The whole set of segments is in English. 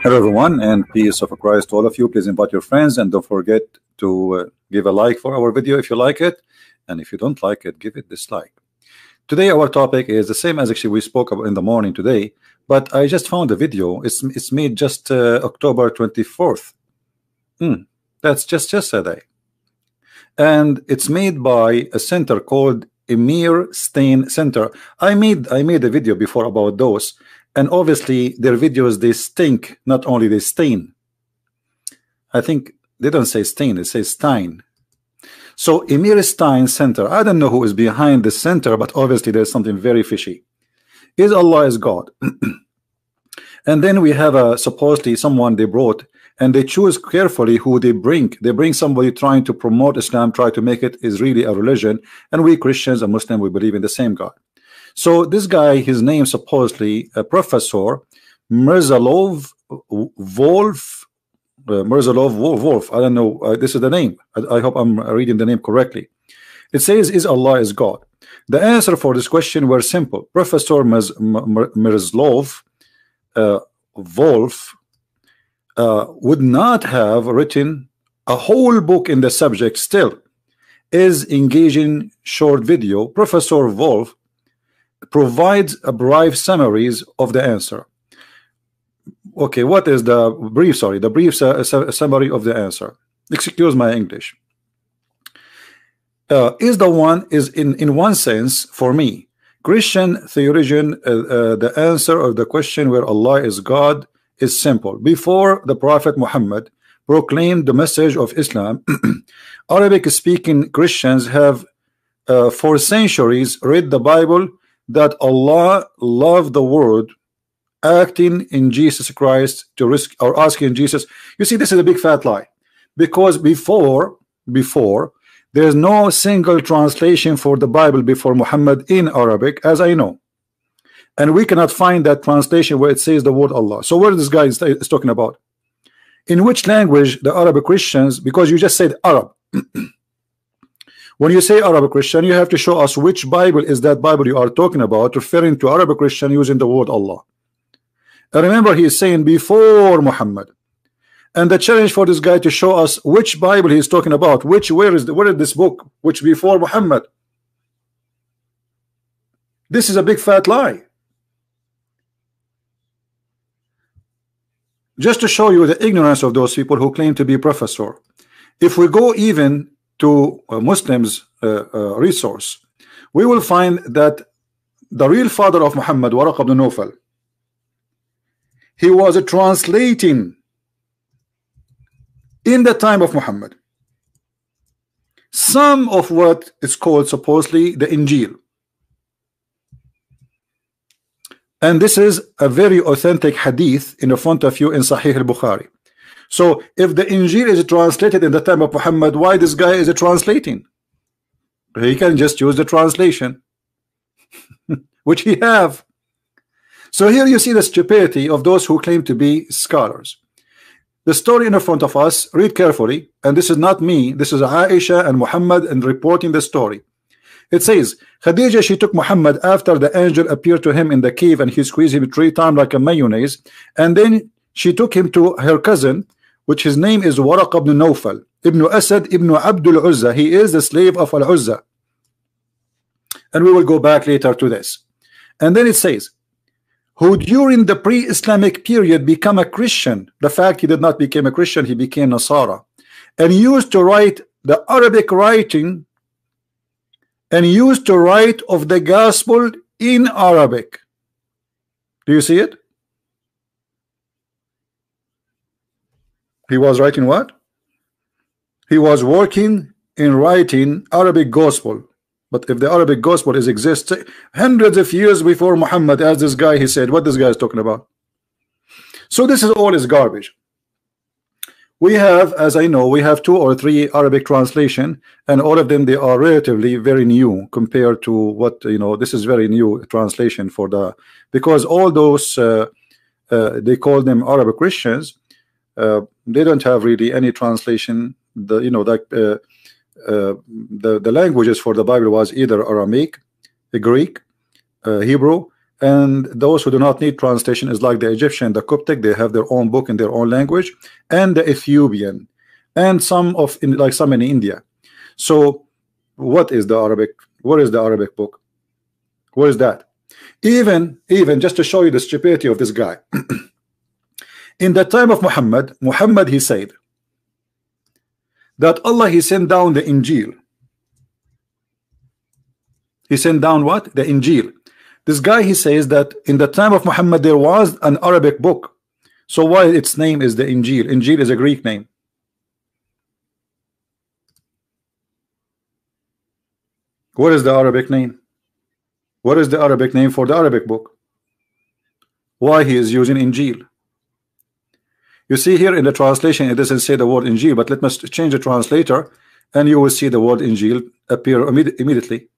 Hello everyone, and peace of Christ to all of you. Please invite your friends and don't forget to give a like for our video if you like it, and if you don't like it, give it dislike. Today our topic is the same as actually we spoke about in the morning today, but I just found a video. It's made just October 24th. That's just yesterday, and it's made by a center called Emir Stain Center. I made a video before about those. And obviously their videos, they stink. Not only they stain. I think they don't say stain, they say Stein. So Emir Stein Center, I don't know who is behind the center, but obviously there's something very fishy. Is Allah is God? And then we have supposedly someone they brought, and they choose carefully who they bring. They bring somebody trying to promote Islam, try to make it is really a religion, and we Christians and Muslims, we believe in the same God. So this guy, his name supposedly Professor Miroslav Volf. Volf. I don't know. This is the name. I hope I'm reading the name correctly. It says, "Is Allah is God?" The answer for this question were simple. Professor Miroslav Volf would not have written a whole book in the subject. Still, is engaging short video. Professor Volf provides a brief summaries of the answer. Okay, what is the brief? Sorry, the brief summary of the answer. Excuse my English. Is in one sense for me, Christian theologian. The answer of the question where Allah is God is simple. Before the Prophet Muhammad proclaimed the message of Islam, Arabic-speaking Christians have for centuries read the Bible that Allah loved the world, acting in Jesus Christ to risk or asking Jesus. You see, this is a big fat lie, because before there's no single translation for the Bible before Muhammad in Arabic, as I know, and we cannot find that translation where it says the word Allah. So what this guy is talking about? In which language the Arabic Christians? Because you just said Arab. When you say Arabic Christian, you have to show us which Bible is that Bible you are talking about, referring to Arabic Christian using the word Allah. And remember, he is saying before Muhammad. And the challenge for this guy to show us which Bible he is talking about, where is this book, which before Muhammad. This is a big fat lie. Just to show you the ignorance of those people who claim to be professor. If we go even to Muslims resource, we will find that the real father of Muhammad, Waraq ibn Nawfal, he was translating in the time of Muhammad some of what is called supposedly the Injil, and this is a very authentic hadith in the front of you in Sahih al-Bukhari. So if the Injil is translated in the time of Muhammad, why this guy is translating? He can just use the translation which he have. So here you see the stupidity of those who claim to be scholars. The story in the front of us, read carefully, and this is not me, this is Aisha and Muhammad and reporting the story. It says, Khadija, she took Muhammad after the angel appeared to him in the cave, and he squeezed him 3 times like a mayonnaise, and then she took him to her cousin, which his name is Waraq ibn Nawfal ibn Asad ibn Abdul Uzza. He is the slave of Al-Uzza, and we will go back later to this. And then it says, who during the pre-Islamic period become a Christian. The fact he did not become a Christian, he became Nasara, and used to write the Arabic writing, and used to write of the gospel in Arabic. Do you see it? He was writing what? He was working in writing Arabic gospel. But if the Arabic gospel exists hundreds of years before Muhammad, as this guy, he said, what this guy is talking about. So this is all is garbage. We have, as I know, we have 2 or 3 Arabic translation, and all of them, they are relatively very new compared to what, you know, this is very new translation for the, because all those they call them Arabic Christians, they don't have really any translation. The, you know, like the languages for the Bible was either Aramaic, Greek, Hebrew, and those who do not need translation is like the Egyptian, the Coptic, they have their own book in their own language, and the Ethiopian, and some of like some in India. So what is the Arabic? What is the Arabic book? What is that? Even just to show you the stupidity of this guy. In the time of Muhammad he said that Allah he sent down the Injil. He sent down what? The Injil. This guy he says that in the time of Muhammad there was an Arabic book. So why its name is the Injil? Injil is a Greek name. What is the Arabic name? What is the Arabic name for the Arabic book? Why he is using Injil? You see here in the translation it doesn't say the word Injil, but let us change the translator and you will see the word Injil appear immediately.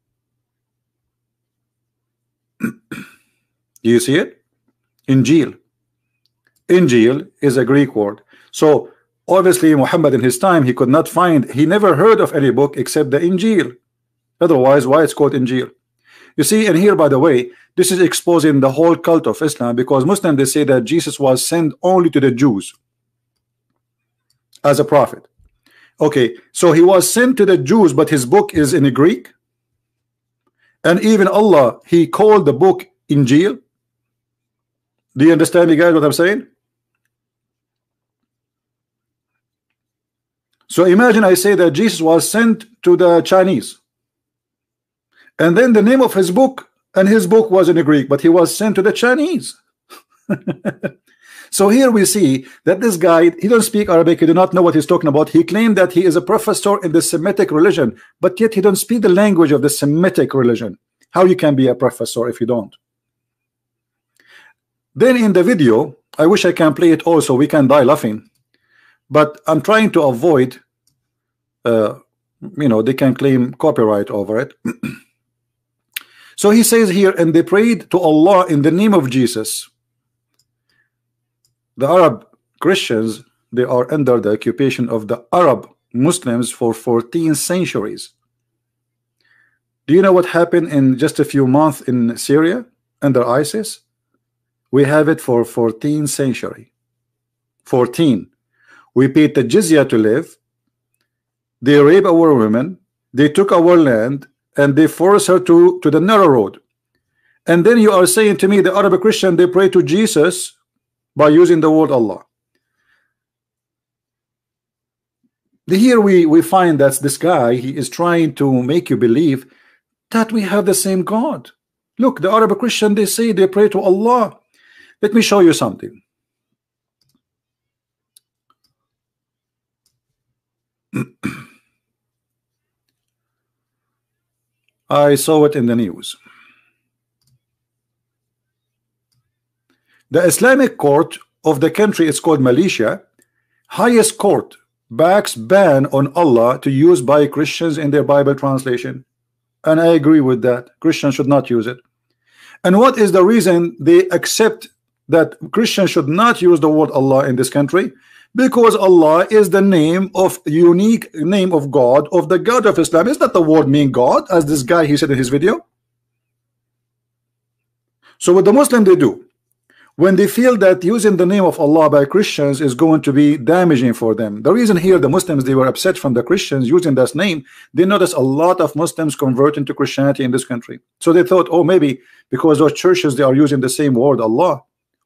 Do you see it? Injil. Injil is a Greek word. So obviously Muhammad in his time he could not find, he never heard of any book except the Injil. Otherwise why it's called Injil? You see, and here by the way, this is exposing the whole cult of Islam, because Muslims they say that Jesus was sent only to the Jews as a prophet. Okay, so he was sent to the Jews, but his book is in Greek, and even Allah he called the book Injil. Do you understand me guys what I'm saying? So imagine I say that Jesus was sent to the Chinese, and then the name of his book, and his book was in Greek, but he was sent to the Chinese. So here we see that this guy, he don't speak Arabic, he do not know what he's talking about. He claimed that he is a professor in the Semitic religion, but yet he don't speak the language of the Semitic religion. How you can be a professor if you don't? Then in the video, I wish I can play it also, we can die laughing, but I'm trying to avoid you know, they can claim copyright over it. So he says here, and they prayed to Allah in the name of Jesus. The Arab Christians, they are under the occupation of the Arab Muslims for 14 centuries. Do you know what happened in just a few months in Syria under ISIS? We have it for 14th century. 14. We paid the jizya to live. They rape our women. They took our land, and they force her to the narrow road. And then you are saying to me the Arab Christian they pray to Jesus by using the word Allah. Here we find that this guy he is trying to make you believe that we have the same God. Look, the Arab Christian they say they pray to Allah. Let me show you something. I saw it in the news. The Islamic court of the country is called Malaysia. Highest court backs ban on Allah to use by Christians in their Bible translation, and I agree with that. Christians should not use it. And what is the reason they accept that Christians should not use the word Allah in this country? Because Allah is the name of unique name of God, of the God of Islam. Is not the word mean God, as this guy he said in his video? So what the Muslim they do, when they feel that using the name of Allah by Christians is going to be damaging for them. The reason here the Muslims they were upset from the Christians using this name, they noticed a lot of Muslims convert into Christianity in this country. So they thought, oh, maybe because those churches they are using the same word Allah,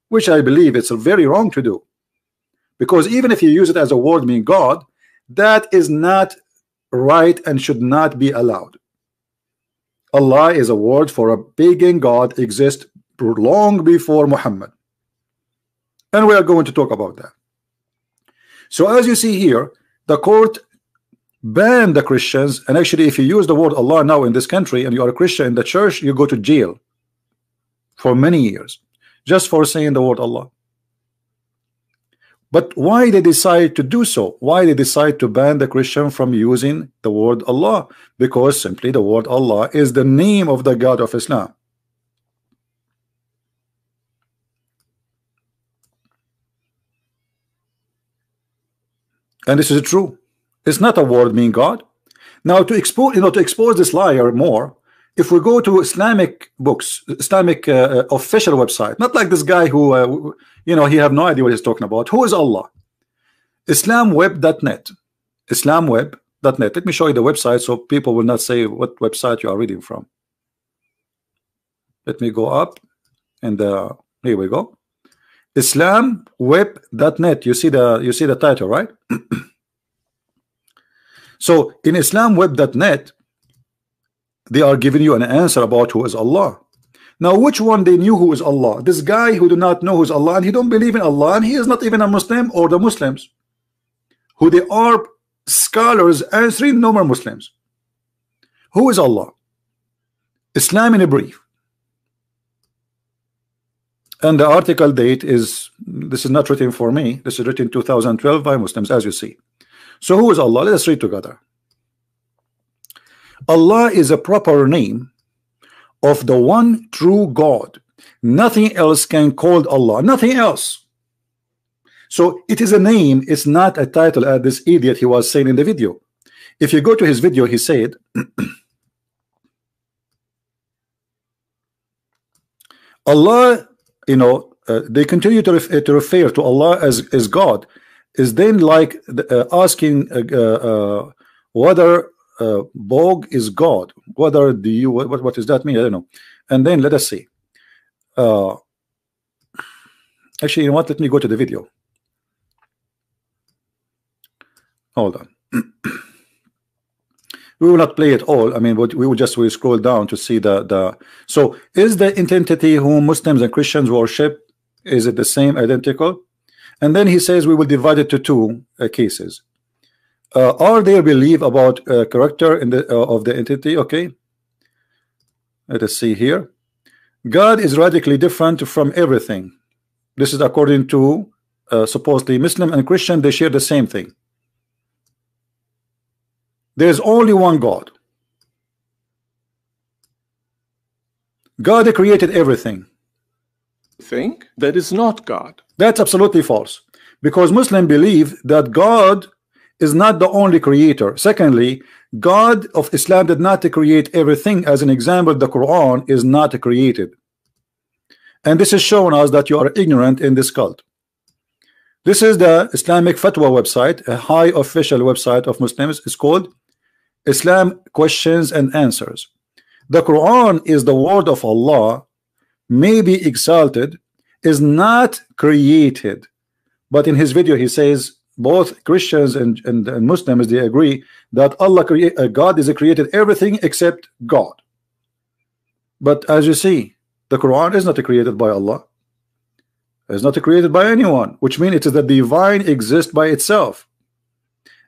which I believe it's very wrong to do. Because even if you use it as a word meaning God, that is not right and should not be allowed. Allah is a word for a pagan God, exists long before Muhammad. And we are going to talk about that. So as you see here, the court banned the Christians, and actually if you use the word Allah now in this country and you are a Christian in the church, you go to jail for many years just for saying the word Allah. But why they decide to do so? Why they decide to ban the Christian from using the word Allah? Because simply the word Allah is the name of the God of Islam. And this is true. It's not a word meaning God. Now to expose, to expose this liar more, if we go to Islamic books, Islamic official website, not like this guy who you know, he have no idea what he's talking about. Who is Allah? Islamweb.net. Islamweb.net. Let me show you the website so people will not say what website you are reading from. Let me go up, and here we go. Islamweb.net. You see the title, right? So in Islamweb.net, they are giving you an answer about who is Allah. Now, which one they knew who is Allah? This guy who do not know who is Allah, and he don't believe in Allah, and he is not even a Muslim, or the Muslims who they are scholars answering normal Muslims. Who is Allah? Islam in a brief. And the article date is, this is not written for me, this is written 2012 by Muslims, as you see. So who is Allah? Let us read together. Allah is a proper name of the one true God. Nothing else can call Allah, nothing else. So it is a name, it's not a title, as this idiot he was saying in the video. If you go to his video, he said Allah, you know, they continue to refer to Allah as God, is then like asking whether Bog is God. Whether do you, what does that mean? I don't know. And then let us see. Actually, you know what? Let me go to the video. Hold on. We will not play it all. I mean, we will just scroll down to see the. So, is the entity whom Muslims and Christians worship, is it the same, identical? And then he says we will divide it to two cases. Are there belief about character in the of the entity? Okay. Let us see here. God is radically different from everything. This is according to supposedly Muslim and Christian. They share the same thing. There is only one God. God created everything. Think that is not God. That's absolutely false, because Muslims believe that God is not the only creator. Secondly, God of Islam did not create everything. As an example, the Quran is not created, and this is showing us that you are ignorant in this cult. This is the Islamic Fatwa website, a high official website of Muslims. It's called Islam Questions and Answers. The Quran is the word of Allah, may be exalted, is not created. But in his video he says both Christians and Muslims, they agree that Allah God is created everything except God. But as you see, the Quran is not created by Allah. It's not created by anyone, which means it is the divine exists by itself.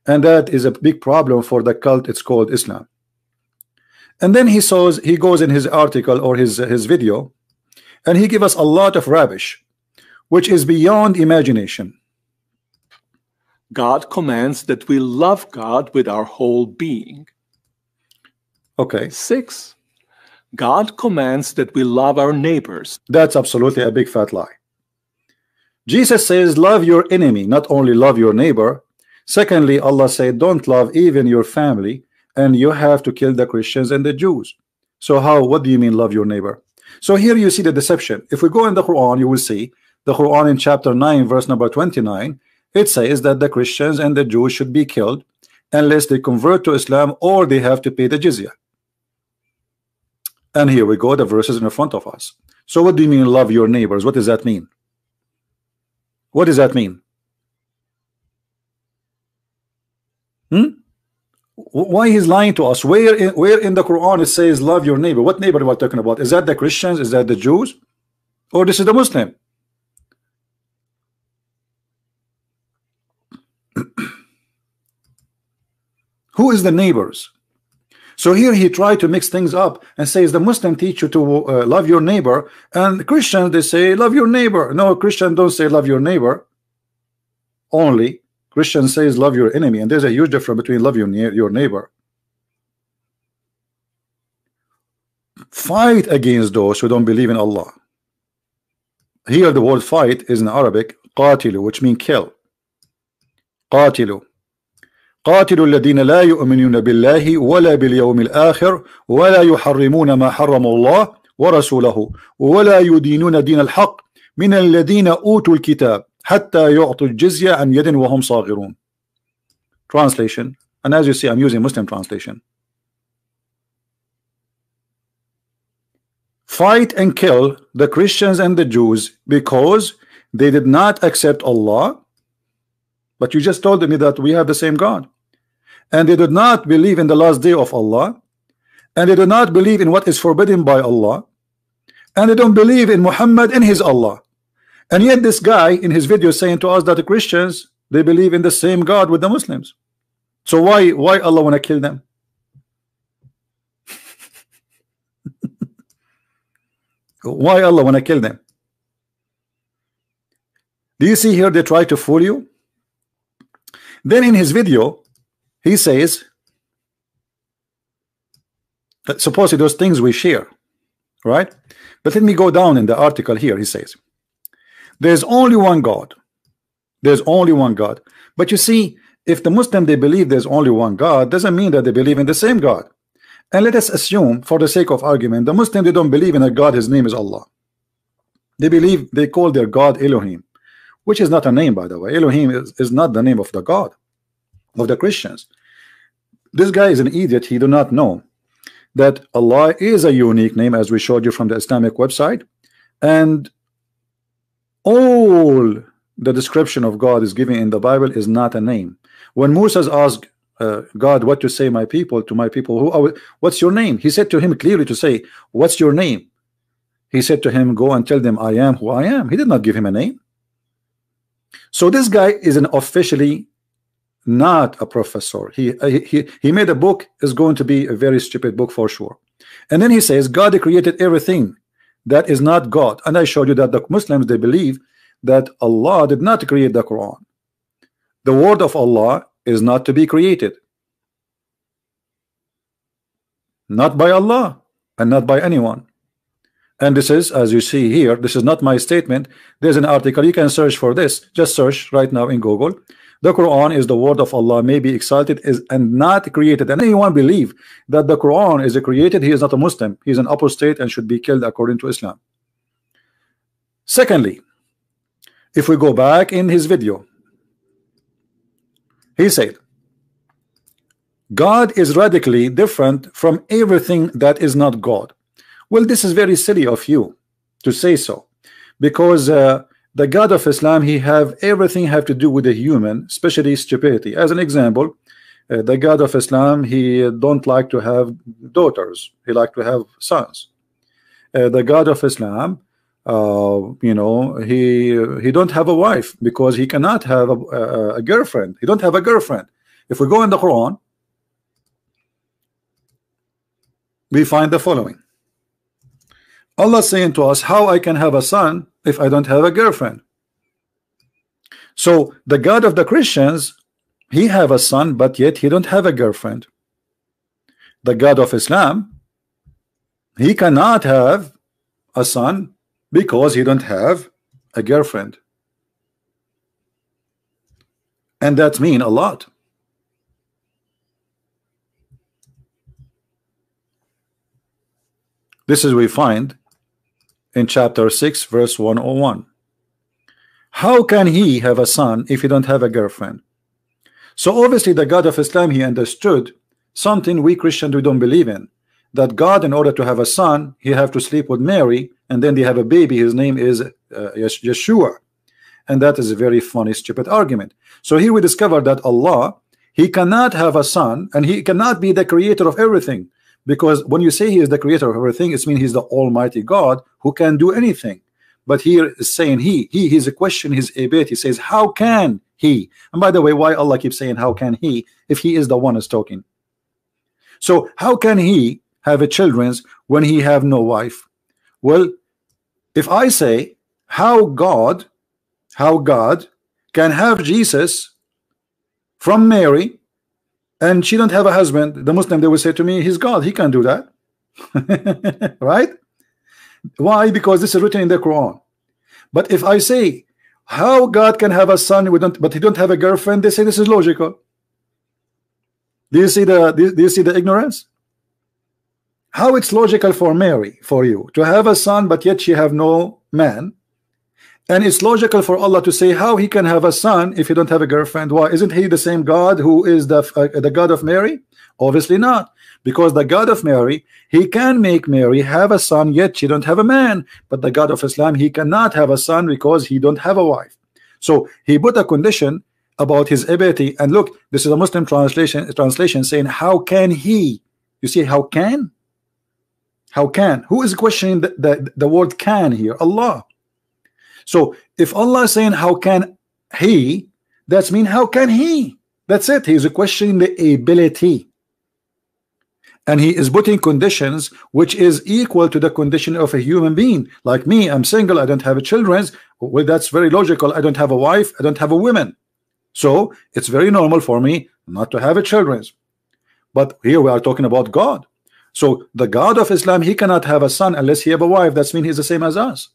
And that is a big problem for the cult. It's called Islam. And then he goes in his article or his video, and he gives us a lot of rubbish, which is beyond imagination. God commands that we love God with our whole being. Okay. 6. God commands that we love our neighbors. That's absolutely a big fat lie. Jesus says love your enemy, not only love your neighbor. Secondly, Allah said don't love even your family, and you have to kill the Christians and the Jews. So what do you mean love your neighbor? So here you see the deception. If we go in the Quran, you will see the Quran in chapter 9 verse number 29. It says that the Christians and the Jews should be killed unless they convert to Islam, or they have to pay the jizya. And here we go, the verses in front of us. So what do you mean love your neighbors? What does that mean? What does that mean? Why he's lying to us? Where in the Quran it says love your neighbor? What neighbor are we talking about? Is that the Christians? Is that the Jews? Or this is the Muslim? Who is the neighbors? So here he tried to mix things up and says the Muslim teach you to love your neighbor, and Christians they say love your neighbor. No, Christians don't say love your neighbor. Only Christian says love your enemy, and there's a huge difference between love your neighbor. Fight against those who don't believe in Allah. Here the word fight is in Arabic qatilu, which means kill. Qatilu. قاتلوا الذين لا يؤمنون بالله ولا باليوم الآخر ولا يحرمون ما حرم الله ورسوله ولا يدينون دين الحق من الذين أوتوا الكتاب حتى يعطوا الجزية عن يد وهم صاغرون. Translation, and as you see I'm using Muslim translation. Fight and kill the Christians and the Jews because they did not accept Allah, but you just told me that we have the same God, and they did not believe in the last day of Allah, and they do not believe in what is forbidden by Allah, and they don't believe in Muhammad and his Allah. And yet this guy in his video saying to us that the Christians, they believe in the same God with the Muslims. So why Allah want to kill them? Why Allah want to kill them? Do you see here they try to fool you? Then in his video he says that supposedly those things we share, right? But let me go down in the article here. He says there's only one God. There's only one God. But you see, if the Muslim they believe there's only one God, doesn't mean that they believe in the same God. And let us assume, for the sake of argument, the Muslim they don't believe in a God, his name is Allah. They believe, they call their God Elohim, which is not a name, by the way. Elohim is not the name of the God of the Christians. This guy is an idiot. He do not know that Allah is a unique name, as we showed you from the Islamic website, and all the description of God is given in the Bible is not a name. When Moses asked God what to say my people, to my people, what's your name? He said to him clearly to say, what's your name? He said to him, go and tell them I am who I am. He did not give him a name. So this guy is an officially not a professor. He made a book, is going to be a very stupid book for sure. And then he says God created everything that is not God. And I showed you that the Muslims they believe that Allah did not create the Quran. The word of Allah is not to be created, not by Allah and not by anyone. And this is, as you see here, this is not my statement. There's an article, you can search for this. Just search right now in Google. The Quran is the word of Allah, may be exalted, is and not created. And anyone believe that the Quran is created, he is not a Muslim. He is an apostate and should be killed according to Islam. Secondly, if we go back in his video, he said God is radically different from everything that is not God. Well, this is very silly of you to say so, because the God of Islam, he have everything have to do with the human, especially stupidity. As an example, the God of Islam, he don't like to have daughters, he like to have sons. The God of Islam, you know, he don't have a wife because he cannot have a girlfriend. He don't have a girlfriend. If we go in the Quran, we find the following. Allah saying to us, how I can have a son if I don't have a girlfriend? So the God of the Christians, he have a son, but yet he don't have a girlfriend. The God of Islam, he cannot have a son because he don't have a girlfriend. And that means a lot. This is we find in chapter 6 verse 101. How can he have a son if he don't have a girlfriend? So obviously the God of Islam, he understood something we Christians we don't believe in, that God, in order to have a son, he have to sleep with Mary, and then they have a baby, his name is Yeshua. And that is a very funny stupid argument. So here we discover that Allah, he cannot have a son, and he cannot be the creator of everything, because when you say he is the creator of everything, it means he's the almighty God who can do anything. But here is saying he's a question his ability. He says how can he? And by the way, why Allah keeps saying how can he if he is the one who's talking? So how can he have a children when he have no wife? Well, if I say how God can have Jesus from Mary and she don't have a husband, the Muslim they will say to me, he's God, he can do that. Right? Why? Because this is written in the Quran. But if I say how God can have a son but he don't have a girlfriend, they say this is logical. Do you see the ignorance? How it's logical for Mary, for you to have a son, but yet she have no man, and it's logical for Allah to say how he can have a son if you don't have a girlfriend. Why? Isn't he the same God who is the God of Mary? Obviously not, because the God of Mary, he can make Mary have a son, yet she don't have a man. But the God of Islam, he cannot have a son because he don't have a wife. So he put a condition about his ability. And look, this is a Muslim translation saying, how can he? You see, how can? How can? Who is questioning the word can here? Allah. So if Allah is saying how can he, that's mean how can he? That's it. He is questioning the ability, and he is putting conditions which is equal to the condition of a human being. Like me, I'm single, I don't have children. Well, that's very logical. I don't have a wife, I don't have a woman, so it's very normal for me not to have children. But here we are talking about God. So the God of Islam, he cannot have a son unless he have a wife. That's mean he's the same as us.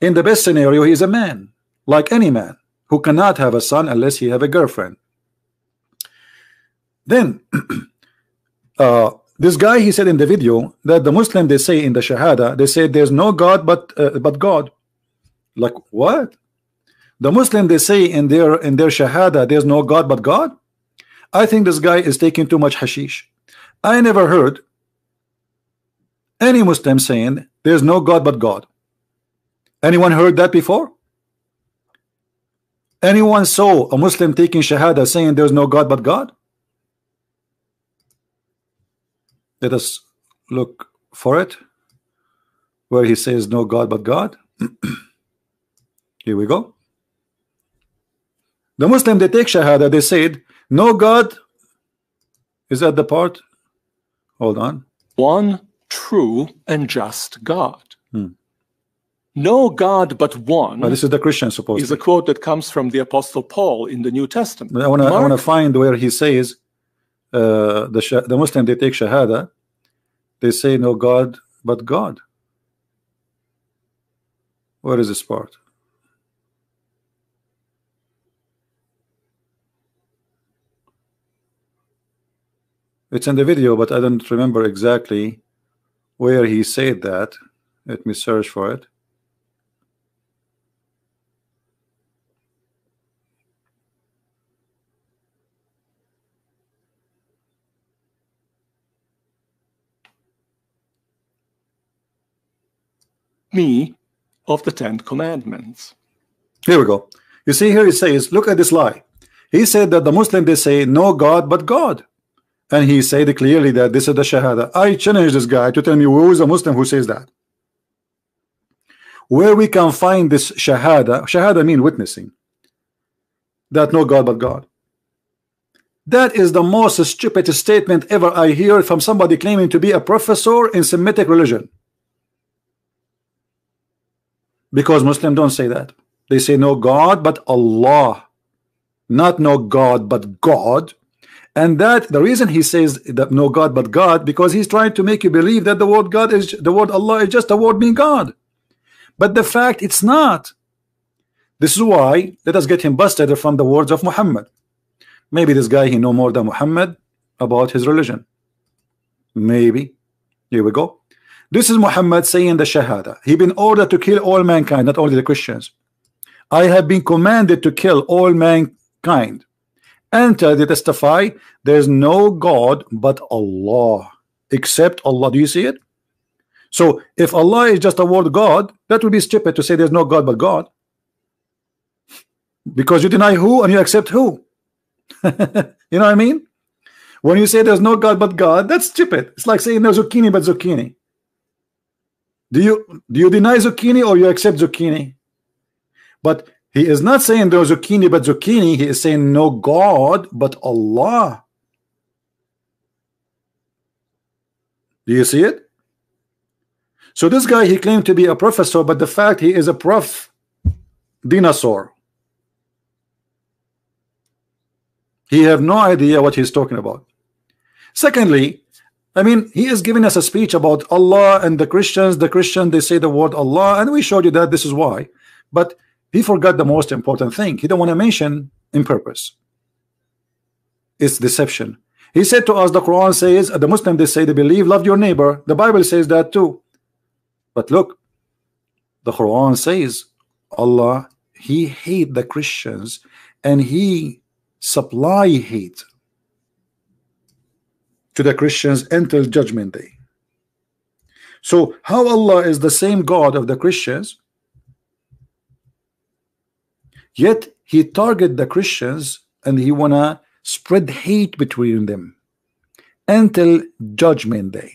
In the best scenario, he is a man, like any man, who cannot have a son unless he have a girlfriend. Then this guy, he said in the video that the Muslim, they say in the Shahada, they say there's no God but God. Like what? The Muslim, they say in their Shahada there's no God but God. I think this guy is taking too much hashish. I never heard any Muslim saying there's no God but God. Anyone heard that before? Anyone saw a Muslim taking Shahada saying there's no God but God? Let us look for it, where he says no God but God. Here we go. The Muslim, they take Shahada, they said no God. Is that the part? Hold on. One true and just God. No God but one. Well, this is the Christian, supposedly. Is a quote that comes from the Apostle Paul in the New Testament. I want to find where he says the Muslim, they take Shahada, they say no God but God. Where is this part? It's in the video, but I don't remember exactly where he said that. Let me search for it. Me of the 10 Commandments. Here we go. You see here it says, look at this lie. He said that the Muslim, they say no God but God, and he said clearly that this is the Shahada. I challenge this guy to tell me who is a Muslim who says that. Where we can find this Shahada. Shahada mean witnessing that no God but God. That is the most stupid statement ever I hear from somebody claiming to be a professor in Semitic religion. Because Muslims don't say that. They say no God but Allah, not no God but God. And that the reason he says that no God but God, because he's trying to make you believe that the word God is the word Allah is just a word mean God. But the fact it's not. This is why let us get him busted from the words of Muhammad. Maybe this guy he know more than Muhammad about his religion. Maybe. Here we go. This is Muhammad saying the Shahada. He been ordered to kill all mankind, not only the Christians. I have been commanded to kill all mankind. Enter they testify there's no God but Allah, except Allah. Do you see it? So if Allah is just a word God, that would be stupid to say there's no God but God, because you deny who and you accept who. You know what I mean? When you say there's no God but God, that's stupid. It's like saying there's zucchini but zucchini. Do you deny zucchini or you accept zucchini? But he is not saying there's zucchini but zucchini. He is saying no God but Allah. Do you see it? So this guy, he claimed to be a professor, but the fact he is a prof dinosaur. He have no idea what he's talking about. Secondly, I mean, he is giving us a speech about Allah and the Christians. The Christian, they say the word Allah, and we showed you that this is why. But he forgot the most important thing. He don't want to mention in purpose. It's deception. He said to us, the Quran says, the Muslims, they say they believe, love your neighbor. The Bible says that too. But look, the Quran says Allah, He hate the Christians and He supply hate to the Christians until judgment day. So how Allah is the same God of the Christians, yet He target the Christians and He wanna spread hate between them until judgment day.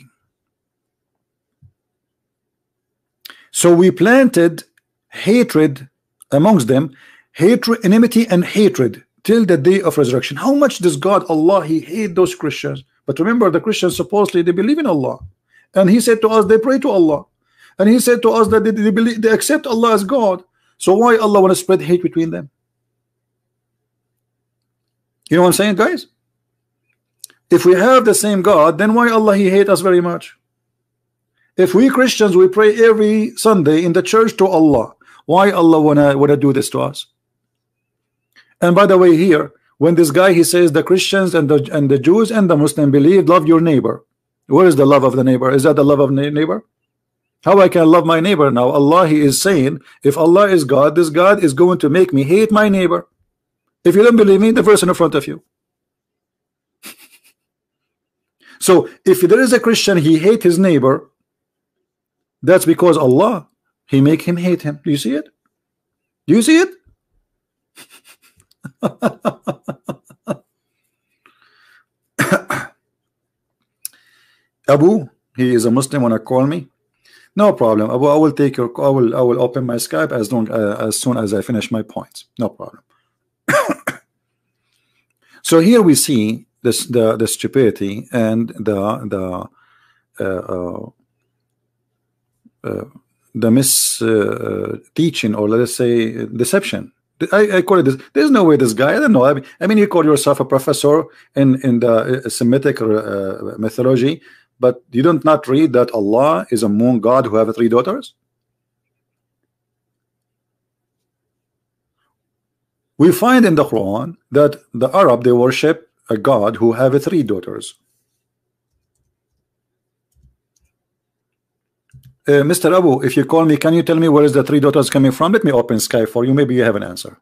So we planted hatred amongst them, hatred, enmity and hatred till the day of resurrection. How much does God, Allah, He hate those Christians? But remember, the Christians supposedly they believe in Allah, and He said to us they pray to Allah, and He said to us that they accept Allah as God. So why Allah want to spread hate between them? You know what I'm saying, guys? If we have the same God, then why Allah He hate us very much? If we Christians we pray every Sunday in the church to Allah, why Allah wanna do this to us? And by the way, here when this guy he says the Christians and the Jews and the Muslim believe love your neighbor, where is the love of the neighbor? Is that the love of neighbor? How I can love my neighbor? Now Allah He is saying if Allah is God, this God is going to make me hate my neighbor. If you don't believe me, the verse in front of you. So if there is a Christian he hate his neighbor, that's because Allah He make him hate him. Do you see it? Do you see it? Abu, he is a Muslim. Wanna call me? No problem, Abu. I will take your. I will open my Skype as soon as I finish my points. No problem. So here we see this the stupidity and the mis teaching, or let us say deception. I call it this. There's no way this guy. I don't know. I mean, you call yourself a professor in the Semitic mythology, but you don't not read that Allah is a moon god who have 3 daughters. We find in the Quran that the Arab they worship a god who have 3 daughters. Mr. Abu, if you call me, can you tell me where is the 3 daughters coming from? Let me open Skype for you. Maybe you have an answer.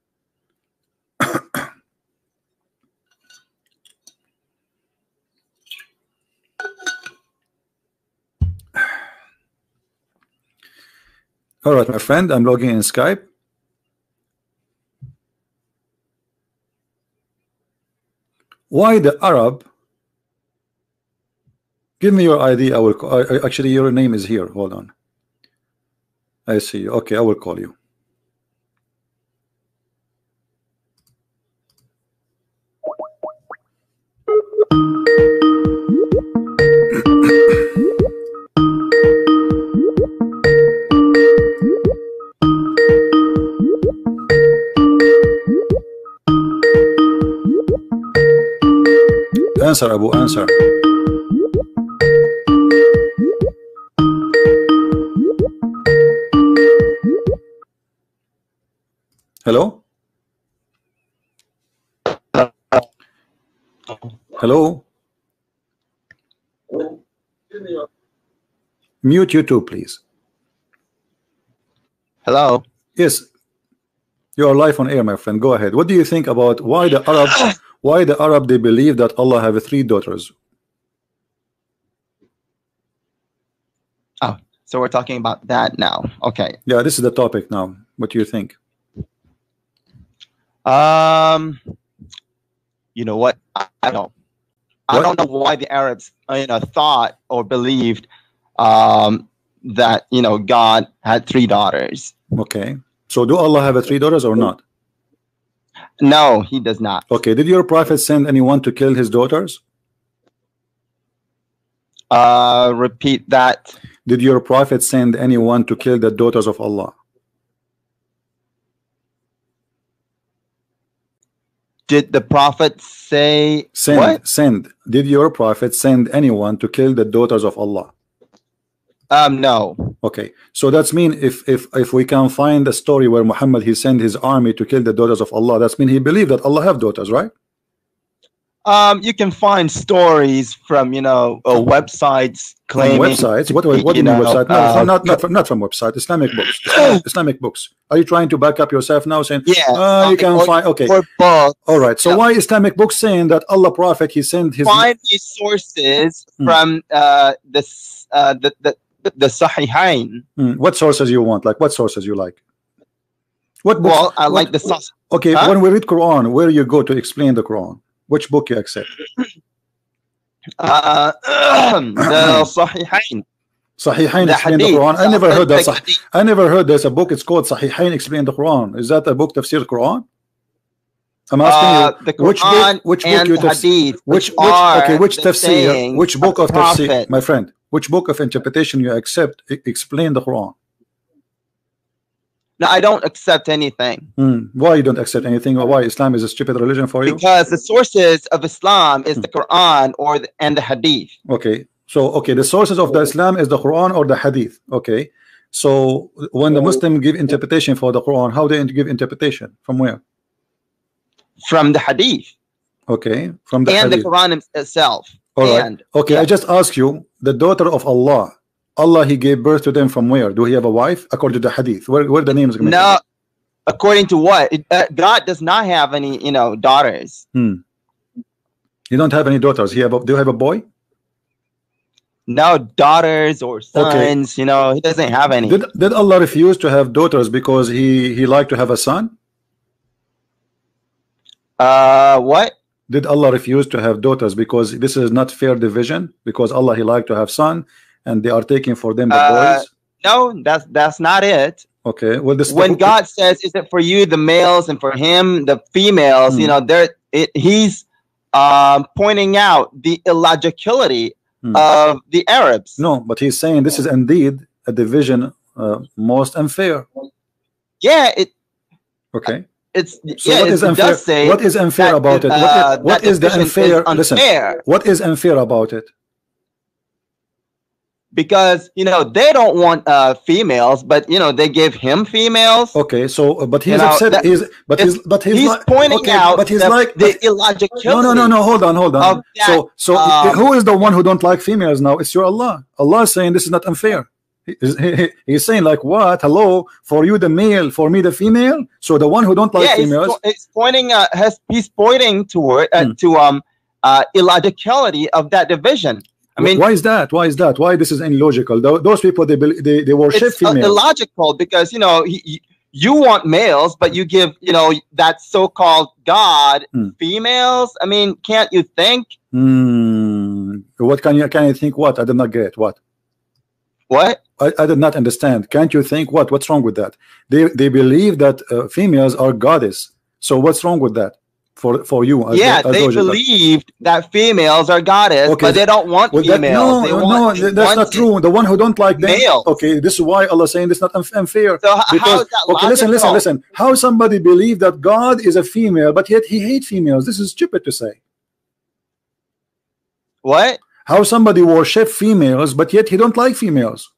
All right, my friend, I'm logging in Skype. Why the Arab? Give me your ID. I will actually your name is here. Hold on. I see you. Okay, I will call you. Answer, Abu, answer. Hello? Hello? Mute you too, please. Hello? Yes. You are live on air, my friend. Go ahead. What do you think about why the Arab they believe that Allah have 3 daughters? Oh, so we're talking about that now. Okay. Yeah, this is the topic now. What do you think? You know what? I don't know. I don't know why the Arabs, thought or believed that God had 3 daughters. Okay. So do Allah have 3 daughters or not? No, He does not. Okay. Did your prophet send anyone to kill his daughters? Repeat that. Did your prophet send anyone to kill the daughters of Allah? Did the prophet say what? Send. Did your prophet send anyone to kill the daughters of Allah? No. Okay, so that's mean if we can find a story where Muhammad he sent his army to kill the daughters of Allah, that's mean he believed that Allah have daughters, right? You can find stories from websites claiming websites. What do you mean website? No, not from website. Islamic books. Islamic books. Are you trying to back up yourself now, saying you can find all right? So why Islamic books saying that Allah Prophet he sent his find these sources from the Sahihain? What sources you want? Like what sources you like? What books? Well, I like the source. Okay, when we read Quran, where you go to explain the Quran? Which book you accept? The Sahihain. Sahihain explain the Quran. I never heard that. I never heard there's a book. It's called Sahihain explain the Quran. Is that a book tafsir Quran? I'm asking you. The Quran which book and you Hadith, which tafsir? Which book of tafsir, my friend? Which book of interpretation you accept? Explain the Quran. No, I don't accept anything. Why you don't accept anything? Why Islam is a stupid religion for you? Because the sources of Islam is the Quran and the Hadith. Okay, so the sources of the Islam is the Quran or the Hadith. Okay, so when the Muslim give interpretation for the Quran, how they give interpretation? From where? From the Hadith. Okay, from the and Hadith. the Quran itself. All right. Okay, I just ask you, the daughter of Allah. Allah, he gave birth to them from where? Do he have a wife? According to the hadith, where the names? No, according to what? God does not have any, daughters. You don't have any daughters. Do you have a boy? No daughters or sons. Okay. He doesn't have any. Did Allah refuse to have daughters because he liked to have a son? What? Did Allah refuse to have daughters because this is not fair division? Because Allah he liked to have son. And they are taking for them the boys. No, that's not it. Okay. Well, when God says, "Is it for you the males and for him the females?" He's pointing out the illogicality of the Arabs. No, but he's saying this is indeed a division most unfair. Yeah. Okay. What is unfair? What is unfair about it? What is the unfair? Listen. What is unfair about it? Because they don't want females, but they give him females. Okay, so but he's upset. He's pointing out. But he's the illogicality. No. Hold on. So who is the one who don't like females now? It's your Allah. Allah is saying this is not unfair. He's saying like what? Hello, for you the male, for me the female. So the one who don't like females. He's pointing. He's pointing toward to illogicality of that division. I mean, why is that? Why this is illogical? Those people they worship females. It's illogical because you want males, but you give that so-called God females. I mean, can't you think? What can you think? What I did not get. What? I did not understand. Can't you think? What's wrong with that? They believe that females are goddess. So what's wrong with that? For you, they believed that females are goddess, but they don't want females. That's not true. The one who don't like them, males. Okay, this is why Allah is saying this is not unfair. So how is that logical? Listen. How somebody believe that God is a female, but yet he hates females? This is stupid to say. What? How somebody worship females, but yet he don't like females?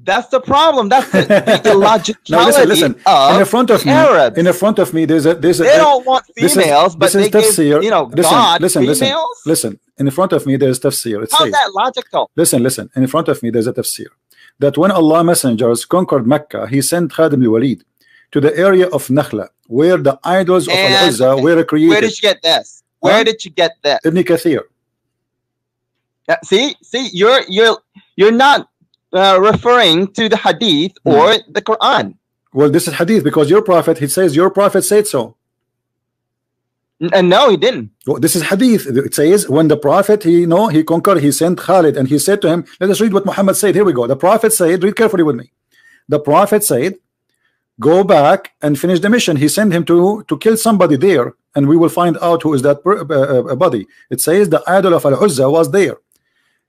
That's the problem. That's the illogicality. Now listen. In the front of me, there's a. They don't want females, but they give God females. Listen. In front of me, there's tafsir. How's that logical? Listen. In front of me, there's a tafsir that when Allah messengers conquered Mecca, He sent Khadim al-Walid to the area of Nakhla, where the idols of Al-Uzza were created. Where did you get this? Where did you get that? Ibn Kathir. See, you're not referring to the hadith or the Quran. Well, this is hadith because your prophet, he says your prophet said so. No, he didn't. Well, this is hadith. It says when the prophet he conquered, he sent Khalid and he said to him, let us read what Muhammad said. Here we go. The prophet said, read carefully with me. The prophet said, go back and finish the mission. He sent him to kill somebody there, and we will find out who is that body. It says the idol of Al-Uzza was there.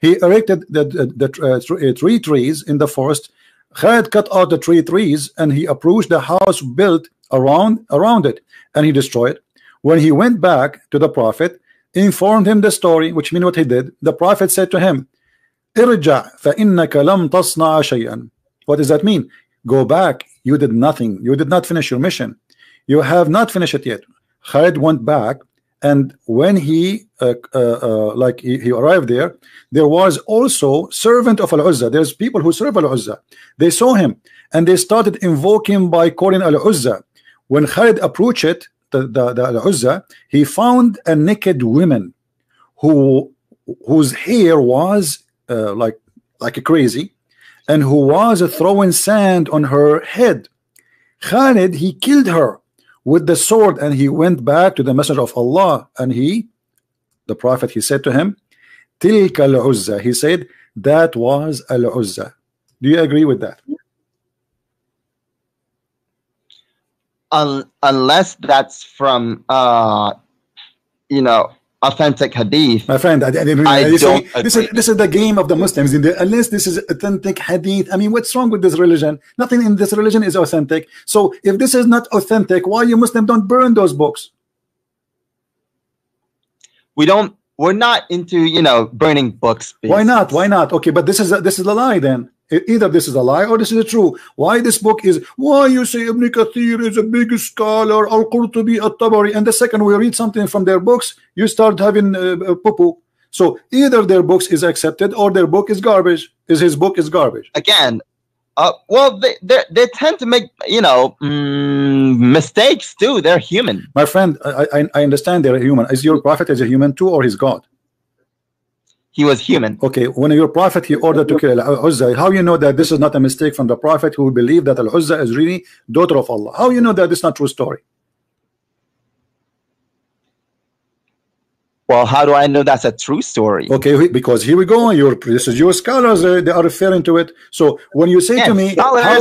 He erected the three trees in the forest. Khalid cut out the trees and he approached the house built around it, and he destroyed. When he went back to the prophet, informed him the story, which means what he did. The prophet said to him, "Irja' fa innaka lam tasna'a shay'an." What does that mean? Go back. You did nothing. You did not finish your mission. You have not finished it yet. Khalid went back, and when he he arrived there, there was also servant of Al-Uzza. There's people who serve Al-Uzza. They saw him and they started invoking by calling Al-Uzza. When Khalid approached it, the Al-Uzza, he found a naked woman whose hair was like crazy, and who was throwing sand on her head. Khalid, he killed her with the sword, and he went back to the messenger of Allah, and the prophet, he said to him, Tilka al-Uzza. He said, that was al-Uzza. Do you agree with that? Unless that's from authentic hadith. My friend, this is the game of the Muslims. Unless this is authentic hadith, I mean, what's wrong with this religion? Nothing in this religion is authentic. So if this is not authentic, why you Muslims don't burn those books? We're not into burning books. Why not? Why not? Okay, but this is a lie then. Either this is a lie or this is true. Why this book is, why you say Ibn Kathir is a big scholar, Al-Qurtubi, At-Tabari, and the second we read something from their books, you start having poo-poo. So either their books is accepted or their book is garbage. His book is garbage. Again, well, they tend to make mistakes too. They're human. My friend, I understand they're human. Is your prophet a human too, or his God? He was human. Okay, when your prophet, he ordered to kill Al-Uzza, how you know that this is not a mistake from the prophet who believed that Al-Uzza is really daughter of Allah? How you know that this is not true story? Well, how do I know that's a true story? Okay, because here we go. This is your scholars. They are referring to it. So when you say to me, how I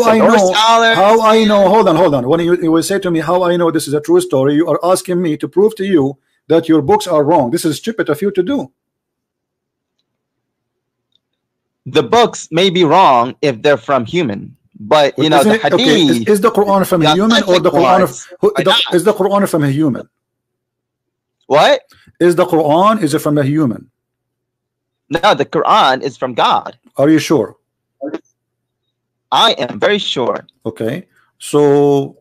know, hold on. When you will say to me, how I know this is a true story, you are asking me to prove to you that your books are wrong. This is stupid of you to do. The books may be wrong if they're from human, but the hadith. Okay. Is the Quran from a human, or the Quran is the Quran from a human? What? Is the Quran from a human? No, the Quran is from God. Are you sure? I am very sure. Okay, so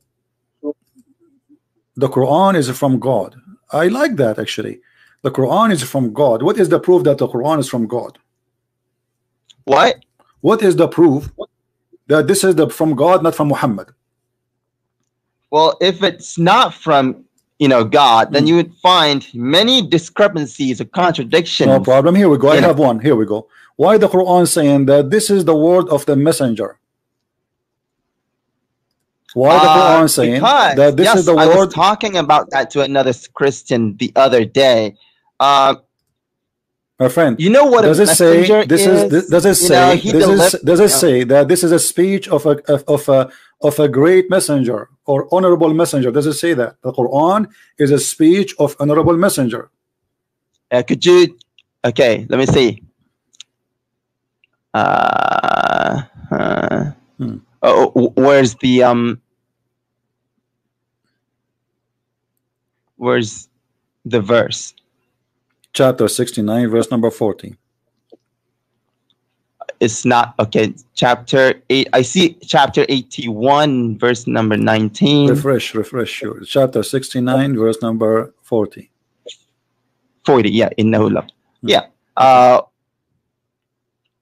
the Quran is from God. I like that actually. The Quran is from God. What is the proof that the Quran is from God? What? What is the proof that this is from God, not from Muhammad? Well, if it's not from God, then you would find many discrepancies or contradictions. No problem. Here we go. I have one. Here we go. Why the Quran saying that this is the word of the messenger? Why the Quran saying that this is the word? I was talking about that to another Christian the other day. My friend, you know what does it say this is? Does it say does it say that this is a speech of a great messenger or honorable messenger? Does it say that the Quran is a speech of honorable messenger? Could you? Okay, let me see. Where's the verse? Chapter 69, verse number 40. It's not okay. Chapter 8. I see chapter 81, verse number 19. Refresh. Sure. Chapter 69, verse number 40. 40. Yeah. Innahu. Yeah.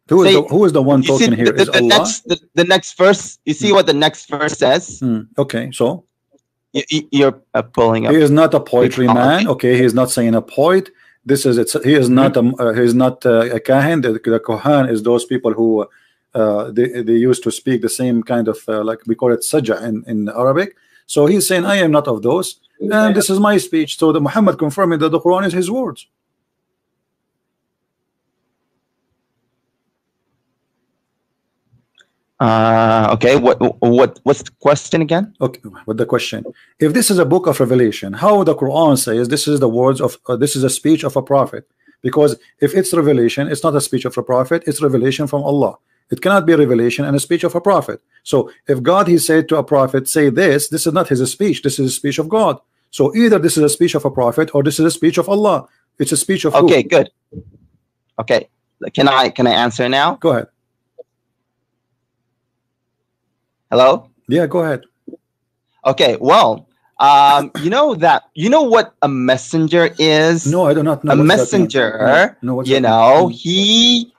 Who is the one talking here? Is Allah? The next verse. You see what the next verse says? Okay. So you're pulling up. He is not a poetry man. Okay. He is not saying a poet. This is it. He is not a kahin. The kohan is those people who they used to speak the same kind of like we call it sajja in Arabic. So he's saying I am not of those, and this is my speech. So the Muhammad confirming that the Quran is his words. Okay. What's the question again? Okay. What the question? If this is a book of revelation, how the Quran says this is the words of this is a speech of a prophet? Because if it's revelation, it's not a speech of a prophet. It's revelation from Allah. It cannot be a revelation and a speech of a prophet. So if God, he said to a prophet, say this is not his speech. This is a speech of God. So either this is a speech of a prophet or this is a speech of Allah. It's a speech of okay, good. Okay. Can I answer now? Go ahead. Hello? Yeah, go ahead. Okay, well, You know that, you know what a messenger is? No, I do not know. A What does that mean? messenger, No, what's you that know, mean? he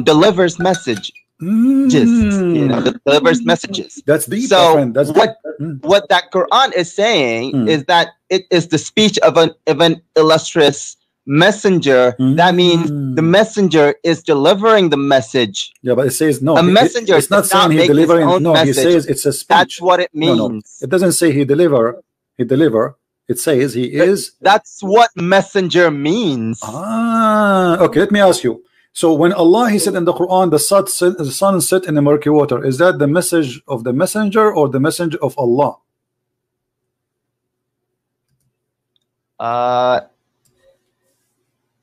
delivers messages. You know, delivers messages. That's deep, my So friend. That's what deep. what that Quran is saying is that it is the speech of an illustrious messenger. That means the messenger is delivering the message. Yeah, but it says no. A messenger It's not does saying not he make his delivering. own No, he message. says it's a speech. That's what it means. No, it doesn't say he deliver. He deliver. It says he is. That's what messenger means. Okay, let me ask you. So when Allah, he said in the Quran, the sun set in the murky water, is that the message of the messenger or the messenger of Allah?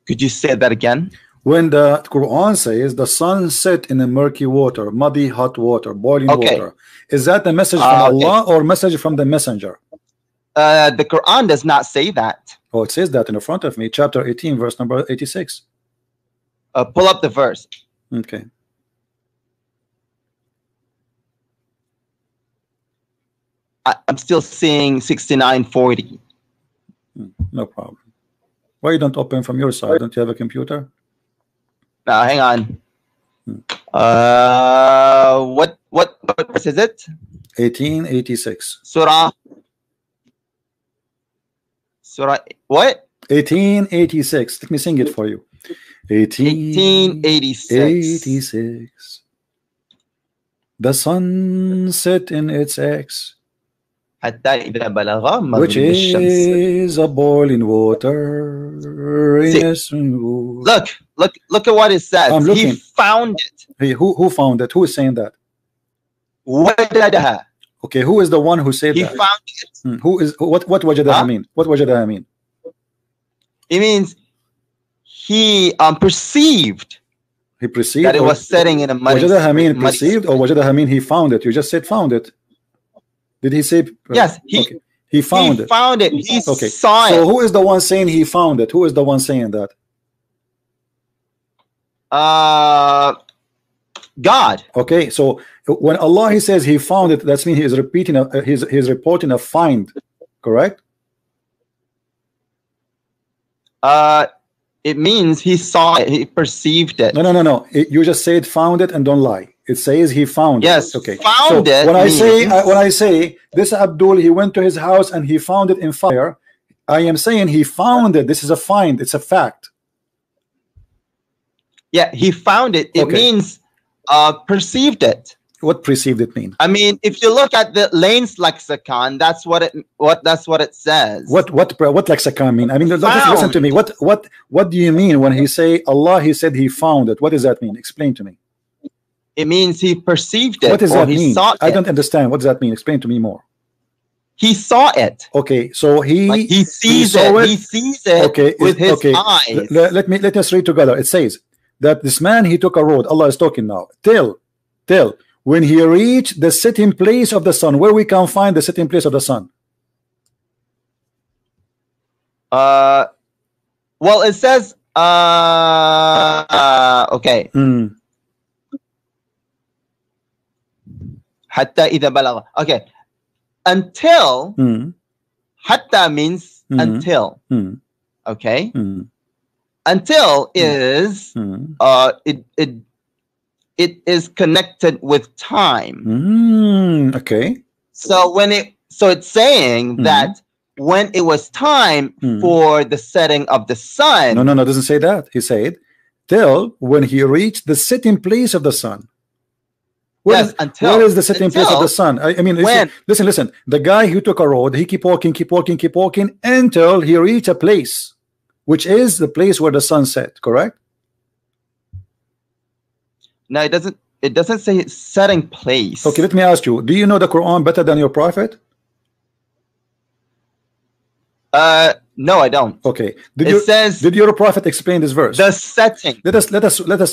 Could you say that again? When the Quran says the sun set in a murky water, muddy hot water, boiling water, is that the message from Allah or message from the messenger? The Quran does not say that. Oh, it says that in the front of me, chapter 18, verse number 86. Pull up the verse. Okay. I'm still seeing 6940. No problem. Why you don't open from your side? Don't you have a computer? Now, hang on. What verse is it? 1886. Surah what? 1886. Let me sing it for you. 1886. The sun set in its X, which is a boiling water. Look at what it says. I'm looking. He found it. Hey, who found it? Who is saying that? Wajadaha. Okay, who is the one who said that? He found it. Who is what wajadaha mean? What wajadaha mean? It means he perceived. He perceived that it was setting in a muddy. Wajadaha mean perceived or wajadaha mean he found it? You just said found it. Did he say? Yes, he found it. He found it. He saw it. So who is the one saying he found it? Who is the one saying that? God. Okay, so when Allah he says he found it, that's mean he is repeating he's reporting a find, correct? It means he saw it, he perceived it. No. You just said found it and don't lie. It says he found it. Yes, okay. Found it. When I say this Abdul, he went to his house and he found it in fire, I am saying he found it. This is a find. It's a fact. Yeah, he found it. It means perceived it. What perceived it mean? I mean, if you look at the Lane's lexicon, that's what it says. What lexicon mean? I mean, listen to me. What do you mean when he say Allah? He said he found it. What does that mean? Explain to me. It means he perceived it. What does that he mean? Saw I don't understand. What does that mean? Explain to me more. He saw it. Okay, so he sees it. He sees it with his eyes. Let us read together. It says that this man he took a road. Allah is talking now. Till when he reached the sitting place of the sun, where we can find the sitting place of the sun. Well, it says okay. Hatta idha balagha. Okay. Until hatta means until. Okay. Until is it is connected with time. Okay. So it's saying that when it was time for the setting of the sun. No, it doesn't say that. He said till when he reached the sitting place of the sun. Where is the sitting place of the sun? I mean, listen. The guy who took a road, he keep walking until he reached a place, which is the place where the sun set. Correct? No, it doesn't. It doesn't say setting place. Okay, let me ask you. Do you know the Quran better than your prophet? No, I don't. Okay. Did your prophet explain this verse? The setting. Let us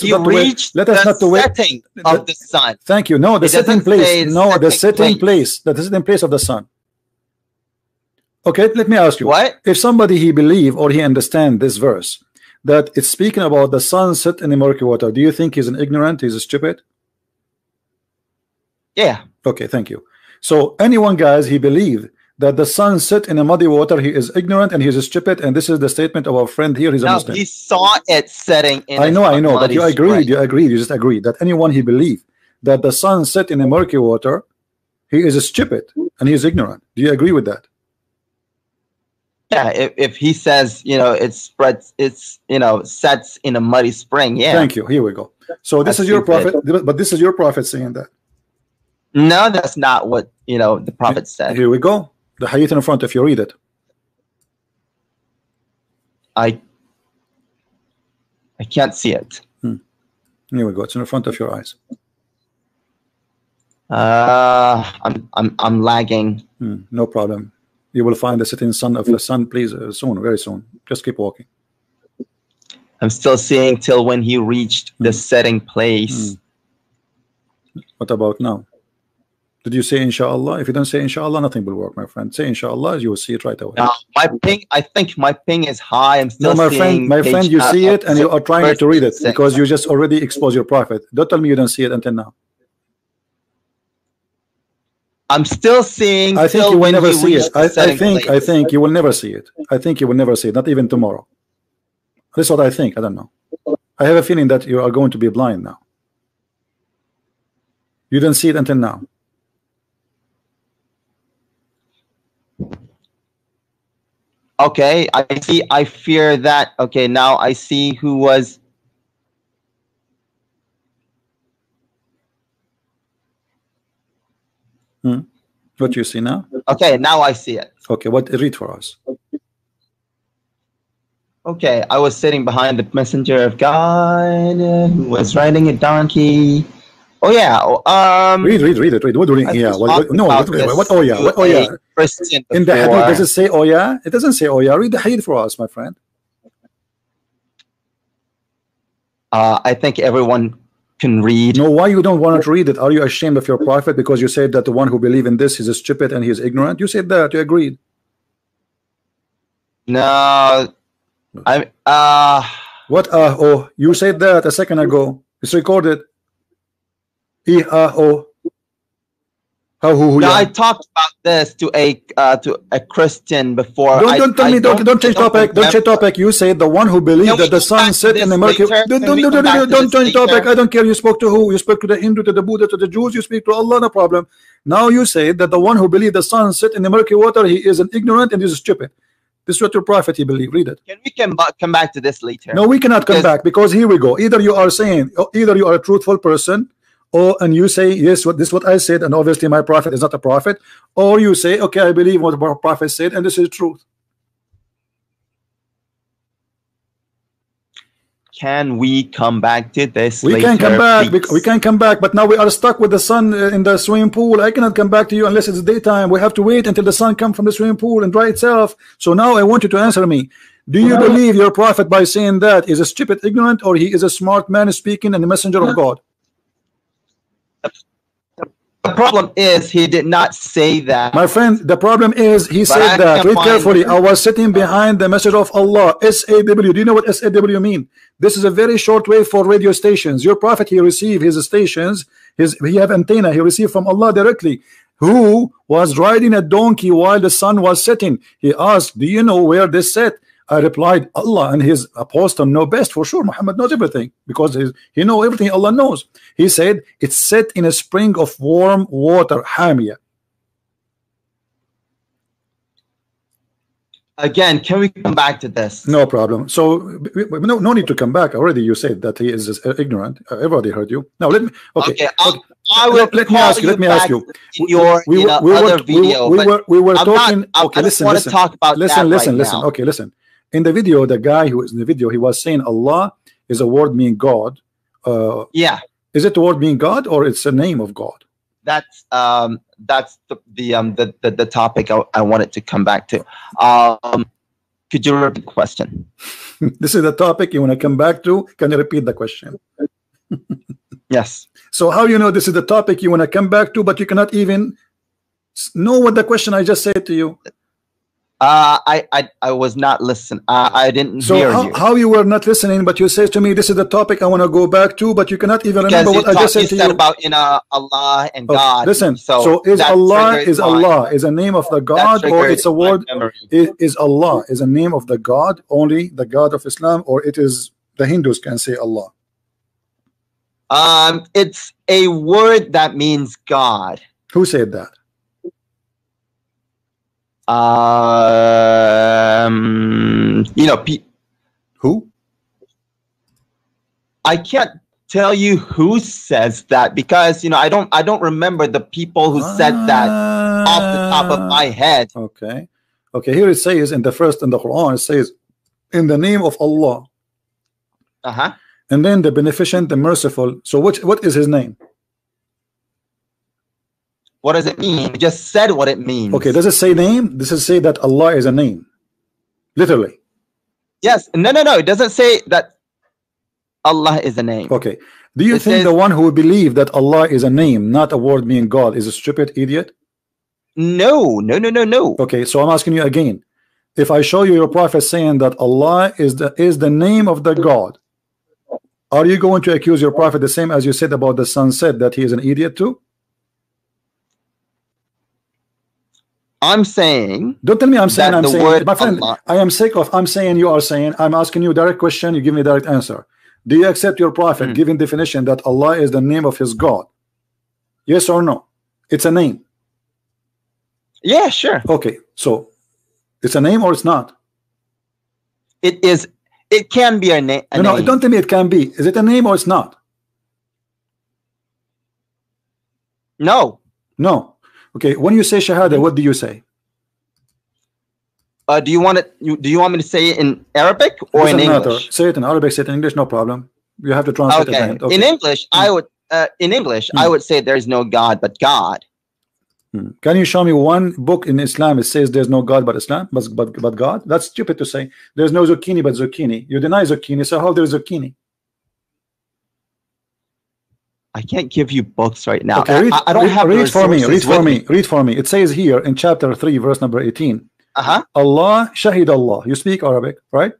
he reached the setting of the sun. Thank you. No, the setting place. No, the setting place. The setting place of the sun. Okay, let me ask you. What? If somebody he believe or he understand this verse that it's speaking about the sun set in the murky water, do you think he's an ignorant? He's a stupid? Yeah. Okay, thank you. So anyone, guys, he believe that the sun set in a muddy water, he is ignorant and he is stupid, and this is the statement of our friend here. He's a Muslim. He saw it setting in I know, but you agreed, you just agreed that anyone he believed that the sun set in a murky water, he is stupid and he is ignorant. Do you agree with that? Yeah, if he says, you know, it spreads, it's, you know, sets in a muddy spring. Yeah. Thank you. Here we go. So this is your prophet, but this is your prophet saying that. No, that's not what, you know, the prophet said. Here we go. The hadith in front, if you read it. I can't see it. Here we go. It's in front of your eyes. I'm lagging. No problem. You will find the setting sun of the sun, please, soon, very soon. Just keep walking. I'm still seeing till when he reached the setting place. What about now? Did you say inshallah? If you don't say inshallah, nothing will work, my friend. Say inshallah, you will see it right away. My ping, I think my ping is high. I'm still seeing my friend, you see it and you are trying to read it because you just already exposed your prophet. Don't tell me you don't see it until now. I'm still seeing. I think you will never see it. I think you will never see it. I think you will never see it. Not even tomorrow. That's what I think. I don't know. I have a feeling that you are going to be blind now. You didn't see it until now. Okay, I see. I fear that. Okay, now I see who was. What you see now? Okay, now I see it. Okay, what read for us? Okay, I was sitting behind the messenger of God who was riding a donkey. Oh yeah. Read it. What do you read? Yeah. What? Oh yeah. What? Oh yeah. In the hadith, does it say oh yeah? It doesn't say oh yeah. Read the hadith for us, my friend. I think everyone can read. No, why you don't want to read it? Are you ashamed of your prophet because you said that the one who believes in this is stupid and he is ignorant? You said that. You agreed. No. What? Oh, you said that a second ago. It's recorded. No, I talked about this to a Christian before. Don't tell me. Don't change topic. Don't change topic. You said the one who believed that the sun set in the mercury. Don't change topic. I don't care. You spoke to who? You spoke to the Hindu, to the Buddha, to the Jews. You speak to Allah. No problem. Now you say that the one who believed the sun set in the murky water, he is an ignorant and he is stupid. This is what your prophet he believed. Read it. Can we come back to this later? No, we cannot come back because here we go. Either you are saying, either you are a truthful person. And you say yes, this is what I said, and obviously my prophet is not a prophet, or you say okay, I believe what our prophet said, and this is truth. Can we come back to this? We can come back. We can come back, but now we are stuck with the sun in the swimming pool. I cannot come back to you unless it's daytime. We have to wait until the sun comes from the swimming pool and dry itself. So now I want you to answer me. Do you believe your prophet by saying that is a stupid, ignorant, or he is a smart man speaking and the messenger of God? The problem is he did not say that. My friend, the problem is he said that. Read carefully. I was sitting behind the message of Allah. SAW. Do you know what SAW mean? This is a very short way for radio stations. Your prophet, he received his stations, he have antenna, he received from Allah directly. Who was riding a donkey while the sun was setting? He asked, do you know where this set? I replied, Allah and his apostle know best for sure. Muhammad knows everything because he knows everything Allah knows. He said it's set in a spring of warm water, Hamia. Again, can we come back to this? No problem. So no need to come back. Already you said that he is ignorant. Everybody heard you. Now let me. Okay. I will let me ask you. We were talking. Okay, listen. Listen. Okay, listen. In the video, the guy who is in the video, he was saying Allah is a word meaning God. Yeah. Is it the word meaning God or it's a name of God? That's the topic I wanted to come back to. Could you repeat the question? This is the topic you want to come back to. Can you repeat the question? Yes. So how you know this is the topic you want to come back to, but you cannot even know what the question I just said to you? I was not listening. I didn't hear you. How you were not listening, but you say to me, this is the topic I want to go back to, but you cannot even remember what I just said to you. About Allah and God. Listen, so is Allah is a name of the God, or it's a word? Is Allah is a name of the God, only the God of Islam, or it is the Hindus can say Allah? It's a word that means God. Who said that? Who? I can't tell you who says that, because I don't remember the people who said that off the top of my head. Okay, here it says in the Quran, it says in the name of Allah. And then the beneficent, the merciful. So what is his name? What does it mean? It just said what it means. Okay, does it say name? Does it say that Allah is a name? Literally. Yes. No. It doesn't say that Allah is a name. Okay. Do you think the one who believe that Allah is a name, not a word meaning God, is a stupid idiot? No. Okay, so I'm asking you again. If I show you your prophet saying that Allah is the name of the God, are you going to accuse your prophet the same as you said about the sunset, that he is an idiot too? I'm saying. Don't tell me I'm saying. I'm saying, my friend. Allah. I am sick of. I'm saying you are saying. I'm asking you a direct question. You give me a direct answer. Do you accept your prophet giving definition that Allah is the name of his God? Yes or no? It's a name. Yeah, sure. Okay, so it's a name or it's not? It is. It can be a name. No, don't tell me it can be. Is it a name or it's not? No. Okay, when you say shahada, what do you say? Do you want me to say it in Arabic or in English? Matter. Say it in Arabic, say it in English, no problem. You have to translate it. Okay. In English, I would say there is no God but God. Can you show me one book in Islam it says there's no God but Islam, but God? That's stupid to say. There's no zucchini but zucchini. You deny zucchini, so how there's zucchini? I can't give you books right now. Okay, I don't have. Read for me. It says here in chapter 3, verse number 18. Allah, Shahid Allah. You speak Arabic, right?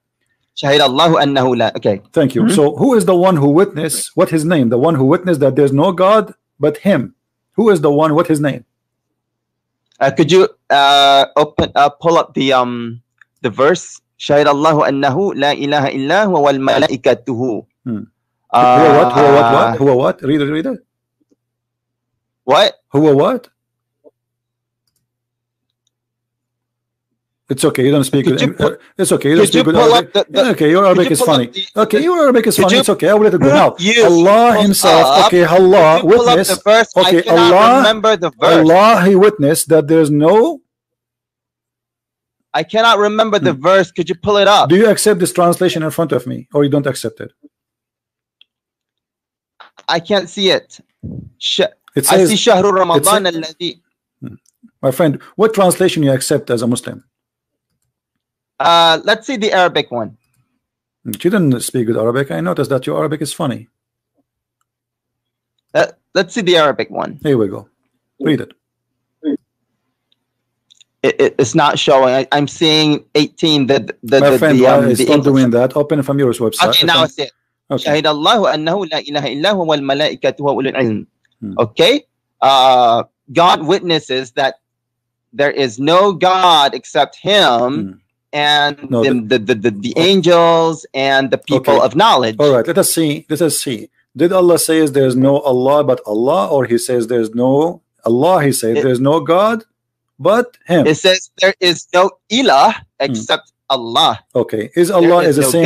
Shahid Allahu annahu la. Okay. Thank you. So who is the one who witnessed? What his name? The one who witnessed that there's no God but him. Who is the one? What his name? Could you pull up the verse? Shahid Allahu annahu la ilaha illa huwa wal malaikatuhu. Who what? Read it. What? Who what? It's okay. You don't speak. It's okay. You don't speak good Arabic. Okay, your Arabic is funny. Okay, your Arabic is funny. It's okay. I will let it go now. Allah Himself. Okay, Allah witnessed. Okay, Allah. Remember the verse. Allah, He witnessed that there's no. I cannot remember the verse. Could you pull it up? Do you accept this translation in front of me, or you don't accept it? I can't see it. It says, I see Shahru Ramadan alladhi. My friend, what translation you accept as a Muslim? Let's see the Arabic one. You didn't speak good Arabic. I noticed that your Arabic is funny. Let's see the Arabic one. Here we go. Read it. It's not showing. I'm seeing 18. My friend, stop doing that. Open from your website. Okay, now I see it. شهد الله أنه لا إله إلا هو والملائكة وأولو العلم. Okay, God witnesses that there is no God except Him, and the angels and the people of knowledge. All right, let us see. Did Allah say there's no Allah but Allah, or He says there's no Allah? He says there's no God but Him. It says there is no ilah except Allah. Okay, is Allah is the same?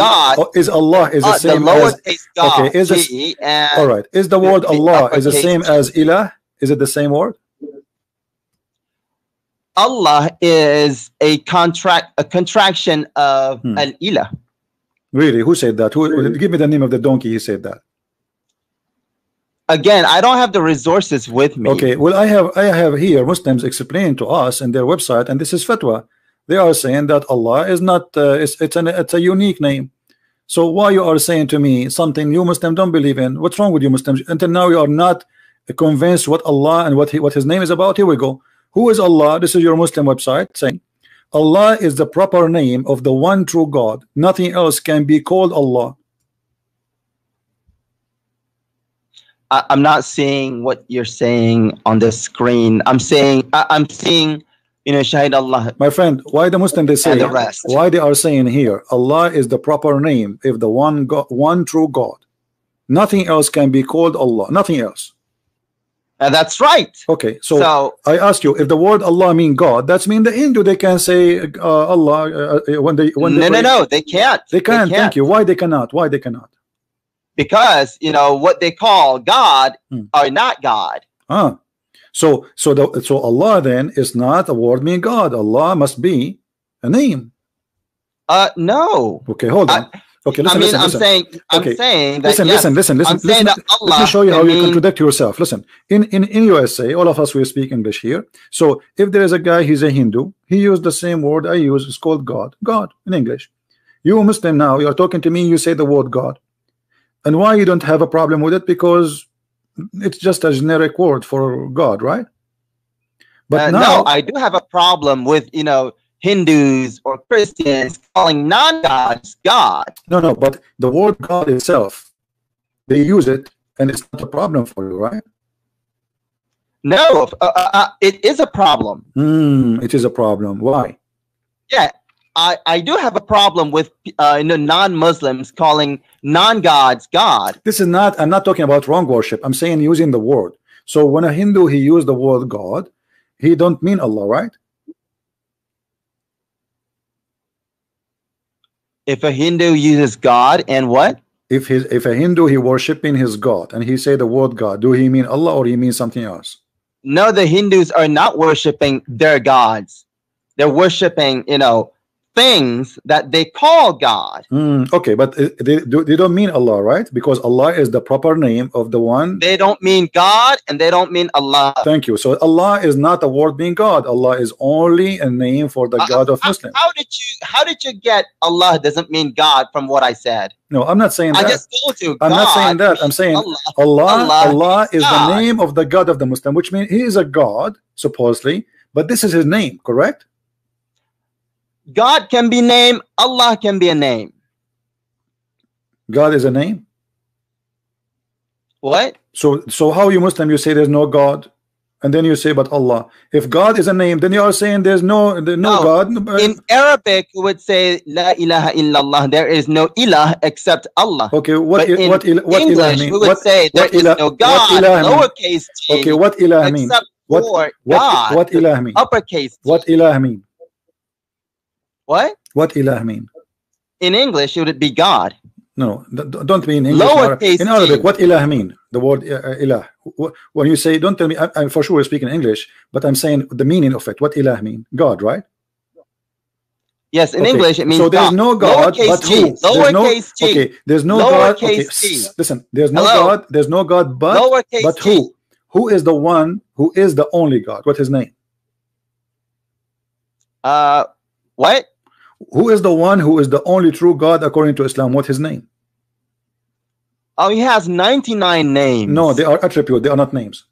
Is Allah is the same as? Okay, is all right? Is the word Allah is the same as ilah? Is it the same word? Allah is a contraction of al-ilah. Really? Who said that? Give me the name of the donkey. He said that. Again, I don't have the resources with me. Okay, well, I have here Muslims explain to us in their website, and this is fatwa. They are saying that Allah is not. It's a unique name. So why you are saying to me something you Muslims don't believe in? What's wrong with you Muslims? Until now you are not convinced what Allah and what His name is about. Here we go. Who is Allah? This is your Muslim website saying, Allah is the proper name of the one true God. Nothing else can be called Allah. I'm not seeing what you're saying on the screen. I'm seeing, you know, Shahid Allah. My friend, why the Muslim they say, the rest. why they are saying here, Allah is the proper name of the one God, one true God. Nothing else can be called Allah. Nothing else. That's right. Okay, so I ask you, if the word Allah mean God, that's mean the Hindu they can say Allah when they no, they can't. They can't. Thank you. Why they cannot? Why they cannot? Because you know what they call God are not God. So Allah then is not a word mean God. Allah must be a name. No. Okay, hold on. Okay, listen, listen. I'm saying that listen. Let me show you how you contradict yourself. Listen, in USA, all of us we speak English here. So if there is a guy, he's a Hindu, he used the same word I use. It's called God in English. You Muslim now, you are talking to me, you say the word God. And why you don't have a problem with it? Because it's just a generic word for God, right? But now, no, I do have a problem with, you know, Hindus or Christians calling non-gods God. No, but the word God itself, they use it, and it's not a problem for you, right? No, it is a problem. It is a problem. Why? Yeah, I do have a problem with non-Muslims calling non-gods God. This is not, I'm not talking about wrong worship. I'm saying using the word. So when a Hindu, he used the word God, he don't mean Allah, right? If a Hindu uses God and what? If a Hindu he worshiping his God and he say the word God, do he mean Allah or he means something else? No, the Hindus are not worshiping their gods. They're worshiping, you know, things that they call God. Okay, but they don't mean Allah, right? Because Allah is the proper name of the one. They don't mean God and they don't mean Allah. Thank you. So Allah is not a word mean God. Allah is only a name for the God of Muslims. How did you get Allah doesn't mean God from what I said? No, I'm not saying that. I just told you. I'm not saying that. I'm saying Allah is the name of the God of the Muslim, which means he is a God supposedly, but this is his name, correct? God can be named, Allah can be a name. God is a name? What? So how you Muslim, you say there's no God, and then you say but Allah. If God is a name, then you are saying there's no God. In Arabic, we would say La ilaha illallah. There is no ilah except Allah. Okay, what English, ilah mean? We would say there is no God, lowercase g. Okay, what ilah mean? What ilah mean? Uppercase g. What ilah mean? What? What ilah mean? In English, it would be God. No, don't mean in English. Lowercase in Arabic, what ilah mean? The word ilah. When you say, don't tell me, I'm for sure speaking English, but I'm saying the meaning of it. What ilah mean? God, right? Yes, in English it means so there's no God, lowercase but who? Lowercase g. Okay, there's no God. Okay, listen, there's no God. There's no God, but who? Who is the one who is the only God? What's his name? What? Who is the one who is the only true God according to Islam? What's his name? Oh, he has 99 names. No, they are attributes. They are not names.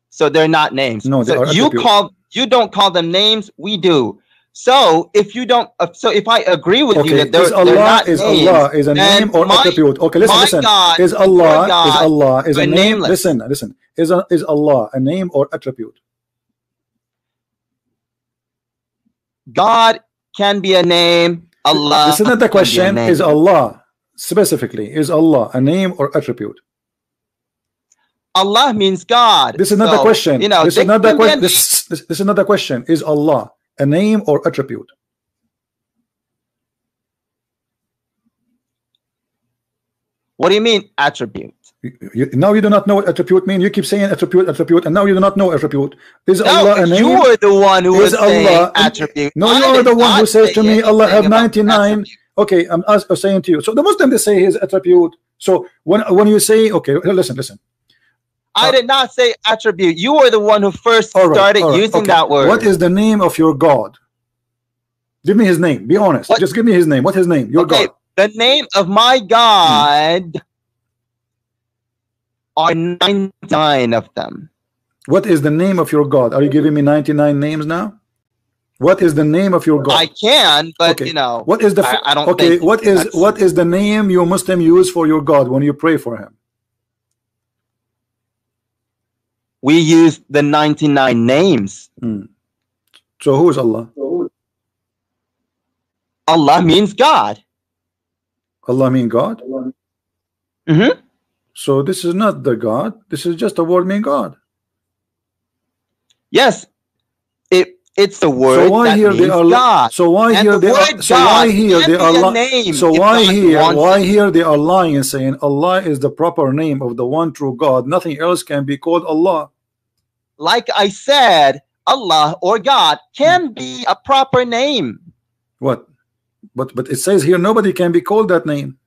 So they're not names. No, they are attributes. You don't call them names. We do. So if you don't, so if I agree with you that they're not names, Allah is a name or attribute? Okay, listen. God, is Allah is a name? Nameless. Listen. Is Allah a name or attribute? God can be a name. Allah. This is not the question. Is Allah specifically? Is Allah a name or attribute? Allah means God. This is not the question. You know, this is not the question. This is not the question. Is Allah a name or attribute? What do you mean attribute? Now you do not know what attribute mean. You keep saying attribute, and now you do not know attribute. Is Allah a name? You are the one who is saying attribute. No, you are the one who says to me, Allah have 99. Okay, I'm saying to you. So the Muslim, they say his attribute. So when you say, okay, listen. I did not say attribute. You were the one who first started using that word. What is the name of your God? Give me his name. Be honest. Just give me his name. What's his name? Your God. The name of my God are 99 of them. What is the name of your God? Are you giving me 99 names now? What is the name of your God? I can, but okay. you know, what is the I don't. Okay, think what is the name you Muslim use for your God when you pray for him? We use the 99 names. So who is Allah? Allah means God. Allah means God? Mm-hmm. So this is not the God. This is just a word mean God. Yes, it's the word. So why that here means they are God. So why and here the they word are? So God why here they are lying? So why here they are lying and saying Allah is the proper name of the one true God? Nothing else can be called Allah. Like I said, Allah or God can be a proper name. What? But it says here nobody can be called that name.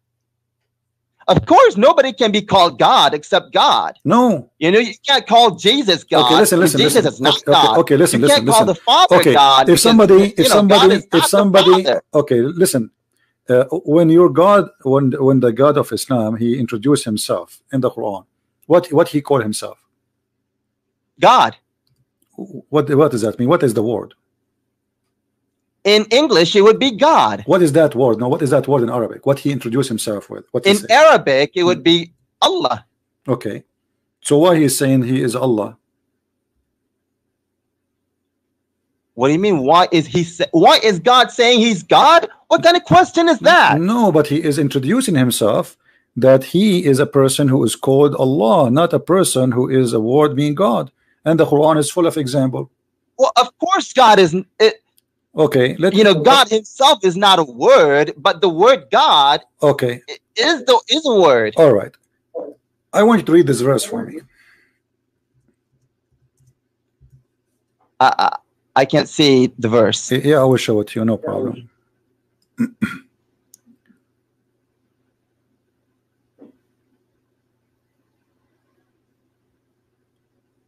Of course, nobody can be called God except God. No. You know, you can't call Jesus God. Okay, listen. Jesus is not okay, God. Okay, listen. You can't call the Father God. If somebody, okay, listen. When the God of Islam, he introduced himself in the Quran. What he called himself? God. What does that mean? What is the word? In English, it would be God. What is that word? No, what is that word in Arabic? What he introduced himself with? What in Arabic, it would be Allah. Okay. So why he's saying he is Allah? What do you mean? Why is God saying he's God? What kind of question is that? No, but he is introducing himself that he is a person who is called Allah, not a person who is a word being God. And the Quran is full of example. Well, of course God is okay, God himself is not a word, but the word God is a word. All right. I want you to read this verse for me. I can't see the verse. Yeah, I will show it to you, no problem.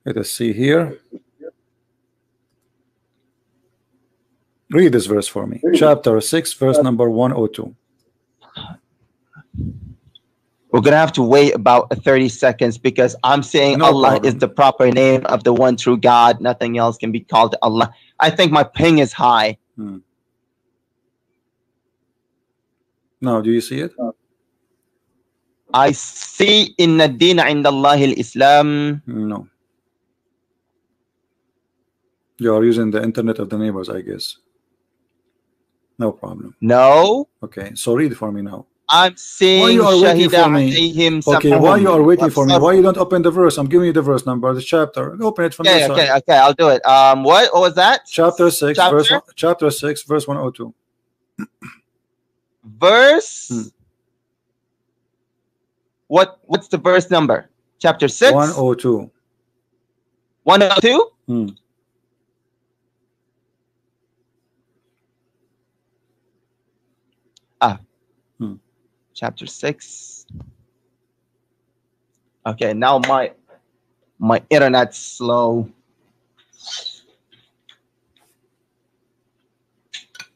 Let us see here. Read this verse for me. Chapter 6, verse number 102. We're going to have to wait about 30 seconds because I'm saying Allah is the proper name of the one true God. Nothing else can be called Allah. I think my ping is high. Now, do you see it? I see inna dina inda Allahi al-Islam. No. You are using the internet of the neighbors, I guess. No problem. No. Okay, so read for me now. I'm saying why you are waiting for me? Okay, why you are waiting for me? Why you don't open the verse? I'm giving you the verse number, the chapter. Open it from your side. Okay, I'll do it. What was that? Chapter 6, chapter 6, verse 102. Verse. What's the verse number? Chapter 6. 102. 102. Chapter 6. Okay, now my internet's slow.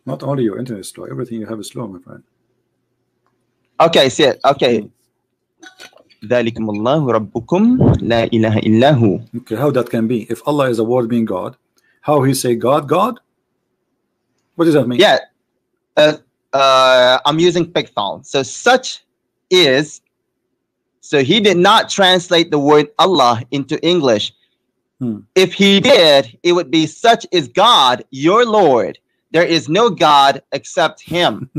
Not only your internet is slow, everything you have is slow, my friend. Okay, see it. Okay. ذَلِكُمُ اللَّهُ رَبُّكُمْ لَا إِلَهَ إِلَّا هُ. Okay, how that can be? If Allah is a word being God, how he say God? What does that mean? Yeah. I'm using Picthon. So such is, so he did not translate the word Allah into English. If he did, it would be such is God, your Lord. There is no God except him.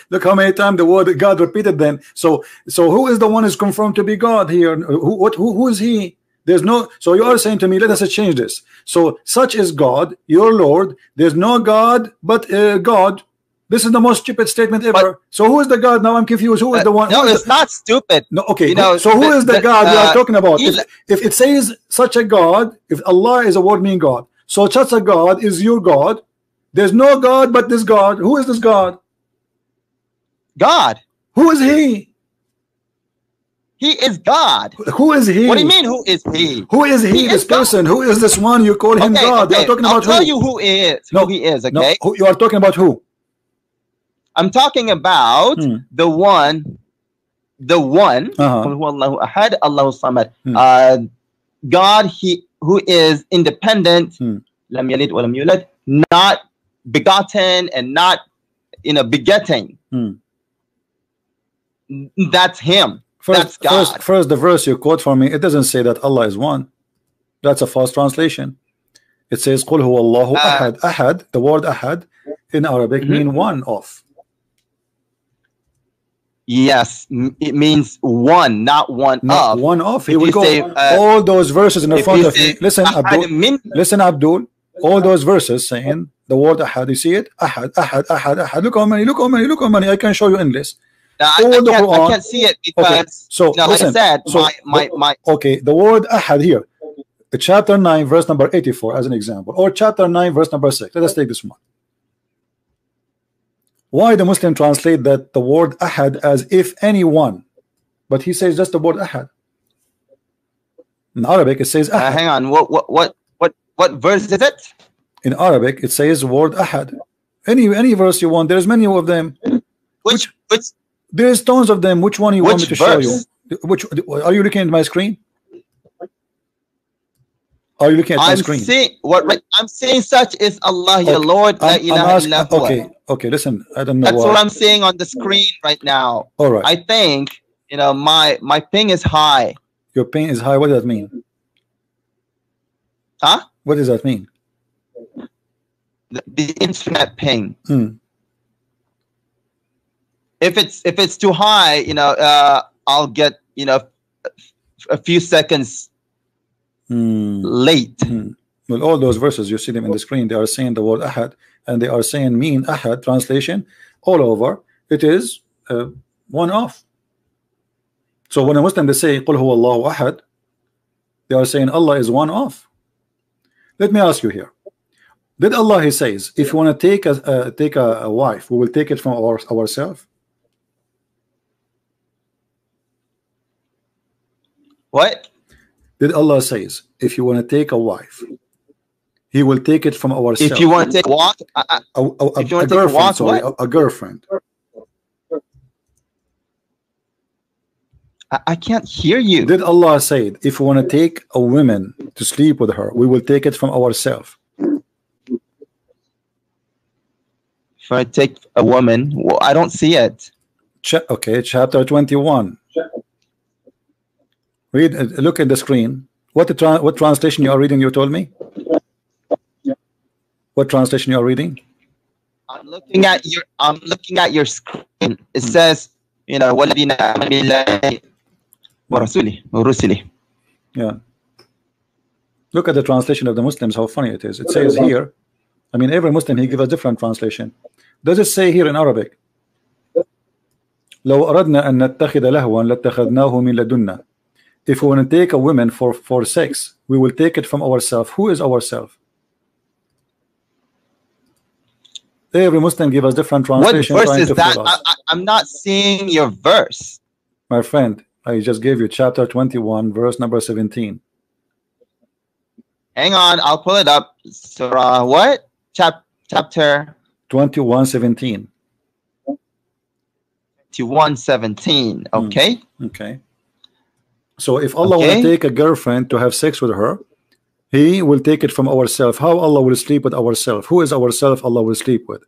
Look how many times the word God repeated then. So who is the one who's confirmed to be God here? Who is he? There's no, so you are saying to me, let us change this. So such is God, your Lord. There's no God but God. This is the most stupid statement ever. So who is the God? Now I'm confused. Who is the one? No, it's not stupid. No, okay. So who is the God you are talking about? If it says such a God, if Allah is a word meaning God, so such a God is your God. There's no God but this God. Who is this God? God. Who is he? He is God. Who is he? What do you mean, who is he? Who is he? This person. Who is this one you call him God? You are talking about who? I'll tell you who is. Who he is, okay? No, you are talking about who? I'm talking about the one. Allahu ahad, Allahu samad. God, he who is independent. Lam yalid wa lam yulad. not begotten and not begetting. That's him. That's God. First, the verse you quote for me, it doesn't say that Allah is one. That's a false translation. It says قُلْ هُوَ اللَّهُ أَحَدٌ. Ahad, the word ahad in Arabic mean one of. Yes, it means one, not one of. One of. Here we go. All those verses in the front of you. Listen, Abdul. Listen, Abdul. All those verses saying the word ahad. You see it? Ahad, ahad, ahad, ahad. Look how many. Look how many. Look how many. I can show you in this. I can't see it because. Okay. So listen. Like I said, okay, the word ahad here, chapter 9, verse number 84, as an example, or chapter 9, verse number 6. Let us take this one. Why the Muslim translate that the word ahad as if anyone, but he says just the word ahad. In Arabic it says ahad. Hang on, what verse is it? In Arabic it says word ahad. Any verse you want. There's many of them. Which there's tons of them. Which one you want me to show you? Which are you looking at my screen? Are you looking at my screen? I'm saying such is Allah, your Lord. Okay, listen. I don't know. That's what I'm saying on the screen right now. All right. I think my ping is high. Your ping is high. What does that mean? Huh? What does that mean? The internet ping. If it's too high, I'll get a few seconds late. Well, all those verses you see them in the screen, they are saying the word ahad, and they are saying mean ahad. Translation all over, it is one of. So when a Muslim they say قُلْ هُوَ اللَّهُ أَحَدٌ, they are saying Allah is one of. Let me ask you here, did Allah, he says, if you want to take a wife, we will take it from ourselves? What did Allah says? If you want to take a wife, He will take it from ourselves. If you want to take a walk, a girlfriend. I can't hear you. Did Allah say, if we want to take a woman to sleep with her, we will take it from ourselves? If I take a woman, well, I don't see it. Okay, chapter 21. Read. Look at the screen. What translation you are reading? You told me. What translation you are reading? I'm looking at your screen. It says, وَالَّذِينَ آمَنُوا بِاللَّهِ وَرَسُولِهِ. Yeah. Look at the translation of the Muslims. How funny it is. It says here. I mean, every Muslim he gives a different translation. Does it say here in Arabic? لو أردنا أن نتخذ لهوا لاتخذناه من لدنا. If we want to take a woman for sex, we will take it from ourselves. Who is ourselves? Every Muslim give us different translation. What verse is that? I'm not seeing your verse. My friend, I just gave you chapter 21, verse number 17. Hang on, I'll pull it up. Surah what? Chapter 21:17. 21:17. Okay. Okay. So if Allah will take a girlfriend to have sex with her, He will take it from ourselves. How Allah will sleep with ourselves? Who is ourselves Allah will sleep with?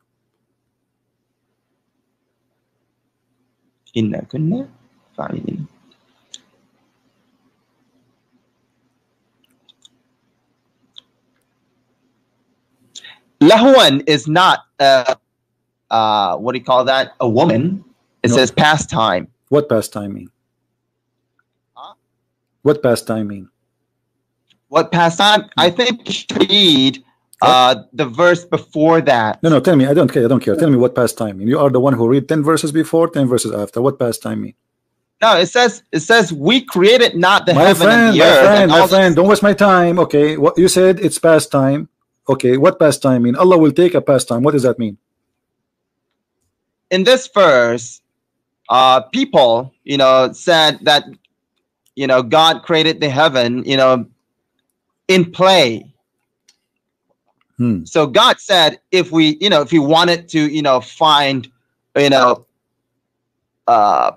Inna kunna fa'ilin. Lahwan is not what do you call that? A woman. It says pastime. What pastime mean? Huh? What pastime mean? What pastime? I think you should read the verse before that. No, tell me. I don't care. Tell me what pastime mean. You are the one who read 10 verses before, 10 verses after. What pastime mean? No, it says we created not the heaven and the earth. My friend, don't waste my time. Okay, what you said it's pastime. Okay, what pastime mean? Allah will take a pastime. What does that mean? In this verse, people, said that, God created the heaven, in play. So God said, if we wanted to, find,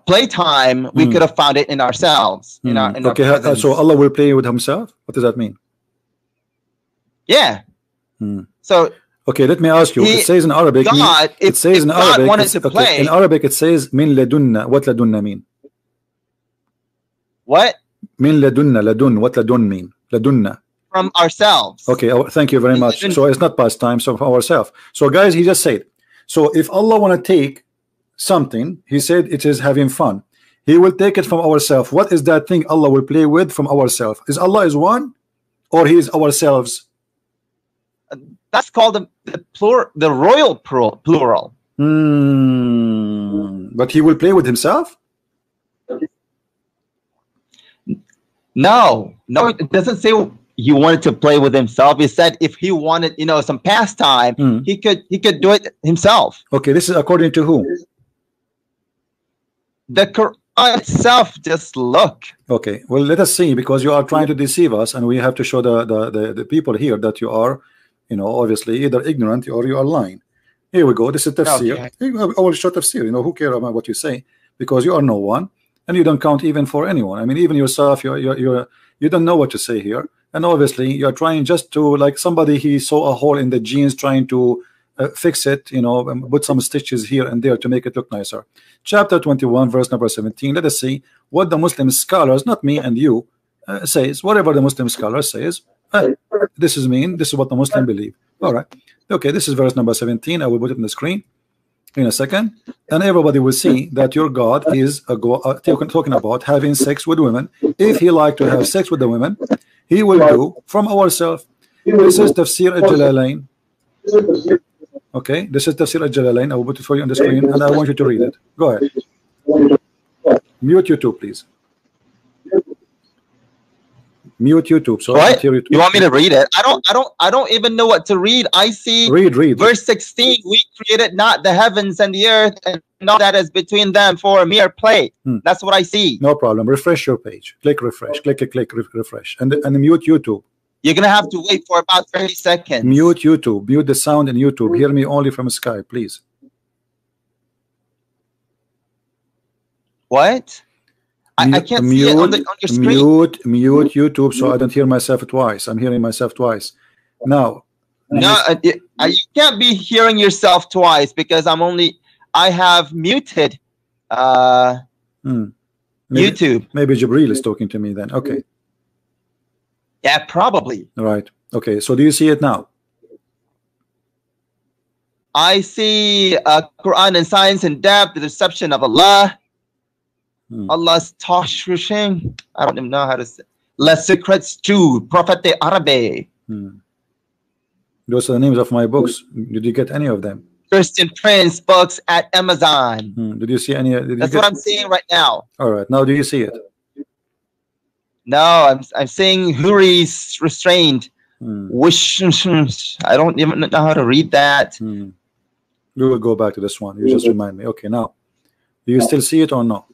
playtime, we could have found it in ourselves. Okay, so Allah will play with Himself. What does that mean? Yeah. So Okay, let me ask you. It says in Arabic. God, it says in Arabic. Wanted to play, in Arabic, it says min ladunna. What ladunna mean? What? Min ladunna. Ladun. What ladun mean? Ladunna. From ourselves. Okay. Thank you very much. So it's not past time. So from ourselves. So guys, he just said. So if Allah want to take something, he said it is having fun. He will take it from ourselves. What is that thing Allah will play with from ourselves? Is Allah is one, or He is ourselves? That's called the royal plural. But He will play with Himself? No, it doesn't say He wanted to play with Himself. He said if He wanted, some pastime, He could do it Himself. Okay, this is according to who? The Quran itself. Just look. Okay, well, let us see, because you are trying to deceive us, and we have to show the people here that you are, obviously either ignorant or you are lying. Here we go. This is tafsir. Okay. I will show tafsir. Who cares about what you say, because you are no one, and you don't count even for anyone. I mean, even yourself, you don't know what to say here, and obviously you are trying just to, like somebody, he saw a hole in the jeans, trying to fix it, and put some stitches here and there to make it look nicer. Chapter 21, verse number 17. Let us see what the Muslim scholars, not me and you, says. Whatever the Muslim scholar says, this is what the Muslim believe. All right. Okay, this is verse number 17. I will put it on the screen in a second, and everybody will see that your God is talking about having sex with women. If He like to have sex with the women, He will do from ourselves. This is Tafsir al-Jalalain. Okay, this is Tafsir al-Jalalain. I will put it for you on the screen, and I want you to read it. Go ahead. Mute YouTube, please. Mute YouTube. So what? You want me to read it? I don't even know what to read. I see. Read. Verse 16. We created not the heavens and the earth and all that is between them for a mere play. That's what I see. No problem. Refresh your page. Click refresh. Click refresh. And mute YouTube. You're gonna have to wait for about 30 seconds. Mute YouTube. Mute the sound in YouTube. Hear me only from Skype, please. What? I can't see it on your screen. Mute YouTube so I don't hear myself twice. I'm hearing myself twice. Now. No, you can't be hearing yourself twice, because I have muted YouTube. Maybe Jibril is talking to me then. Okay. Yeah, probably. All right. Okay. So do you see it now? I see Quran and Science in Depth, the deception of Allah. Allah's Tashrishin. I don't even know how to say. Les Secrets to Prophet Arabe. Those are the names of my books. Did you get any of them? Christian Prince books at Amazon. Did you see any? That's what I'm seeing right now. All right. Now do you see it? No, I'm seeing Huri's restrained. Wish. I don't even know how to read that. We will go back to this one. You just remind me. Okay, now do you still see it or no?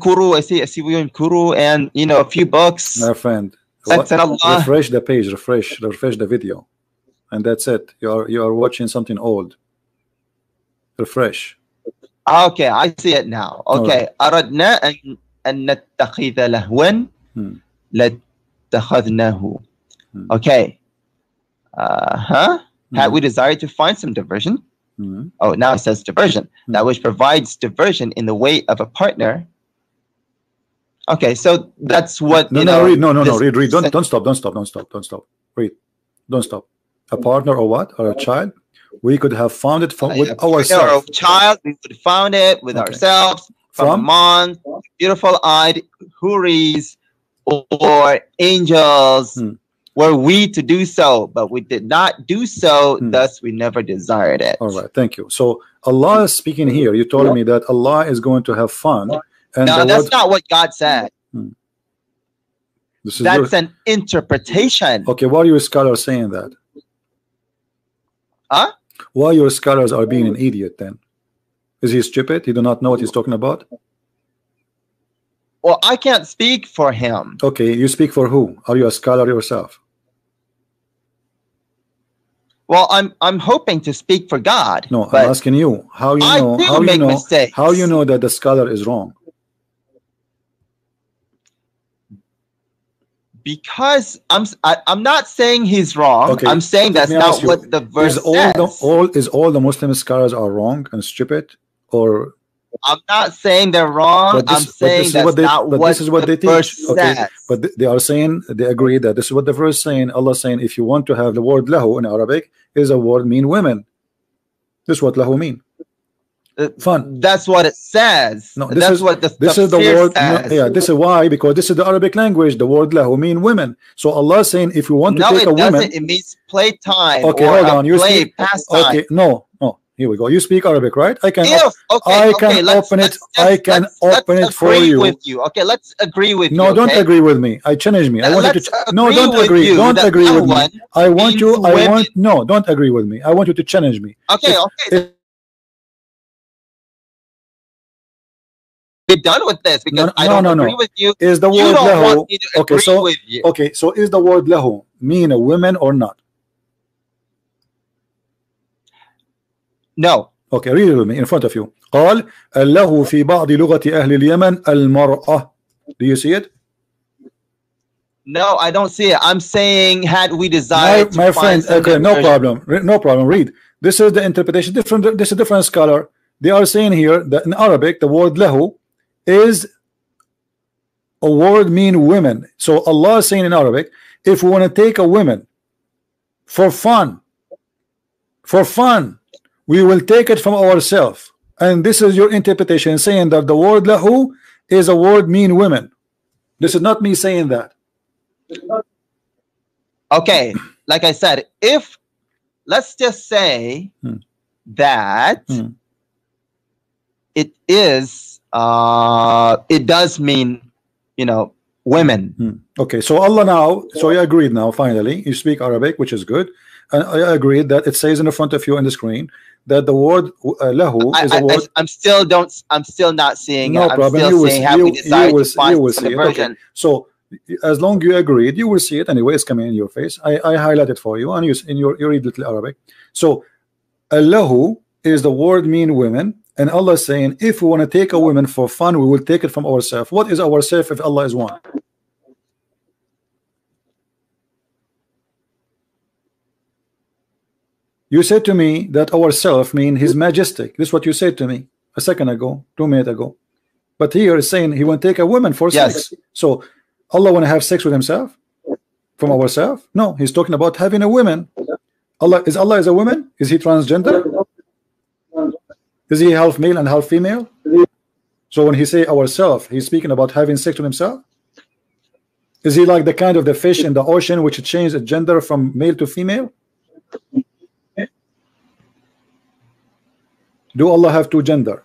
Kuru, I see William Kuru, and a few books. My friend, refresh the page, refresh the video, and that's it. You are watching something old. Refresh. Okay, I see it now. Okay, أردنا أن نتخذ لهوا لاتخذناه. Okay. Had we desired to find some diversion? Oh, now it says diversion. That which provides diversion in the way of a partner. Okay, so that's what read. Read. Don't stop. Read. Don't stop. A partner or what? Or a child? We could have found it with ourselves. Or a child, we could have found it with ourselves from among beautiful-eyed Huris or angels. Were we to do so, but we did not do so, thus we never desired it. All right, thank you. So Allah is speaking here. You told me that Allah is going to have fun. And no, that's not what God said. That's an interpretation. Okay, why are your scholars saying that? Huh? Why your scholars are being an idiot then? Is he stupid? He do not know what he's talking about? Well, I can't speak for him. Okay, you speak for who? Are you a scholar yourself? Well, I'm hoping to speak for God. No, I'm asking you. How you know? How you know that the scholar is wrong? Because I'm not saying he's wrong. Okay, I'm saying that's not what the verse says. Is all the Muslim scholars are wrong and stupid, or? I'm not saying they're wrong. I'm saying that's not what this is what the they verse teach. Okay, says. but they are saying, they agree that this is what the verse is saying. Allah is saying, if you want to have the word lahu in Arabic, is a word mean women. This is what lahu mean. Fun. That's what it says. No, this is the word. No, yeah, this is why, because this is the Arabic language. The word lahu mean women. So Allah is saying, if you want to take a woman, it means playtime. Okay, hold on. You speak pastime. Okay, no. Here we go. You speak Arabic, right? I can open it for you. With you. Okay, let's agree with you. No, don't agree with me. I challenge me. I want you to. No, don't agree. Don't agree with me. I want you. No, don't agree with me. I want you to challenge me. Okay, We're done with this because I don't agree with you. Is the word lahu? Okay, so is the word lahu mean a woman or not? No. Okay, read it with me in front of you. قال له في بعض لغة أهل اليمن المرأة. Do you see it? No, I don't see it. I'm saying, had we desired my friend, okay, no problem. Read. This is the interpretation. This is a different scholar. They are saying here that in Arabic the word lahu is a word mean women. So Allah is saying in Arabic, if we want to take a woman for fun, we will take it from ourselves. And this is your interpretation, saying that the word lahu is a word mean women. This is not me saying that. Okay, like I said, if let's just say that it is it does mean, women. Okay, so Allah now, so you agreed now, finally you speak Arabic, which is good, and I agreed that it says in the front of you on the screen that the word lahu is a word. I'm still not seeing no it. problem. I'm still saying how we decided to find the version. Okay. So as long you agreed, you will see it anyway. It's coming in your face. I highlight it for you, and you read little Arabic. So lahu is the word mean women, and Allah is saying, if we want to take a woman for fun, we will take it from ourselves. What is ourself if Allah is one? You said to me that ourself mean His Majestic. This is what you said to me a second ago, 2 minutes ago. But here is saying He want to take a woman for sex. So Allah want to have sex with Himself from ourselves? No, He's talking about having a woman. Allah is a woman? Is He transgender? Is He half male and half female? So when He say ourself, He's speaking about having sex with Himself? Is He like the kind of the fish in the ocean which change the gender from male to female? Do Allah have two gender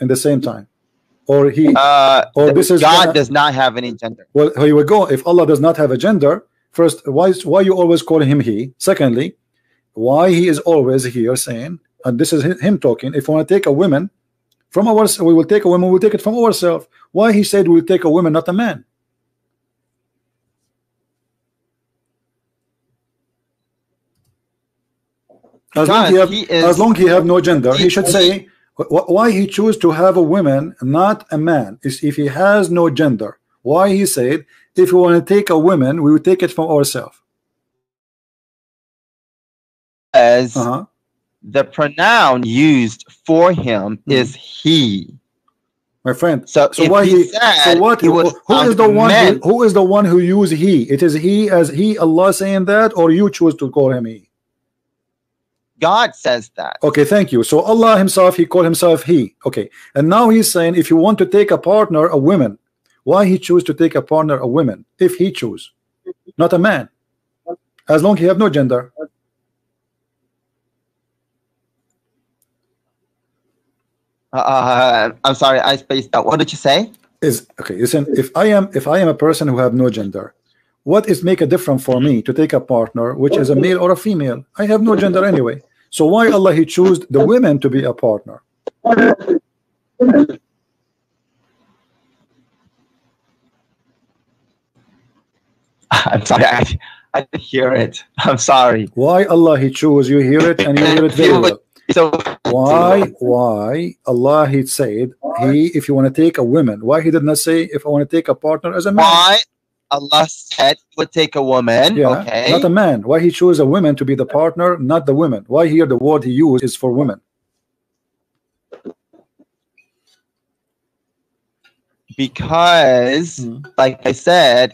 in the same time, or He, or this is God does not have any gender? Well, here we go. If Allah does not have a gender, first, why you always call Him He? Secondly, why He is always here saying, and this is Him talking, if we want to take a woman from ourselves, we will take a woman, we'll take it from ourselves. Why He said we'll take a woman, not a man? As long he have no gender, he should say why He choose to have a woman, not a man. Is if He has no gender. Why He said if we want to take a woman, we will take it from ourselves. As the pronoun used for Him is He. My friend. So why He said, so what? Who is the one? Who is the one who use He? It is He as He, Allah saying that, or you choose to call Him He? God says that. Okay, thank you. So Allah Himself, He called Himself He. Okay, and now He's saying if you want to take a partner, a woman, why He choose to take a partner, a woman, if He choose, not a man, as long He have no gender. I'm sorry, I spaced out. What did you say? Okay, listen. If I am a person who have no gender, what is make a difference for me to take a partner which is a male or a female? I have no gender anyway. So why Allah He choose the women to be a partner? I'm sorry, I didn't hear it. I'm sorry. Why Allah He choose? You hear it and you hear it very well. So why Allah He said He, if you want to take a woman, why He did not say if I want to take a partner as a man? Why? Allah said he would take a woman. Yeah, okay. not a man. Why he chose a woman to be the partner, not the women? Why here the word he used is for women? Because, like I said,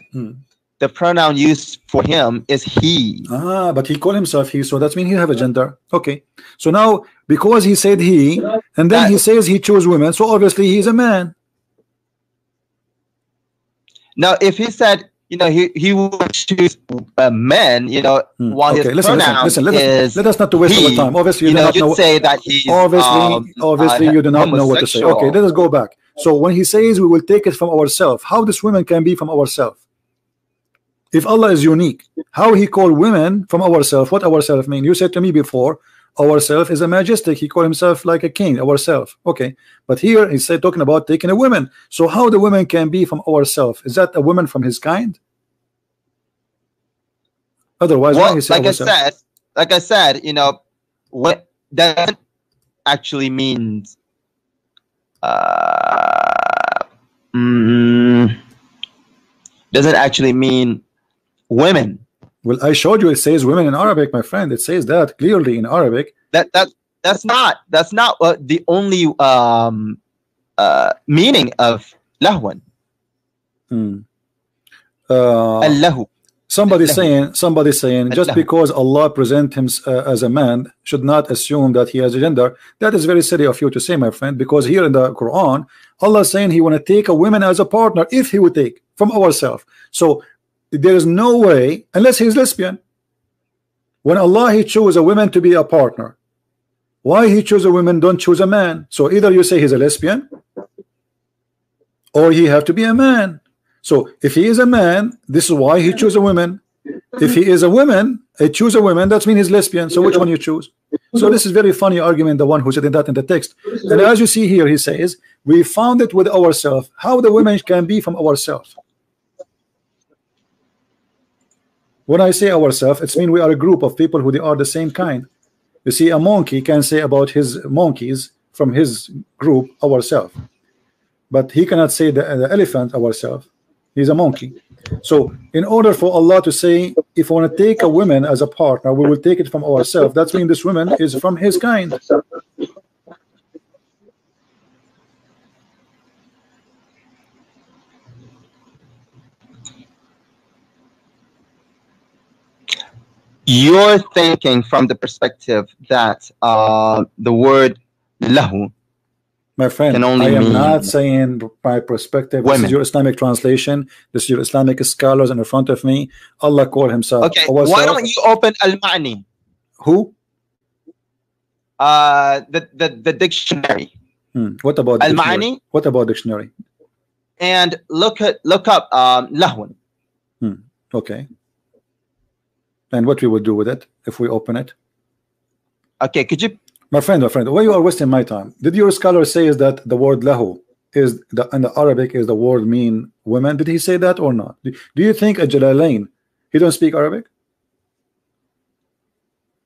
the pronoun used for him is he. Ah, but he called himself he, so that means he have a gender. Okay. So now, because he said he, and then he says he chose women, so obviously he's a man. Now, if he said, you know, he would choose men, you know, while his pronoun is let us not to waste our time. Obviously, you know, you'd say that he's obviously you do not know what to say. Okay, let us go back. So when he says we will take it from ourselves, how this women can be from ourselves? If Allah is unique, how he called women from ourselves? What ourselves mean? You said to me before, ourself is a majestic. He called himself like a king, ourself. Okay, but here he said talking about taking a woman. So how the woman can be from ourself? Is that a woman from his kind? Otherwise, well, why he said like I said, you know, what that actually means. Doesn't actually mean women. Well, I showed you it says women in Arabic, my friend. It says that clearly in Arabic. That's not the only meaning of lahwan. Allahu. Somebody saying just because Allah present him as a man should not assume that he has a gender. That is very silly of you to say, my friend, because here in the Quran Allah is saying he want to take a woman as a partner if he would take from ourselves. So there is no way, unless he's lesbian, when Allah he chose a woman to be a partner, why he chose a woman, don't choose a man? So either you say he's a lesbian or he have to be a man. So if he is a man, this is why he chose a woman. If he is a woman, he choose a woman, that means he's lesbian. So which one you choose? So this is very funny argument, the one who said that in the text. And as you see here, he says, we found it with ourselves. How the women can be from ourselves? When I say ourselves, it's mean we are a group of people who they are the same kind. You see, a monkey can say about his monkeys from his group ourselves, but he cannot say the elephant ourselves. He's a monkey. So in order for Allah to say, if we want to take a woman as a partner, we will take it from ourselves. That's mean this woman is from his kind. You're thinking from the perspective that the word lahu, my friend, I am not saying my perspective. This is your Islamic translation. This is your Islamic scholars in front of me. Allah called himself. Okay, why don't you open al-ma'ni? Who? The dictionary. What about al-ma'ni? What about dictionary? And look up lahun. Okay. And what we would do with it if we open it? Okay, could you? My friend, why you are wasting my time? Did your scholar say is that the word lahu is in the Arabic is the word mean women? Did he say that or not? Do you think a Jalalain, he don't speak Arabic?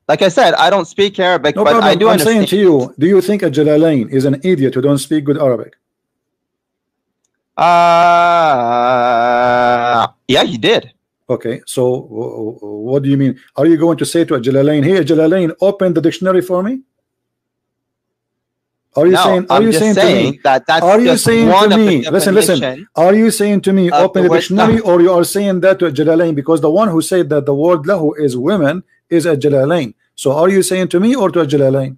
Like I said, I don't speak Arabic, no but problem. I do understand. I'm saying to you, do you think a Jalalain is an idiot who don't speak good Arabic? Yeah, he did. Okay, so what do you mean? Are you going to say to a Jalalain, hey, Jalalain, open the dictionary for me? Are you saying? Are you saying to me? Are you saying to me? Listen. Are you saying to me, open the dictionary, or you are saying that to a Jalalain? Because the one who said that the word lahu is women is a Jalalain. So are you saying to me or to a Jalalain?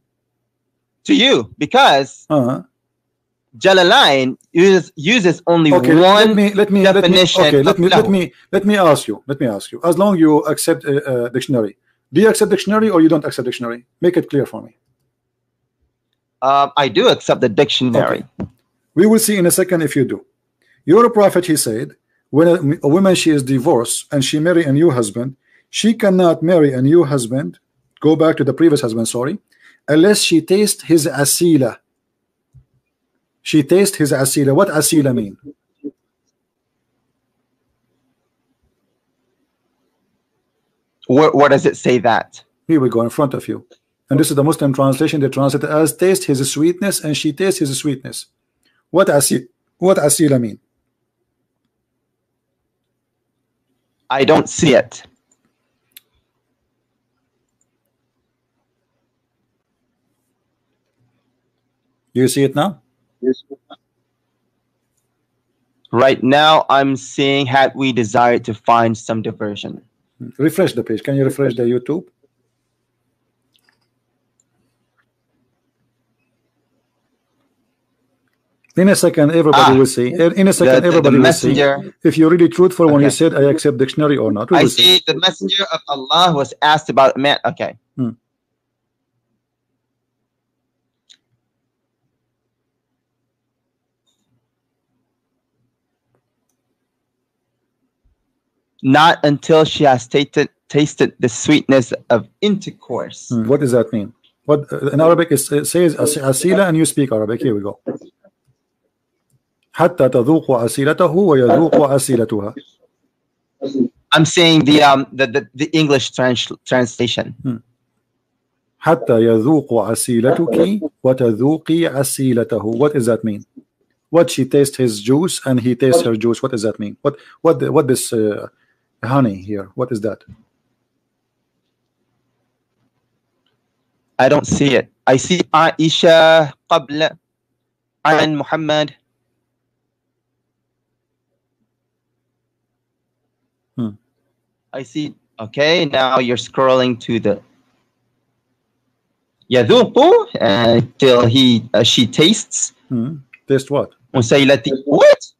To you, because Jalalain uses only one definition. Let me ask you. As long you accept dictionary, do you accept dictionary or you don't accept dictionary? Make it clear for me. I do accept the dictionary. Okay. We will see in a second if you do. Your prophet, he said, when a woman she is divorced and she marry a new husband, she cannot marry a new husband, go back to the previous husband, sorry, unless she tastes his asila. She tastes his asila. What asila mean? Where does it say that? Here we go in front of you. And this is the Muslim translation. They translate it as taste his sweetness, and she tastes his sweetness. What asila mean? I don't see it. You see it now? Right now, I'm seeing had we desired to find some diversion. Refresh the page. Can you refresh the YouTube? In a second, everybody will see. In a second, everybody will see if you're really truthful when you said, I accept dictionary or not. I see the messenger of Allah was asked about man. Okay. Not until she has tasted the sweetness of intercourse. What does that mean? What in Arabic it says asila, and you speak Arabic. Here we go. حتى تذوق عسيلته ويذوق عسيلتها. I'm saying the English translation. حتى يذوق عسيلتك وتذوقي عسيلته. What does that mean? What she tastes his juice and he tastes her juice. What does that mean? What this honey here? What is that? I don't see it. I see Aisha قبل عن Muhammad. I see. Okay, now you're scrolling to the يذوق until she tastes. Taste what? مسيلتي. What?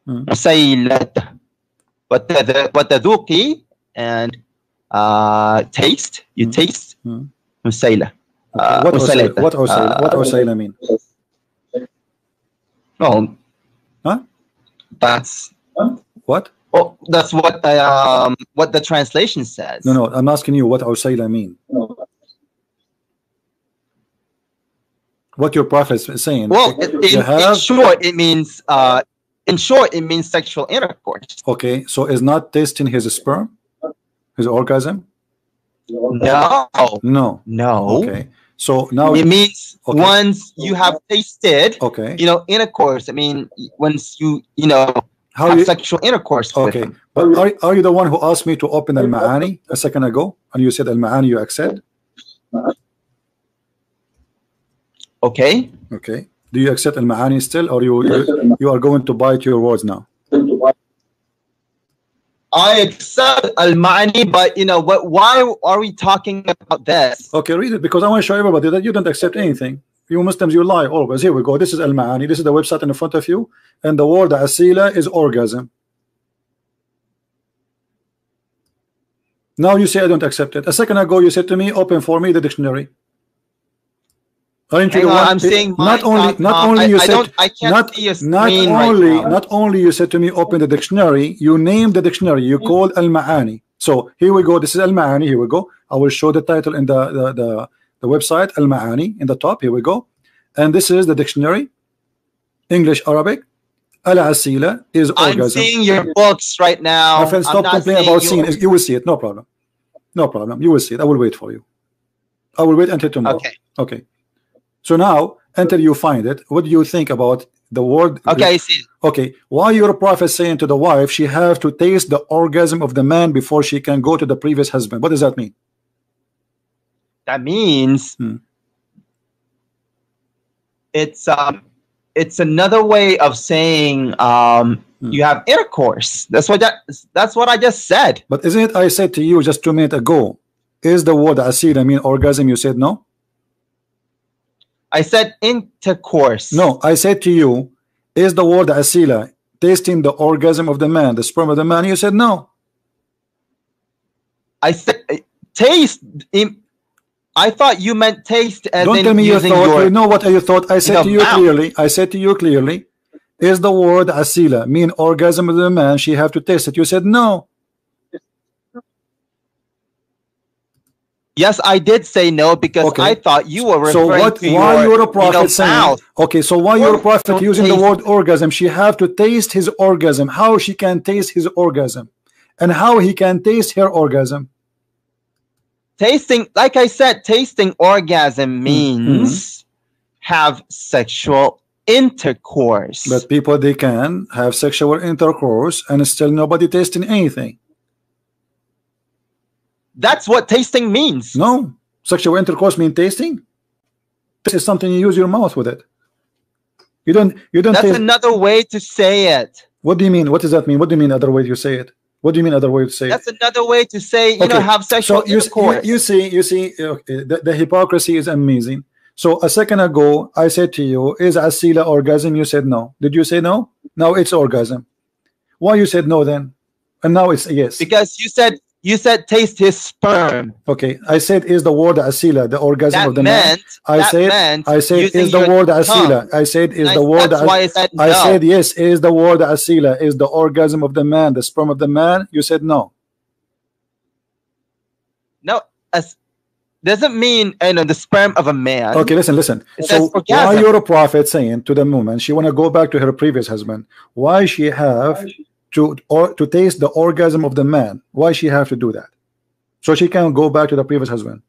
مسيلته. وتذوقي and taste. You taste. مسيلة. What Usayla mean? Oh, huh? That's what? Oh, that's what the translation says. No, I'm asking you what Usayla mean. What your prophet is saying. Well, in short, it means sexual intercourse. Okay, so is not tasting his sperm, his orgasm? No. Okay, so now it means once you have tasted, intercourse. I mean, once you have sexual intercourse with him. But are you the one who asked me to open Al-Ma'ani a second ago, and you said Al-Ma'ani you accept? Okay. Do you accept Al-Ma'ani still, or you are going to bite your words now? I accept Al-Ma'ani, but why are we talking about this? Okay, read it, because I want to show everybody that you don't accept anything. You Muslims, you lie always. Here we go. This is Al-Ma'ani. This is the website in front of you, and the word asila is orgasm. Now you say I don't accept it. A second ago you said to me, open for me the dictionary. Aren't you the one? I'm saying not only you said you said to me open the dictionary, you named the dictionary, you called Al-Ma'ani. So here we go. This is Al-Ma'ani. Here we go. I will show the title in the website, Al-Ma'ani, in the top. Here we go. And this is the dictionary, English, Arabic. Al-Asila is orgasm. I'm seeing your books right now. My friend, stop complaining about seeing it. You will see it. No problem. No problem. You will see it. I will wait for you. I will wait until tomorrow. Okay. So now, until you find it, what do you think about the word? Okay, I see. Okay, why your prophet saying to the wife she have to taste the orgasm of the man before she can go to the previous husband? What does that mean? That means it's another way of saying you have intercourse. That's what I just said. But isn't it I said to you just 2 minutes ago, is the word asila mean orgasm? You said no. I said intercourse. No, I said to you, is the word asila tasting the orgasm of the man, the sperm of the man? You said no. I said taste. I thought you meant taste as don't tell me you thought. You know what you thought. I said to you clearly. I said to you clearly, is the word asila mean orgasm of the man? She have to taste it. You said no. Yes, I did say no because I thought you were referring to why your prophet saying, okay, so why your prophet using the word orgasm? She have to taste his orgasm. How she can taste his orgasm, and how he can taste her orgasm? Tasting, like I said, tasting orgasm means have sexual intercourse. But people, they can have sexual intercourse and still nobody tasting anything. That's what tasting means. No, sexual intercourse means tasting. This is something you use your mouth with it. You don't That's taste. another way to say it. What do you mean? What does that mean? What do you mean other way you say it? What do you mean other way to say That's it? another way to say, you know, have sexual intercourse. You see, okay, the hypocrisy is amazing. So a second ago, I said to you, is asila orgasm? You said no. Did you say no? Now it's orgasm. Why you said no then? And now it's yes. Because you said taste his sperm. Okay, I said is the word asila, the orgasm That of the meant, man. I said is the word asila. I said is the word. That's why I said no. I said yes, is the word asila, is the orgasm of the man, the sperm of the man. You said no. No, doesn't mean, you know, the sperm of a man. Okay, listen. So why you're a prophet saying to the woman she want to go back to her previous husband? Why she have to taste the orgasm of the man? Why she have to do that? So she can go back to the previous husband.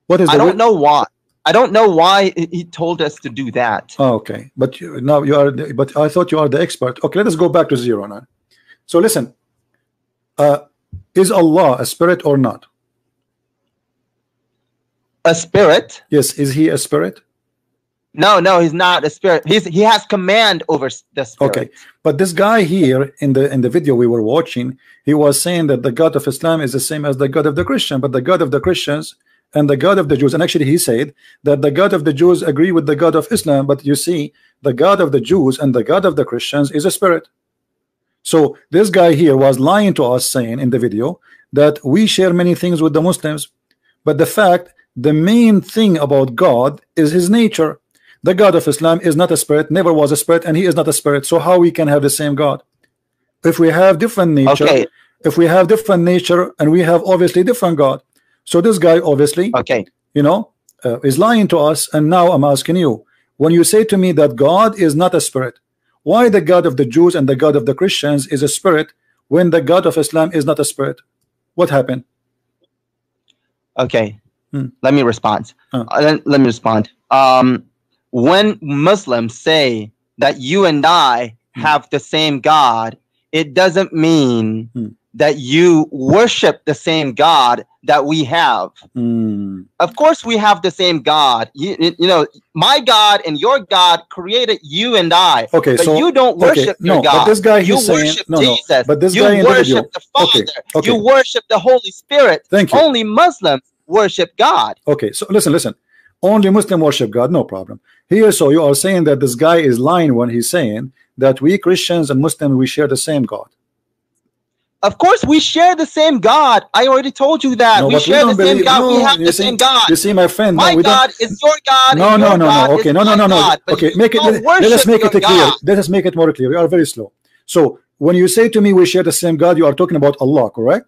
What is? I don't know why. I don't know why he told us to do that. Oh, okay, but now you are. But I thought you are the expert. Okay, let us go back to zero now. So listen, is Allah a spirit or not? A spirit? Yes. Is he a spirit? No, he's not a spirit. He has command over the spirit. Okay, but this guy here in the video we were watching, he was saying that the God of Islam is the same as the God of the Christian, but the God of the Christians and the God of the Jews, and actually he said that the God of the Jews agree with the God of Islam, but you see, the God of the Jews and the God of the Christians is a spirit. So this guy here was lying to us, saying in the video that we share many things with the Muslims, but the fact, the main thing about God is his nature. The God of Islam is not a spirit, never was a spirit, and he is not a spirit. So how we can have the same God? If we have different nature, okay. If we have different nature and we have obviously different God. So this guy obviously, okay, you know, is lying to us. And now I'm asking you, when you say to me that God is not a spirit, why the God of the Jews and the God of the Christians is a spirit when the God of Islam is not a spirit? What happened? Okay. Let me respond. Let me respond. When Muslims say that you and I have the same God, it doesn't mean that you worship the same God that we have. Of course, we have the same God. You know, my God and your God created you and I. Okay, but so you don't worship your God. But this guy you he's saying worship no. Jesus. But this you guy in worship the video, the Father. okay. You worship the Holy Spirit. Thank you. Only Muslims worship God. Okay, so listen. Only Muslim worship God, no problem. Here, so you are saying that this guy is lying when he's saying that we Christians and Muslims, we share the same God. Of course, we share the same God. I already told you that. No, we share the same God. We have the same God. You see, my friend. My God is your God. No. Okay, no. God, okay, make it. Let us make it clear. Let us make it more clear. You are very slow. So when you say to me we share the same God, you are talking about Allah, correct?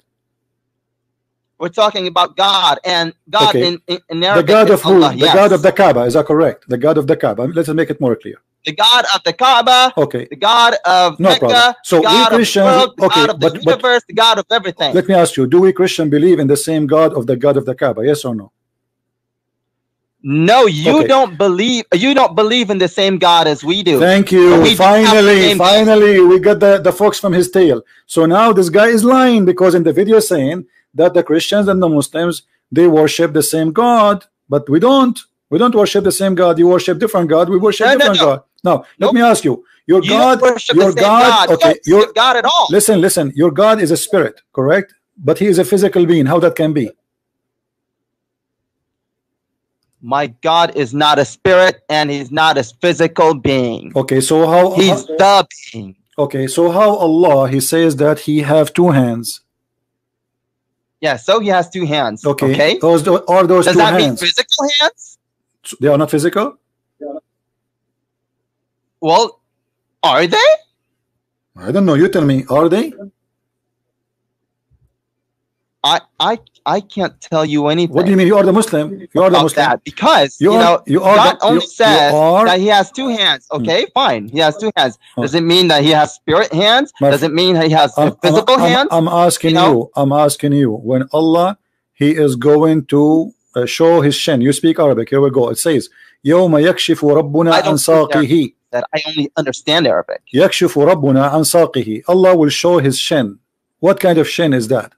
We're talking about God, and God in Arabic, the God of who? Allah, the God of the Kaaba, is that correct? The God of the Kaaba. Let's make it more clear. The God of the Kaaba, okay. The God of no Mecca, problem. So the God we Christians, of the world, the okay, God of the universe, the God of everything. Let me ask you, do we Christians believe in the same God of the Kaaba? Yes or no? No, you don't believe. You don't believe in the same God as we do. Thank you. Finally, we got the fox from his tail. So now this guy is lying because in the video saying that the Christians and the Muslims, they worship the same God, but we don't. We don't worship the same God. You worship different God. We worship different God. Now, let me ask you. Your God, okay, your God at all. Listen. Your God is a spirit, correct? But he is a physical being. How that can be? My God is not a spirit, and he's not a physical being. Okay, so how he's the being? Okay, so how Allah he says that he have two hands? Yeah, so he has two hands. Okay, are those Does two hands? Does that mean physical hands? They are not physical. Well, are they? I don't know. You tell me. Are they? I can't tell you anything. What do you mean? You are the Muslim. You are the Muslim. That because God only says that he has two hands. Okay, fine. He has two hands. Does it mean that he has spirit hands? Does it mean that he has physical hands? I'm asking you. I'm asking you. When Allah, he is going to show his shin. You speak Arabic. Here we go. It says, يوم يكشف ربنا عن ساقه. That I only understand Arabic. يكشف ربنا عن ساقه. Allah will show his shin. What kind of shin is that?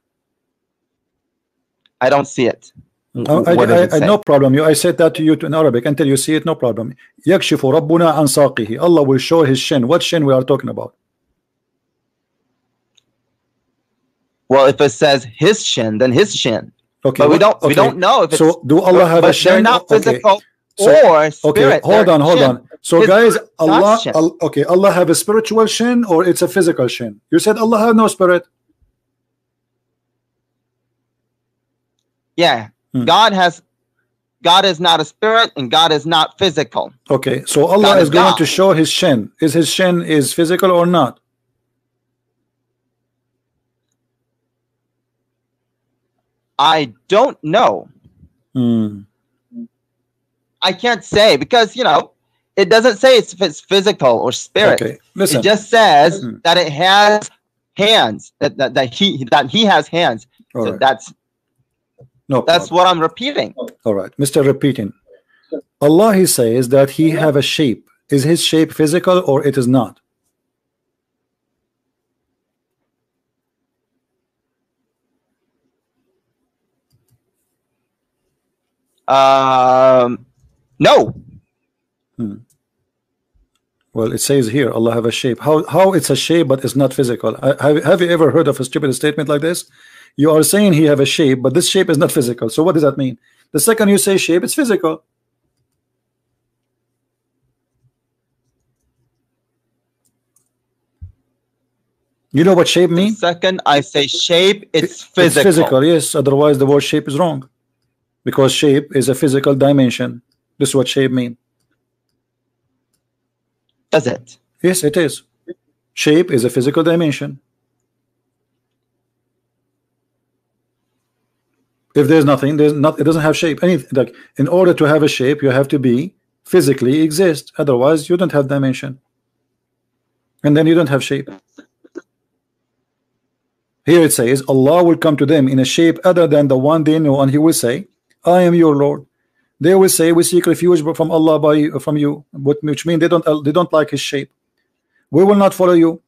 I don't see it. No problem. I said that to you in Arabic. Until you see it, no problem. يكشف ربنا عن ساقه. Allah will show his shin. What shin we are talking about? Well, if it says his shin, then his shin. Okay, but we don't know if it's so. Do Allah have a shin? They're not physical or spirit. Okay, hold on. So guys, Allah have a spiritual shin or it's a physical shin? You said Allah have no spirit. Yeah. God is not a spirit and God is not physical. Okay, so Allah is going to show his shin. Is his shin is physical or not? I don't know. I can't say because it doesn't say if it's physical or spirit. Okay, listen. It just says that it has hands. That he has hands. All so right. that's what I'm repeating. All right, Mr. Repeating. Allah, he says that he have a shape. Is his shape physical or it is not? No. Well, it says here Allah have a shape. How it's a shape but it's not physical? Have you ever heard of a stupid statement like this? You are saying he have a shape, but this shape is not physical. So what does that mean? The second you say shape, it's physical. You know what shape means? The second I say shape, it's physical. It's physical, yes. Otherwise, the word shape is wrong. Because shape is a physical dimension. This is what shape means. Does it? Yes, it is. Shape is a physical dimension. If there's nothing, it doesn't have shape. Anything like in order to have a shape, you have to be physically exist. Otherwise, you don't have dimension. And then you don't have shape. Here it says, Allah will come to them in a shape other than the one they know, and he will say, I am your Lord. They will say, we seek refuge from Allah from you, which means they don't like his shape. We will not follow you.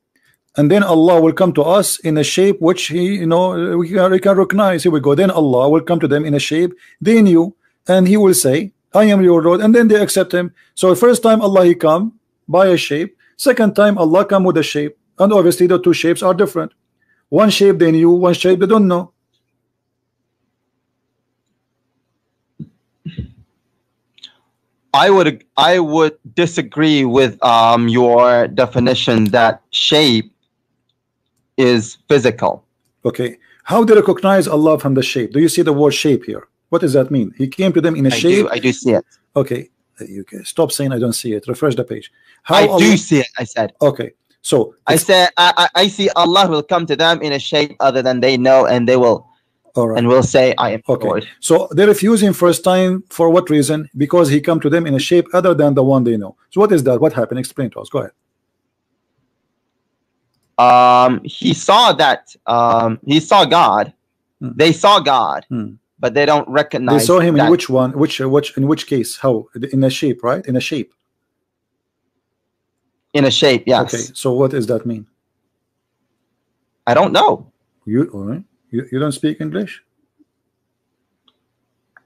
And then Allah will come to us in a shape which he we can recognize. Here we go. Then Allah will come to them in a shape they knew, and he will say, I am your Lord, and then they accept him. So first time Allah he come by a shape, second time Allah come with a shape, and obviously the two shapes are different. One shape they knew, one shape they don't know. I would disagree with your definition that shape is physical. Okay, how do you recognize Allah from the shape? Do you see the word shape here? What does that mean? He came to them in a shape. I do see it. Okay, you can stop saying I don't see it. Refresh the page. I do see it. I said. Okay, so I said I see Allah will come to them in a shape other than they know, and they will. All right. And will say, I am Lord. So they refuse him first time for what reason? Because he come to them in a shape other than the one they know. So what is that? What happened? Explain to us. Go ahead. He saw that he saw God. They saw God, but they don't recognize. They saw him in which one? Which in which case? How? In a shape, right? In a shape. In a shape, yes. Okay. So what does that mean? I don't know. All right. You don't speak English?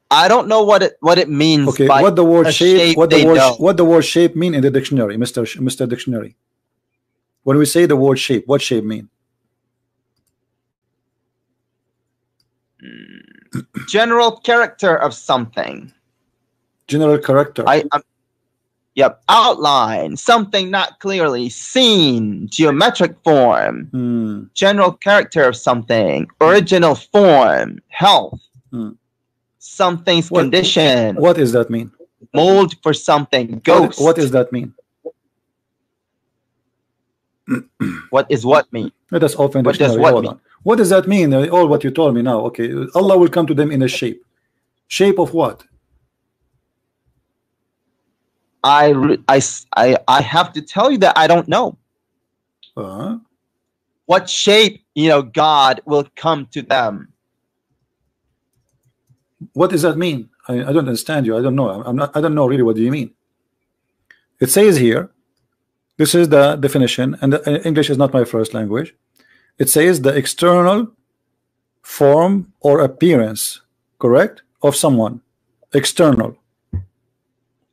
I don't know what it means. Okay, what the word shape, what the word shape mean in the dictionary, Mr. Dictionary? When we say the word shape, what shape mean? General character of something. General character. Yep, outline, something not clearly seen, geometric form, general character of something, original form, health, something's condition. What does that mean? Mold for something, ghost. What does that mean? What is what mean? Let us open the dictionary. What does that mean? All what you told me now. Okay, Allah will come to them in a shape. Shape of what? I have to tell you that I don't know. What shape, God will come to them. What does that mean? I don't understand you. I don't know. I don't know really what do you mean. It says here, this is the definition, and English is not my first language. It says the external form or appearance correct? Of someone external.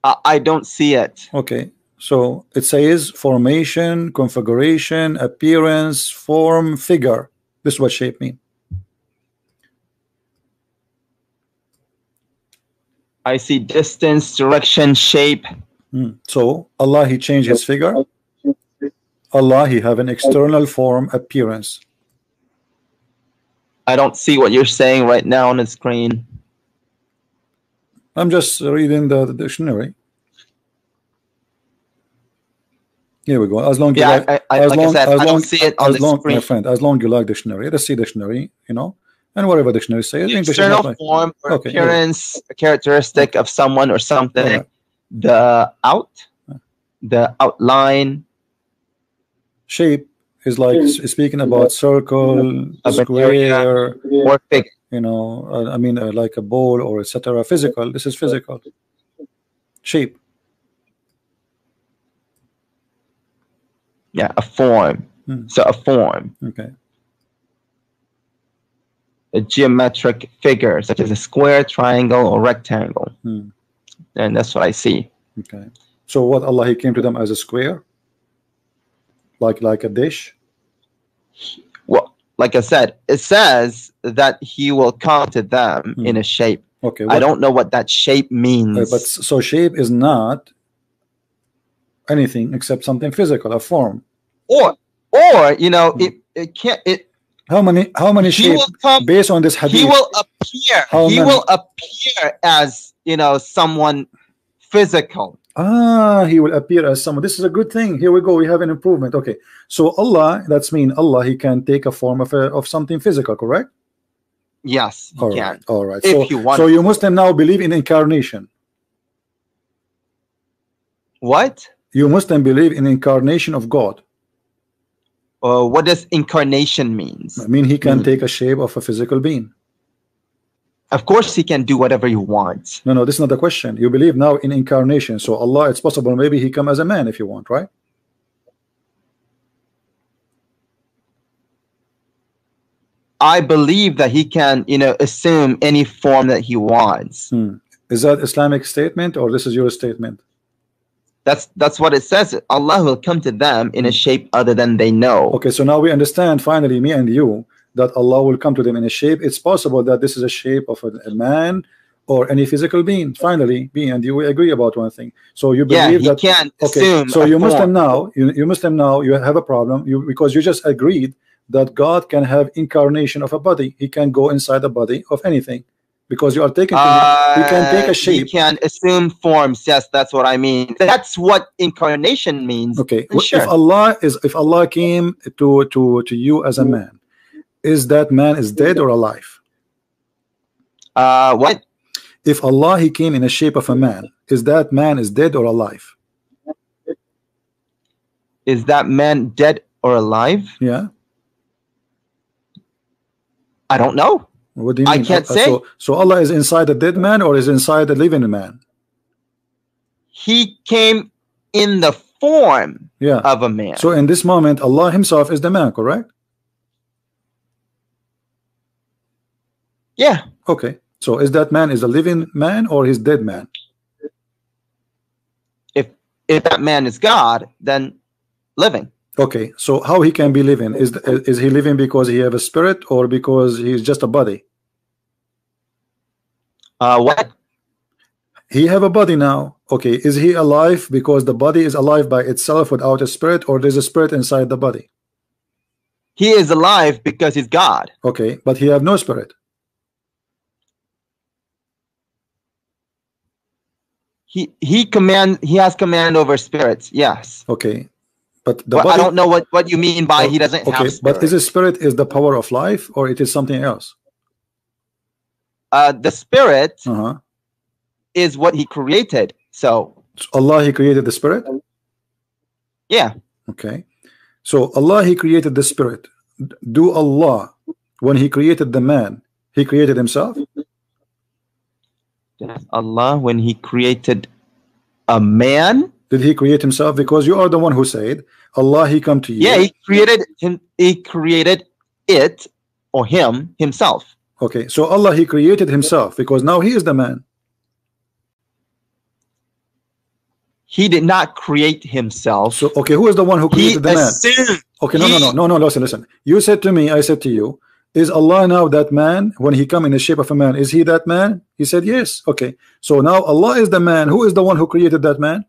I don't see it. Okay, so it says formation, configuration, appearance, form, figure. This is what shape mean. I see distance, direction, shape. So Allah, he changed his figure. Allah, he have an external form, appearance. I don't see what you're saying right now on the screen. I'm just reading the dictionary. Here we go. As long yeah, as long, I don't see it on the screen. My friend, as long you like dictionary, let's see dictionary, you know, and whatever dictionary says. External form or appearance, a characteristic of someone or something. The outline. Shape is like speaking about circle, square, or figure. You know, I mean, like a ball or etc. Physical. This is physical. Shape. Yeah, a form. So a form. Okay. A geometric figure, such as a square, triangle, or rectangle. And that's what I see. Okay. So what, Allah, he came to them as a square? Like a dish? Well, like I said, it says that he will come to them in a shape. Okay. I don't know what that shape means. But so shape is not anything except something physical, a form. Or you know, it can't. How many shapes based on this hadith? He will appear. Will appear as, you know, someone physical. He will appear as someone. This is a good thing. Here we go. We have an improvement. Okay. So Allah, that's mean Allah, he can take a form of something physical, correct? Yes, he can. All right. If you want. So you Muslim now believe in incarnation. What? You Muslim believe in incarnation of God. What does incarnation means? I mean, he can take a shape of a physical being. Of course, he can do whatever he wants. No, this is not the question. You believe now in incarnation. So Allah, it's possible maybe he come as a man if you want, right? I believe that he can, you know, assume any form that he wants. Is that Islamic statement or this is your statement? That's what it says. Allah will come to them in a shape other than they know. Okay, so now we understand finally, me and you, that Allah will come to them in a shape. It's possible that this is a shape of a man or any physical being. Finally, me and you, we agree about one thing. So you believe that. Can okay, so you Muslim now, you Muslim now, you have a problem. Because you just agreed that God can have incarnation of a body. He can go inside the body of anything. Because you are taking, he can take a shape. He can assume forms. Yes, that's what I mean. That's what incarnation means. Okay, sure. If Allah came to you as a man, is that man is dead or alive? What? If Allah, he came in a shape of a man, is that man is dead or alive? Is that man dead or alive? Yeah. I don't know. What do you mean? I can't say. So Allah is inside a dead man or is inside a living man? He came in the form of a man. So in this moment, Allah himself is the man, correct? Yeah. Okay. So is that man is a living man or his dead man? If that man is God, then living. Okay. So how he can be living? Is he living because he have a spirit or because he's just a body? What? He have a body now. Okay. Is he alive because the body is alive by itself without a spirit, or there's a spirit inside the body? He is alive because he's God. Okay. But he have no spirit. He has command over spirits. Yes. Okay. But the body, I don't know what you mean by he doesn't have spirit. But is a spirit is the power of life or it is something else? The spirit is what he created. So Allah, he created the spirit? Yeah. Okay. So Allah, he created the spirit. Do Allah, when he created the man, he created himself? Allah, when he created a man, did he create himself? Because you are the one who said Allah, he come to you. Yeah, he created him. He created it or himself. Okay, so Allah, he created himself because now he is the man. He did not create himself. So okay, who is the one who created the man? Okay, no, listen. You said to me, I said to you, is Allah now that man when he come in the shape of a man? Is he that man? He said yes. Okay, so now Allah is the man. Who is the one who created that man?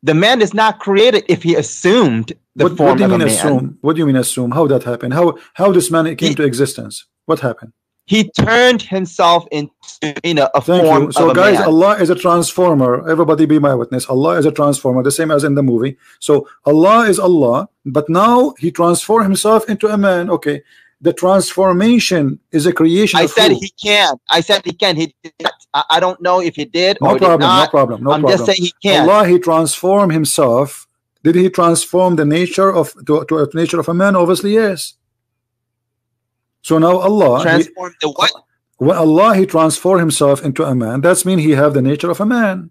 The man is not created if he assumed the form of a man. Assume? What do you mean assume? How that happened? How this man came to existence? What happened? He turned himself into a Thank form you. So of a guys, man. Allah is a transformer. Everybody be my witness. Allah is a transformer, the same as in the movie. So Allah is Allah, but now he transformed himself into a man. Okay, the transformation is a creation. I said he can. I said he can. He did not. I don't know if he did or no problem, did not. no problem. No I'm problem. just saying he can. Allah, he transformed himself. Did he transform the nature of to a nature of a man? Obviously, yes. So now Allah transformed the what? When Allah he transformed himself into a man, that's mean he have the nature of a man.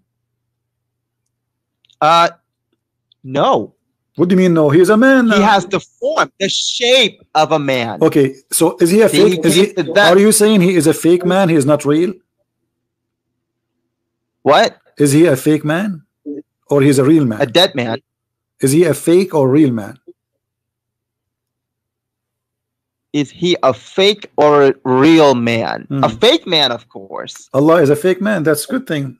No. What do you mean no? He is a man now. He has the form, the shape of a man. Okay, so is he a fake? Are you saying he is a fake man? He is not real? What? Is he a fake man? Or he's a real man? A dead man. Is he a fake or real man? Is he a fake or a real man? A fake man, of course. Allah is a fake man. That's a good thing.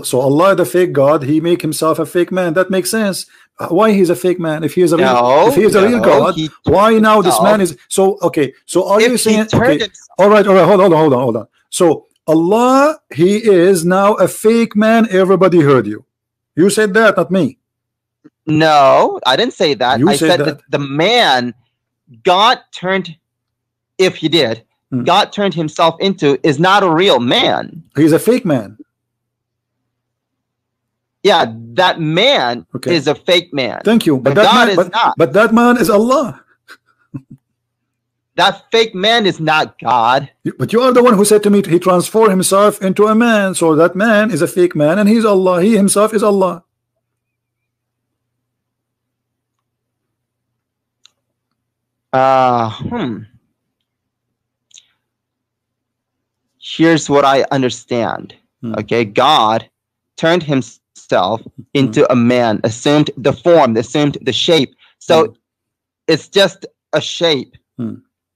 So Allah, the fake God, he make himself a fake man. That makes sense. Why he's a fake man? If he is a real, if he is a real God, why now this man is so? Okay, so are you saying? Okay, all right. Hold on. So Allah, he is now a fake man. Everybody heard you. You said that, not me. No, I didn't say that. You I said that the man God turned. If he did, God turned himself into is not a real man. He's a fake man. Yeah, that man is a fake man. Thank you. But that God man, is not. But that man is Allah. That fake man is not God. But you are the one who said to me he transformed himself into a man. So that man is a fake man and he's Allah. He himself is Allah. Here's what I understand. Okay, God turned himself into a man, assumed the form, assumed the shape. So it's just a shape.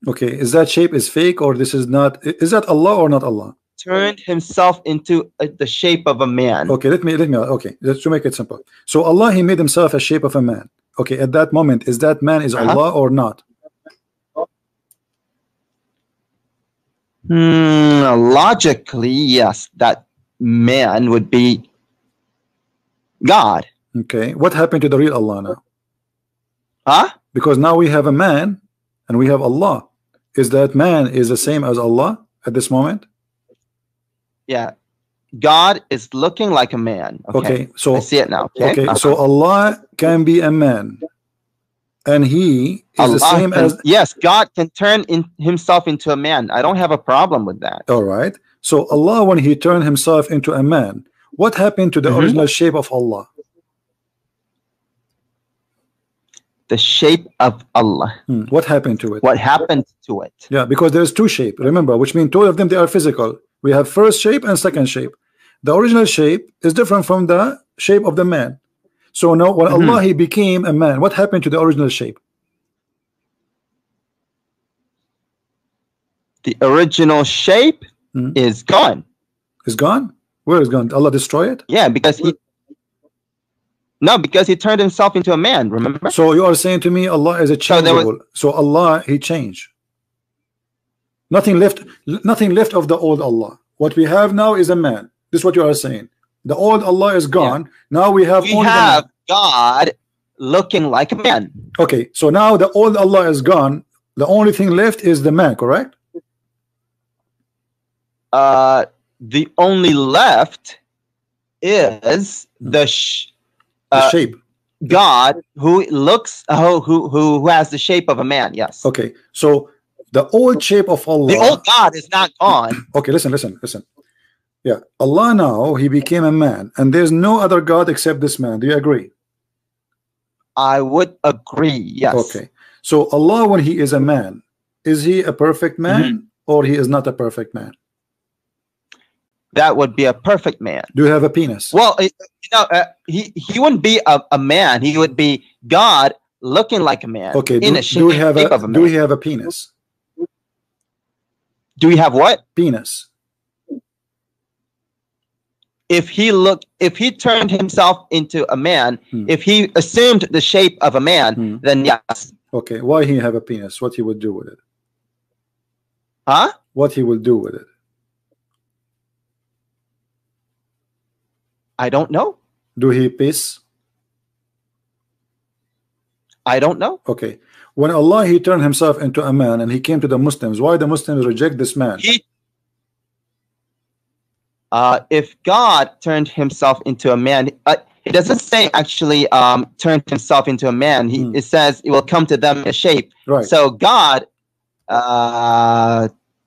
Okay, is that shape is fake or this is not? Is that Allah or not Allah? Turned himself into the shape of a man. Okay, let me. Okay, let's make it simple. So Allah, he made himself a shape of a man. Okay, at that moment, is that man is Allah or not? Logically, yes, that man would be God. Okay, what happened to the real Allah now? Huh? Because now we have a man and we have Allah. Is that man is the same as Allah at this moment? Yeah, God is looking like a man. Okay, so I see it now. Okay, so Allah can be a man. And he is the same as... Yes, God can turn himself into a man. I don't have a problem with that. All right. So Allah, when he turned himself into a man, what happened to the original shape of Allah? The shape of Allah. What happened to it? What happened to it? Yeah, because there's two shapes, remember, which means two of them, they are physical. We have first shape and second shape. The original shape is different from the shape of the man. So now when Allah he became a man, what happened to the original shape? The original shape is gone. Is gone? Where is gone? Allah destroy it? Yeah, because he turned himself into a man, remember? So you are saying to me Allah is a changeable. So Allah he changed. Nothing left of the old Allah. What we have now is a man. This is what you are saying. The old Allah is gone. Yeah. Now we have God looking like a man. Okay, so now the old Allah is gone. The only thing left is the man, correct? The only left is the shape. God who looks who has the shape of a man. Yes. Okay, so the old shape of Allah. The old God is not gone. Okay, listen. Yeah, Allah now he became a man, and there's no other God except this man. Do you agree? I would agree. Yes. Okay, so Allah when he is a man, is he a perfect man or he is not a perfect man? That would be a perfect man. Do you have a penis? Well, he wouldn't be a man. He would be God looking like a man. Okay. In a shape of a man. Do we have a penis? Do we have what? Penis. If he turned himself into a man, if he assumed the shape of a man, then yes. Okay. Why he have a penis? What he would do with it? Huh? What he will do with it? I don't know. Do he piss? I don't know. Okay. When Allah he turned himself into a man and he came to the Muslims, why the Muslims reject this man? If God turned himself into a man, it doesn't say actually turned himself into a man. It says it will come to them in a shape. Right. So God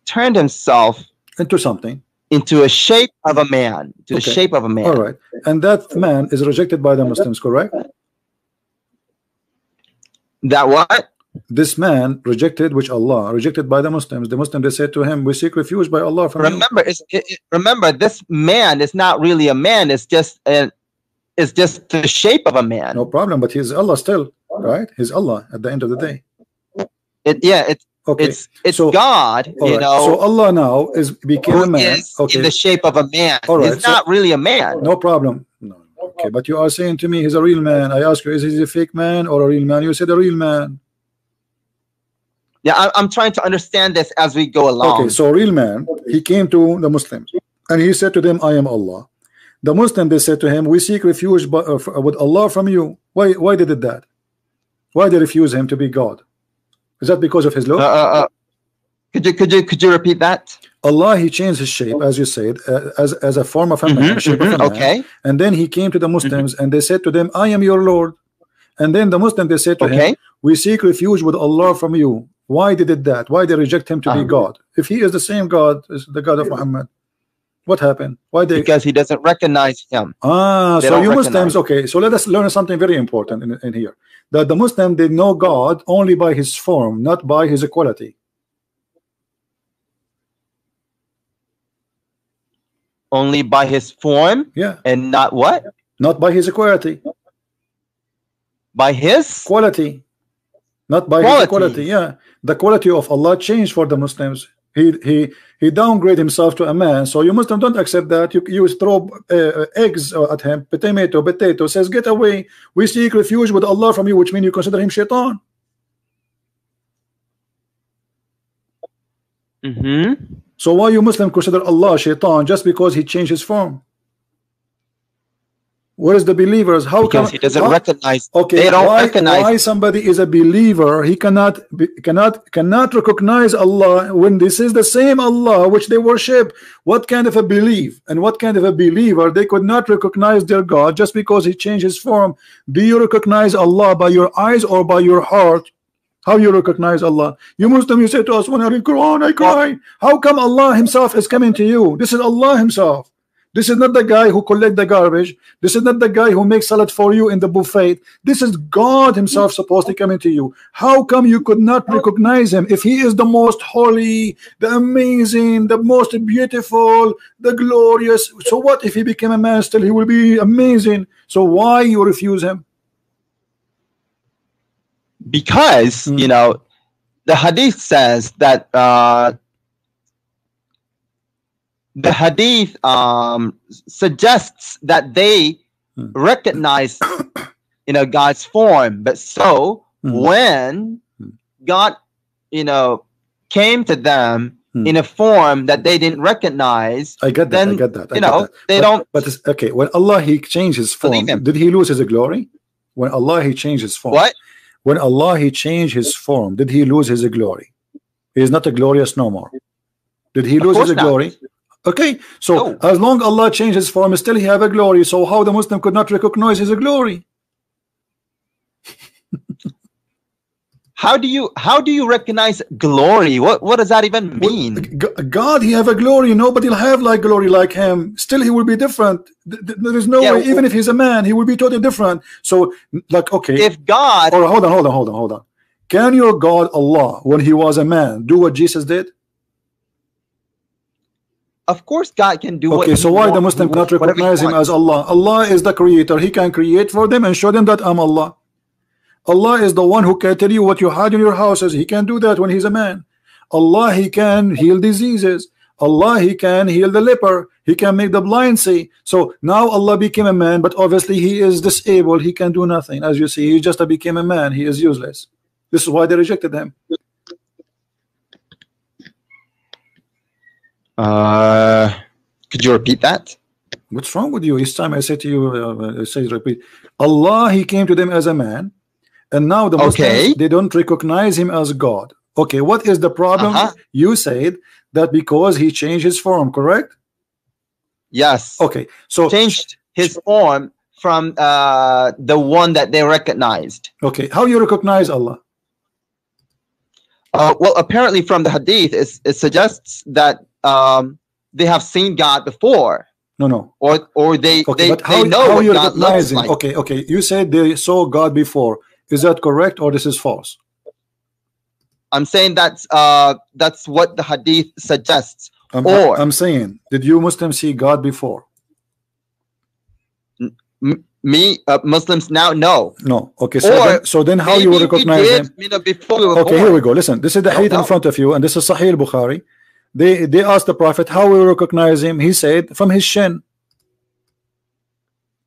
turned himself into something. Into a shape of a man. To the shape of a man. All right. And that man is rejected by the Muslims, correct? That what? This man rejected, which Allah rejected by the Muslims. The Muslims, they said to him, we seek refuge by Allah from you. Remember, this man is not really a man. It's just the shape of a man. No problem, but he's Allah still, right? He's Allah at the end of the day. It's so, God, you know. So Allah now became a man. In the shape of a man. All right. He's not really a man. No problem. No. Okay, but you are saying to me he's a real man. I ask you, is he a fake man or a real man? You said a real man. Yeah, I'm trying to understand this as we go along. Okay, so real man, he came to the Muslims and he said to them, I am Allah. The Muslims, they said to him, we seek refuge with Allah from you. Why they did that? Why they refuse him to be God? Is that because of his law? Could you repeat that? Allah, he changed his shape, as you said, as a form of a man, shape of a man. Okay. And then he came to the Muslims and they said to them, I am your Lord. And then the Muslims, they said to him, we seek refuge with Allah from you. Why they did that? Why they reject him to be God? If he is the same God as the God of Muhammad, what happened? Why they? Because he doesn't recognize him. So you Muslims, okay. So let us learn something very important in here. That the Muslim, they know God only by his form, not by his equality. Only by his form? Yeah. And not what? Not by his equality. By his quality. Not by his equality. Yeah. The quality of Allah changed for the Muslims. He downgraded himself to a man. So you Muslims don't accept that. You throw eggs at him, potato, says, get away. We seek refuge with Allah from you, which means you consider him shaitan. So why you Muslim consider Allah shaitan just because he changed his form? Where is the believers? How because come he doesn't recognize? Okay, they don't recognize. Why somebody is a believer? He cannot recognize Allah when this is the same Allah which they worship. What kind of a belief and what kind of a believer they could not recognize their God just because he changed his form? Do you recognize Allah by your eyes or by your heart? How you recognize Allah? You Muslim, you say to us, when I read Quran, I cry. How come Allah himself is coming to you? This is Allah himself. This is not the guy who collect the garbage. This is not the guy who makes salad for you in the buffet. This is God himself supposed to come into you. How come you could not recognize him if he is the most holy, the amazing, the most beautiful, the glorious? So what if he became a man? Still he will be amazing. So why you refuse him? Because you know the hadith says that the hadith suggests that they recognize God's form, but so when God came to them in a form that they didn't recognize, I get that. They don't. But it's, okay, when Allah he changed his form, did he lose his glory? When Allah he changed his form, what? When Allah he changed his form, did he lose his glory? He is not a glorious no more. Did he lose his glory? Okay, so as long Allah changed his form, still he have a glory. So how the Muslim could not recognize his glory? How do you recognize glory? What does that even mean? God, he have a glory. Nobody will have like glory like him. Still, he will be different. There is no way. Even if he's a man, he will be totally different. So, like, okay, if God, or hold on. Can your God Allah, when he was a man, do what Jesus did? Of course, God can do. Okay, so why the Muslim cannot recognize him as Allah? Allah is the creator. He can create for them and show them that I'm Allah. Allah is the one who can tell you what you had in your houses. He can do that when he's a man. Allah, he can heal diseases. Allah, he can heal the leper. He can make the blind see. So now Allah became a man, but obviously he is disabled. He can do nothing. As you see, he just became a man. He is useless. This is why they rejected him. Could you repeat that? What's wrong with you? Each time I say to you, say repeat. Allah, he came to them as a man, and now the Muslims, they don't recognize him as God. Okay, what is the problem? You said that because he changed his form, correct? Yes. Okay, so changed his form from the one that they recognized. Okay, how you recognize Allah? Well, apparently from the hadith, it suggests that they have seen God before. No. Or they but they know how what you God recognize looks him? like. Okay. You said they saw God before. Is that correct or this is false? I'm saying that's what the hadith suggests. I'm saying, did you Muslims see God before? Muslims now, no. No. Okay, so then how you will recognize him? Okay, here we go. Listen, this is the hadith in front of you, and this is Sahih Bukhari. They asked the Prophet how we recognize him. He said from his shin.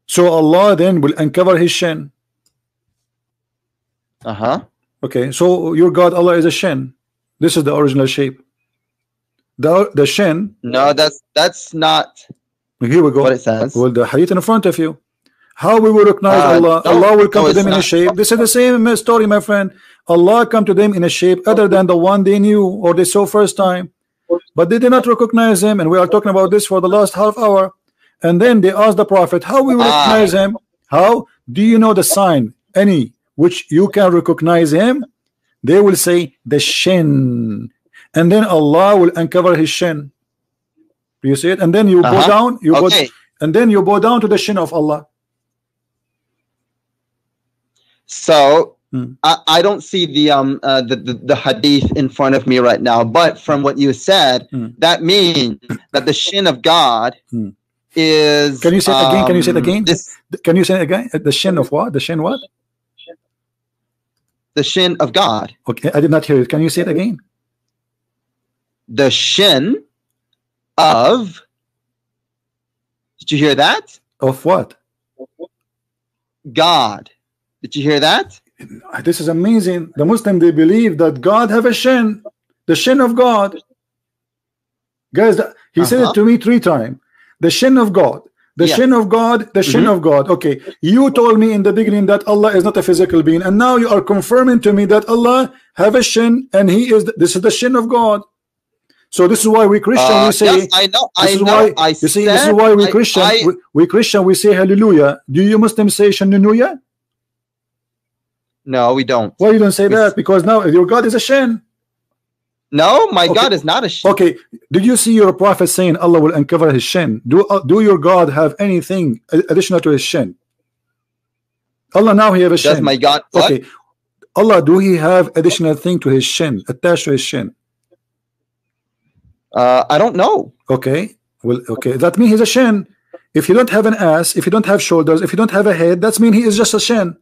So Allah then will uncover his shin. Okay, so your God Allah is a shin. This is the original shape. The shin. No, that's not. Here we go. What it says. Well, the hadith in front of you. How we will recognize Allah? Allah will come to them in a shape. This is the same story, my friend. Allah come to them in a shape other than the one they knew or they saw first time, but they did not recognize him. And we are talking about this for the last half hour. And then they asked the Prophet, how we will recognize him? How do you know the sign any which you can recognize him? They will say the shin, and then Allah will uncover his shin. Do you see it? And then you go down. And then you go down to the shin of Allah. So I don't see the hadith in front of me right now, but from what you said, that means that the shin of God is. Can you say it again? Can you say it again? Can you say it again? The shin of what? The shin what? The shin of God. Okay, I did not hear it. Can you say it again? The shin of. Did you hear that? Of what? God. Did you hear that? This is amazing. The Muslim, they believe that God have a shin, the shin of God. Guys, he said it to me 3 times. The shin of God, the shin of God, the shin of God. Okay, you told me in the beginning that Allah is not a physical being, and now you are confirming to me that Allah have a shin, and He is. This is the shin of God. So this is why we Christian we say. Yes, I know. This is why we Christian. We Christian we say hallelujah. Do you Muslims say hallelujah? No, we don't. Why you don't say that? Because now your God is a shin. No, my God is not a shin. Okay, did you see your prophet saying Allah will uncover his shin? Do your God have anything additional to his shin? Allah now he have a shin. Does my God what? Okay, Allah, do he have additional thing to his shin, attached to his shin? I don't know. Okay, well, okay, that means he's a shin. If you don't have an ass, if you don't have shoulders, if you don't have a head, that means he is just a shin.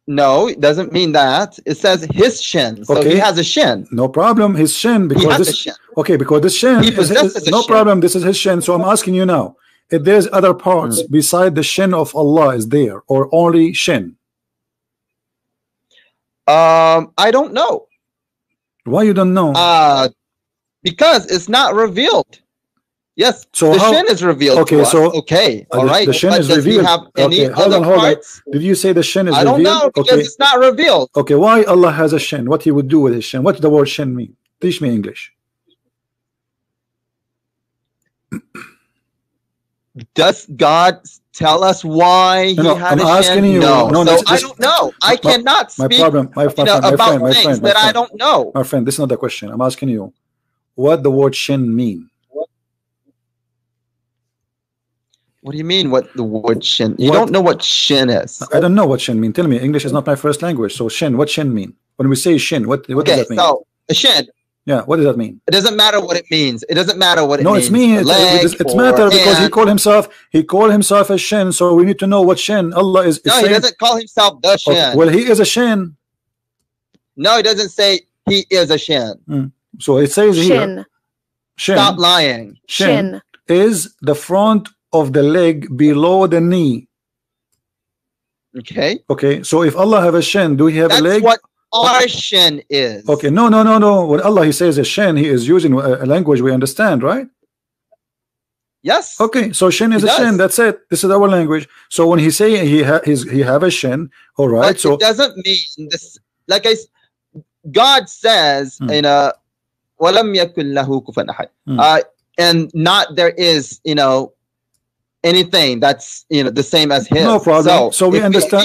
No, it doesn't mean that. It says his shin, so he has a shin. No problem, his shin, because he has this a shin. Okay, because this shin is no problem. This is his shin. So I'm asking you now, if there's other parts beside the shin of Allah is there, or only shin? I don't know. Why you don't know? Because it's not revealed. Yes, so the shin is revealed. Okay, to us. so okay, all right. The shin but is does revealed. He have any hold other on. parts? Did you say the shin is revealed? I don't know because it's not revealed. Okay, why Allah has a shin? What He would do with His shin? What does the word shin mean? Teach me English. Does God tell us why He had a shin? You. No, I don't know. I cannot speak about things that I don't know. My friend, this is not the question. I'm asking you, what the word shin mean? What do you mean? What the word shin? You don't know what shin is. I don't know what shin mean. Tell me. English is not my first language. So shin, what shin mean? When we say shin, what does that mean? So a shin. Yeah, what does that mean? It doesn't matter what it means. It doesn't matter what it means. No, it's mean. It's matter because he called himself a shin. So we need to know what shin. Allah is. No, he doesn't call himself the shin. Okay. Well, he is a shin. No, he doesn't say he is a shin. So it says shin. Here. Shin. Stop lying. Shin is the front of the leg below the knee. Okay. Okay. So if Allah have a shin, do he have a leg? That's what our shin is. Okay. No. When Allah he says a shin, he is using a language we understand, right? Yes. Okay. So shin is a shin. That's it. This is our language. So when he say he have a shin, all right. But so it doesn't mean this. Like God says in a وَلَمْ يَكُنْ لَهُ كُفُوًا أَحَدٌ. And not there is, anything that's the same as his. No problem. So we understand.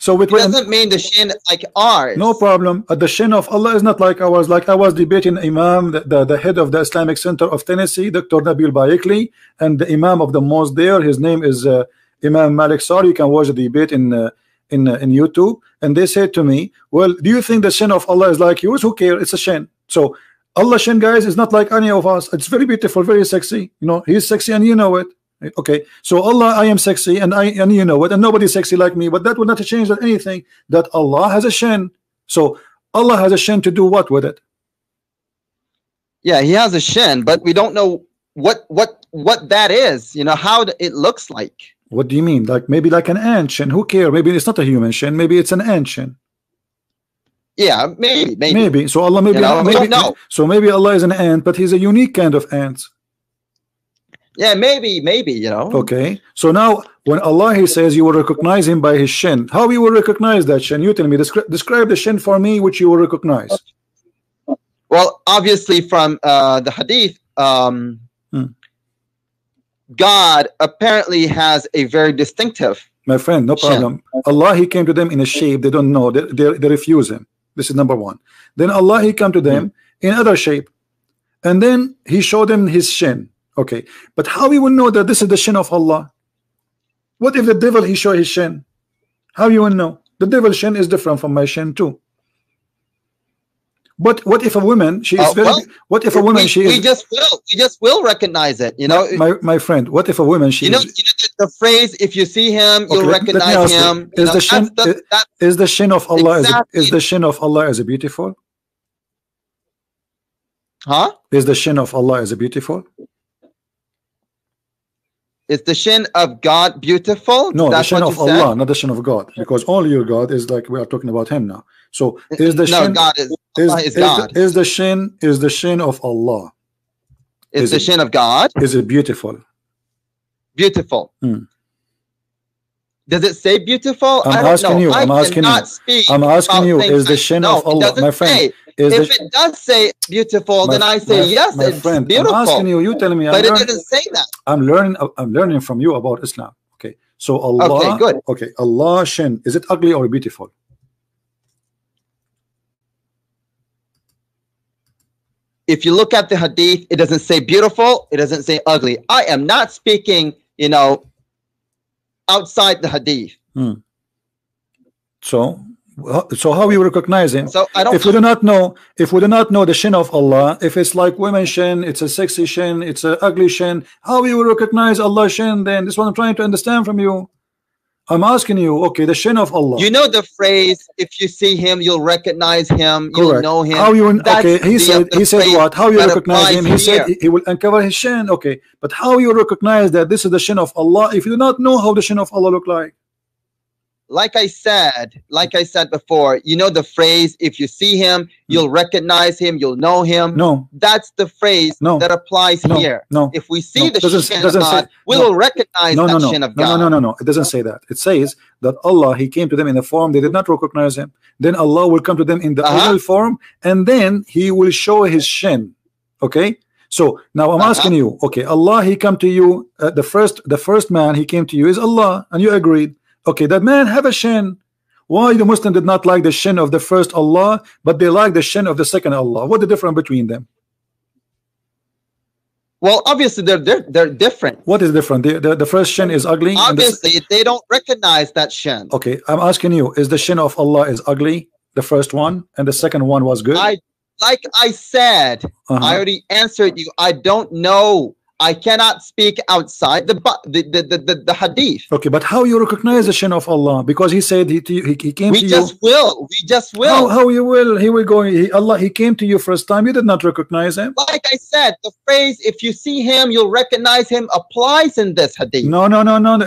So it doesn't mean the shin like ours. No problem. The shin of Allah is not like ours. Like I was debating Imam, the head of the Islamic Center of Tennessee, Dr. Nabil Bayekli, and the Imam of the mosque there. His name is Imam Malik Sari. You can watch the debate in YouTube. And they said to me, well, do you think the shin of Allah is like yours? Who cares? It's a shin. So Allah shin, guys, is not like any of us. It's very beautiful, very sexy. He's sexy and you know it. Okay, so Allah, I am sexy and you know it, and nobody's sexy like me, but that would not change anything that Allah has a shin. So Allah has a shin to do what with it? Yeah, he has a shin, but we don't know what that is, how it looks like. What do you mean? Like maybe like an ant shin? Who cares? Maybe it's not a human shin, maybe it's an ant shin. Yeah, maybe. So Allah maybe so maybe Allah is an ant, but he's a unique kind of ant. Yeah, maybe, Okay, so now when Allah he says you will recognize him by his shin, how you will recognize that shin? You tell me. Describe the shin for me, which you will recognize. Well, obviously from the hadith, God apparently has a very distinctive. My friend, no problem. Shin. Allah he came to them in a shape they don't know. They refuse him. This is number one. Then Allah he come to them in other shape, and then he showed them his shin. Okay, but how we will know that this is the shin of Allah? What if the devil he show his shin? How you will know? The devil's shin is different from my shin too. But what if a woman she is what if a woman we just will recognize it, my friend, what if a woman she the phrase, if you see him you'll recognize him. Is the shin of Allah is the shin of Allah as a beautiful? Huh? Is the shin of Allah as a beautiful? Is the shin of God beautiful? No, the shin of Allah, not the shin of God, because all your God is like we are talking about him now. So is the shin? God is God. Is the shin of Allah? Is the shin of God? Is it beautiful? Beautiful. Does it say beautiful? I'm asking you. I'm asking you. Is the shin of Allah, my friend? If it does say beautiful, then I say yes, it's beautiful. I'm asking you. You tell me. But it doesn't say that. I'm learning from you about Islam. Okay. So Allah. Okay, good. Okay. Allah shin. Is it ugly or beautiful? If you look at the hadith, it doesn't say beautiful. It doesn't say ugly. I am not speaking, outside the hadith. So how you recognize him? So I don't. If we do not know the shin of Allah, if it's like women shin, it's a sexy shin, it's an ugly shin, how you will recognize Allah shin? Then this is what I'm trying to understand from you. I'm asking you. Okay, the shin of Allah. You know the phrase, if you see him, you'll recognize him. Correct. You'll know him. How you? Okay, he said what? How you recognize him? He said he will uncover his shin. Okay, but how you recognize that this is the shin of Allah if you do not know how the shin of Allah look like? Like I said before, you know the phrase, if you see him, you'll recognize him, you'll know him. No. That's the phrase that applies here. No. If we see the shin of God, we will recognize that shin of God. No. It doesn't say that. It says that Allah, he came to them in a form they did not recognize him. Then Allah will come to them in the original form, and then he will show his shin. Okay? So now I'm asking you, okay, Allah, he come to you, the first man he came to you is Allah, and you agreed. Okay, that man have a shin. Why the Muslim did not like the shin of the first Allah, but they like the shin of the second Allah? What the difference between them? Well, obviously they're different. What is different? The first shin is ugly. Obviously, they don't recognize that shin. Okay, I'm asking you: is the shin of Allah is ugly? The first one, and the second one was good. Like I said, I already answered you. I don't know. I cannot speak outside the hadith. Okay, but how you recognize the shin of Allah? Because he said he came to you. We just will. How you will? He will go. He came to you first time. You did not recognize him. Like I said, the phrase "if you see him, you'll recognize him" applies in this hadith. No.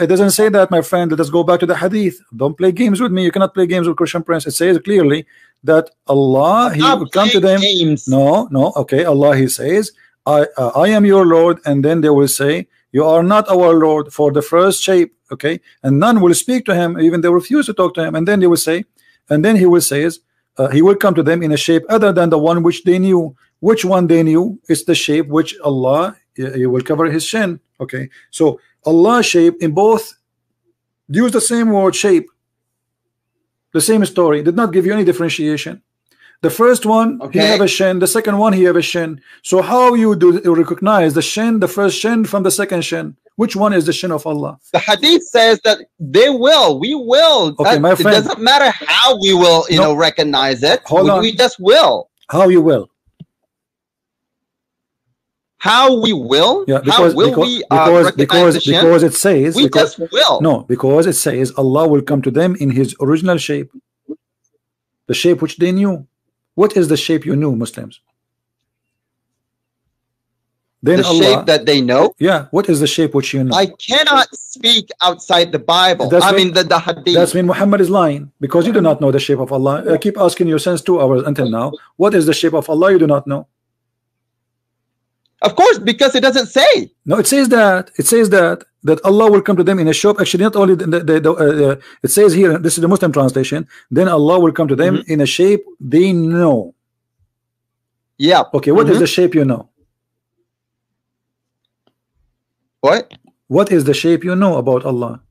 It doesn't say that, my friend. Let us go back to the hadith. Don't play games with me. You cannot play games with Christian Prince. It says clearly that Allah, He will come to them. Games. No. Okay, Allah, He says, I am your Lord, and then they will say, you are not our Lord, for the first shape. Okay, and none will speak to him, even they refuse to talk to him. And then they will say, and then he will say, he will come to them in a shape other than the one which they knew. Which one they knew? It's the shape which Allah, He will cover his shin. Okay, so Allah shape in both use the same word, shape, the same story, did not give you any differentiation. The first one, he have a shin. The second one, he have a shin. So how you recognize the shin, the first shin from the second shin? Which one is the shin of Allah? The hadith says that they will. We will. Okay, my friend. It doesn't matter how we will, you know, recognize it. Hold on. We just will. How you will? How we will? Yeah, because it says we just will. No, because it says Allah will come to them in His original shape, the shape which they knew. What is the shape you knew, Muslims? Then the shape that they know? Yeah, what is the shape which you know? I cannot speak outside the Bible. The hadith. That's mean Muhammad is lying, because you do not know the shape of Allah. I keep asking you since 2 hours until now, what is the shape of Allah? You do not know. Of course, because it doesn't say. No, it says that. It says that Allah will come to them in a shape. Actually, not only it says here. This is the Muslim translation. Then Allah will come to them in a shape they know. Yeah. Okay. What is the shape you know? What? What is the shape you know about Allah?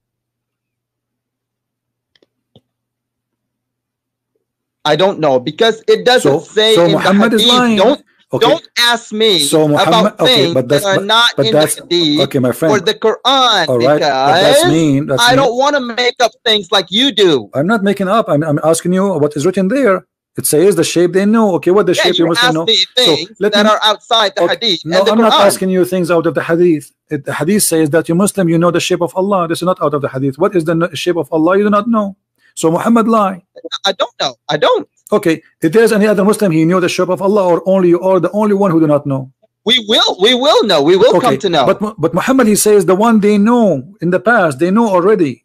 I don't know, because it doesn't say in Muhammad the hadith. Is lying. Don't ask me about things that are not in the hadith my friend, or the Quran, all right, because I don't want to make up things like you do. I'm not making up. I'm asking you what is written there. It says the shape they know. Okay, what the shape you must know? Things that are outside the hadith. No, I'm not asking you things out of the hadith. The hadith says that you Muslim, you know the shape of Allah. This is not out of the hadith. What is the shape of Allah? You do not know. So Muhammad lie. I don't know. I don't. Okay, if there's any other Muslim, he knew the shape of Allah, or only you are the only one who do not know? We will know. We will come to know. But Muhammad, he says the one they know in the past, they know already.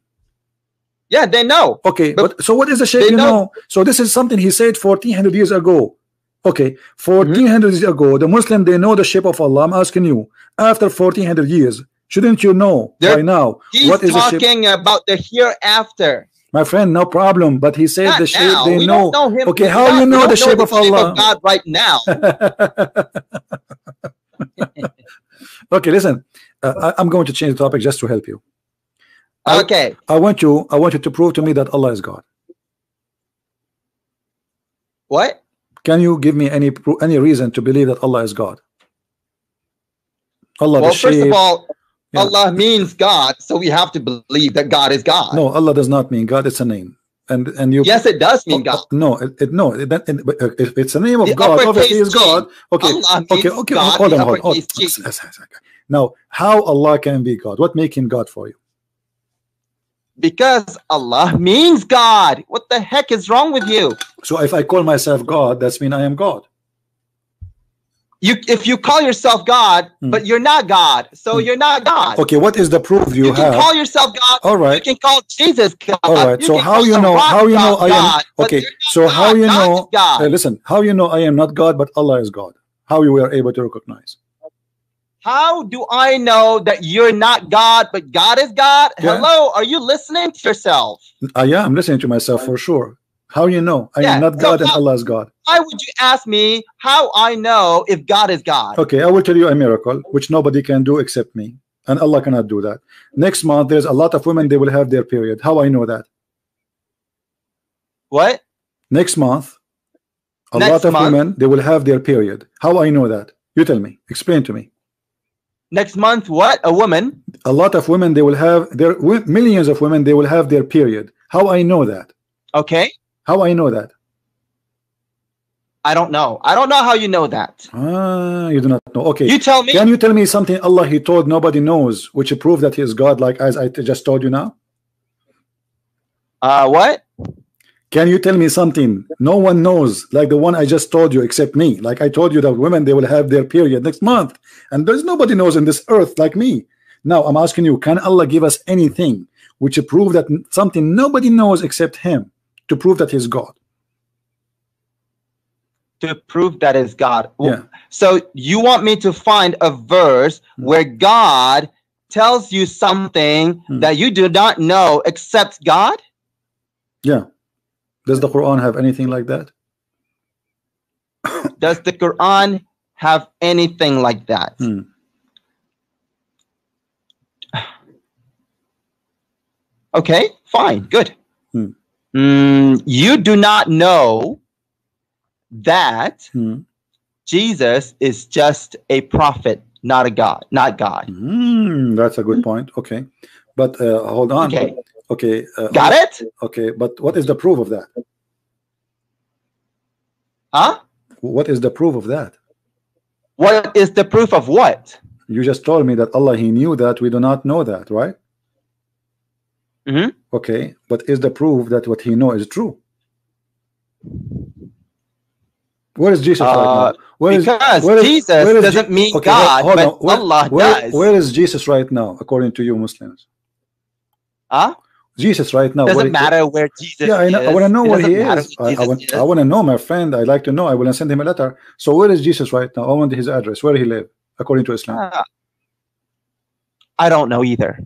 Yeah, they know. Okay, but so what is the shape you know? So this is something he said 1400 years ago. Okay, 1400 years ago, the Muslim, they know the shape of Allah. I'm asking you, after 1400 years, shouldn't you know by now what is the shape? He's talking about the hereafter. My friend, no problem. But he said the shape now. they know. Don't know him. Okay, how you know the shape of Allah? God right now. Okay, listen. I'm going to change the topic just to help you. Okay. I want you to prove to me that Allah is God. What? Can you give me any reason to believe that Allah is God? Allah. Well, first of all, Allah means God, so we have to believe that God is God. No, Allah does not mean God. It's a name, and you. Yes, it does mean God. No, it's a name of God. Obviously, is God. Okay, okay. God, hold on. Now, how Allah can be God? What make him God for you? Because Allah means God. What the heck is wrong with you? So if I call myself God, that's mean I am God. If you call yourself God, but you're not God, so you're not God. Okay, what is the proof you have? You can call yourself God. All right. You can call Jesus God. All right. So how you know? How you know I am? Okay. So how you know? Listen. How you know I am not God, but Allah is God? How you were able to recognize? How do I know that you're not God, but God is God? Yeah. Hello, are you listening to yourself? Yeah, I'm listening to myself for sure. How you know I am not God and Allah is God? Why would you ask me how I know if God is God? Okay, I will tell you a miracle which nobody can do except me, and Allah cannot do that. Next month, there's a lot of women, they will have their period. How I know that? What? Next month, a lot of women, they will have their period. How I know that? You tell me. Explain to me. Next month, what? A woman? A lot of women, they will have their millions of women, they will have their period. How I know that? Okay. How I know that? I don't know. I don't know how you know that. You do not know. Okay. You tell me. Can you tell me something Allah He told nobody knows, which prove that He is God, like as I just told you now? What? Can you tell me something no one knows, like the one I just told you except me? Like I told you that women, they will have their period next month, and there's nobody knows in this earth like me. Now I'm asking you, can Allah give us anything which prove that something nobody knows except Him, to prove that He's God? To prove that is God. Yeah. So you want me to find a verse where God tells you something that you do not know except God? Yeah. Does the Quran have anything like that? Does the Quran have anything like that? Okay, fine, good. You do not know that Jesus is just a prophet, not a God, not God. That's a good point. Okay, but hold on. Okay. Okay. Got it? Okay, but what is the proof of that? Huh? What is the proof of that? What is the proof of what? You just told me that Allah He knew that. We do not know that, right? Okay, but is the proof that what He knows is true? Where is Jesus right now? Jesus doesn't mean God, but Allah does. Where is Jesus right now, according to you Muslims? Huh? Jesus right now. Doesn't matter where Jesus I is. want to know where He is. I want to know, my friend. I'd like to know. I will send him a letter. So where is Jesus right now? I want his address. Where he live, according to Islam? I don't know either.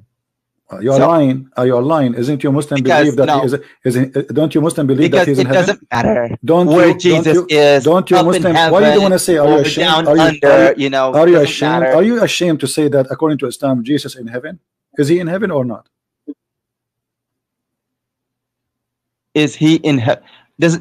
You are lying. You are lying. Isn't your Muslim believe that he is? Don't you Muslim believe that he's in heaven? It doesn't matter where Jesus is. Don't you Muslim? Why do you want to say? Are you ashamed? Are you ashamed? Are you ashamed to say that according to Islam, Jesus is in heaven? Is He in heaven or not? Is He in heaven?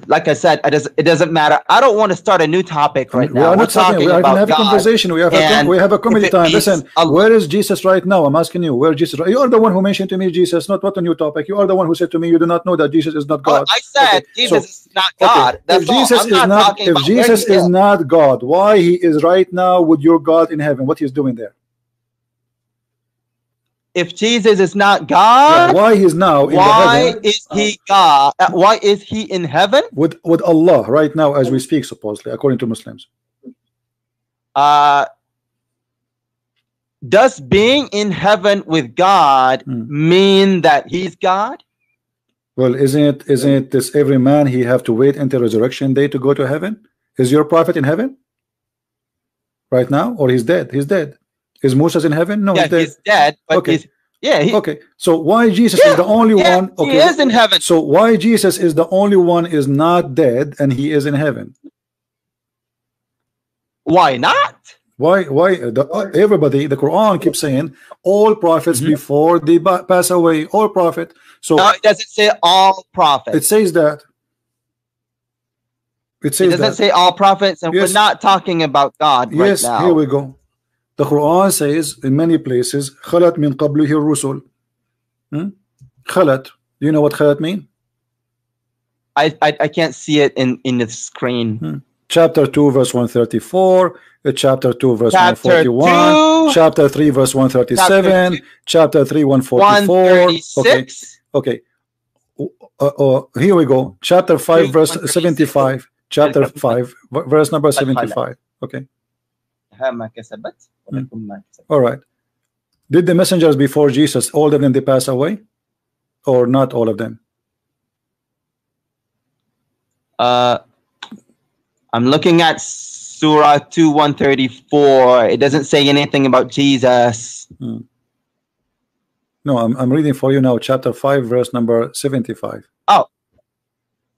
Like I said, it doesn't matter. I don't want to start a new topic right now. We're not talking. We are having a conversation. We have a comedy time. Listen, where is Jesus right now? I'm asking you, where is Jesus? You are the one who mentioned to me Jesus, not what a new topic. You are the one who said to me you do not know that Jesus is not God. I said Jesus is not God. If Jesus is not God, why He is right now with your God in heaven? What He's doing there? If Jesus is not God, why He's now in heaven? Is He God? Why is He in heaven? With Allah right now as we speak, supposedly, according to Muslims. Does being in heaven with God mean that He's God? Well, isn't it this every man he have to wait until resurrection day to go to heaven? Is your prophet in heaven right now, or he's dead? He's dead. Is Moses in heaven? No, he's dead. But okay. Okay. So why Jesus is the only one? Okay. He is in heaven. So why Jesus is the only one is not dead and He is in heaven? Why not? Why? Everybody, the Quran keeps saying all prophets before they pass away. All prophet. So no, it doesn't say all prophets. It says that. It doesn't say all prophets, and we're not talking about God right now. Yes, here we go. The Quran says in many places, "Khalat min qablihi ar-rusul." Khalat. Do you know what khalat mean? I can't see it in the screen. Chapter 2, verse 134. Chapter 2, verse 141. Chapter 3, verse 137. Chapter 3, 144. Okay. Here we go. Chapter 5, verse 75. Chapter 5, verse number 75. Okay. All right. Did the messengers before Jesus, all of them, they pass away, or not all of them? I'm looking at Surah 2, 134. It doesn't say anything about Jesus. No, I'm reading for you now. Chapter 5, verse number 75. Oh,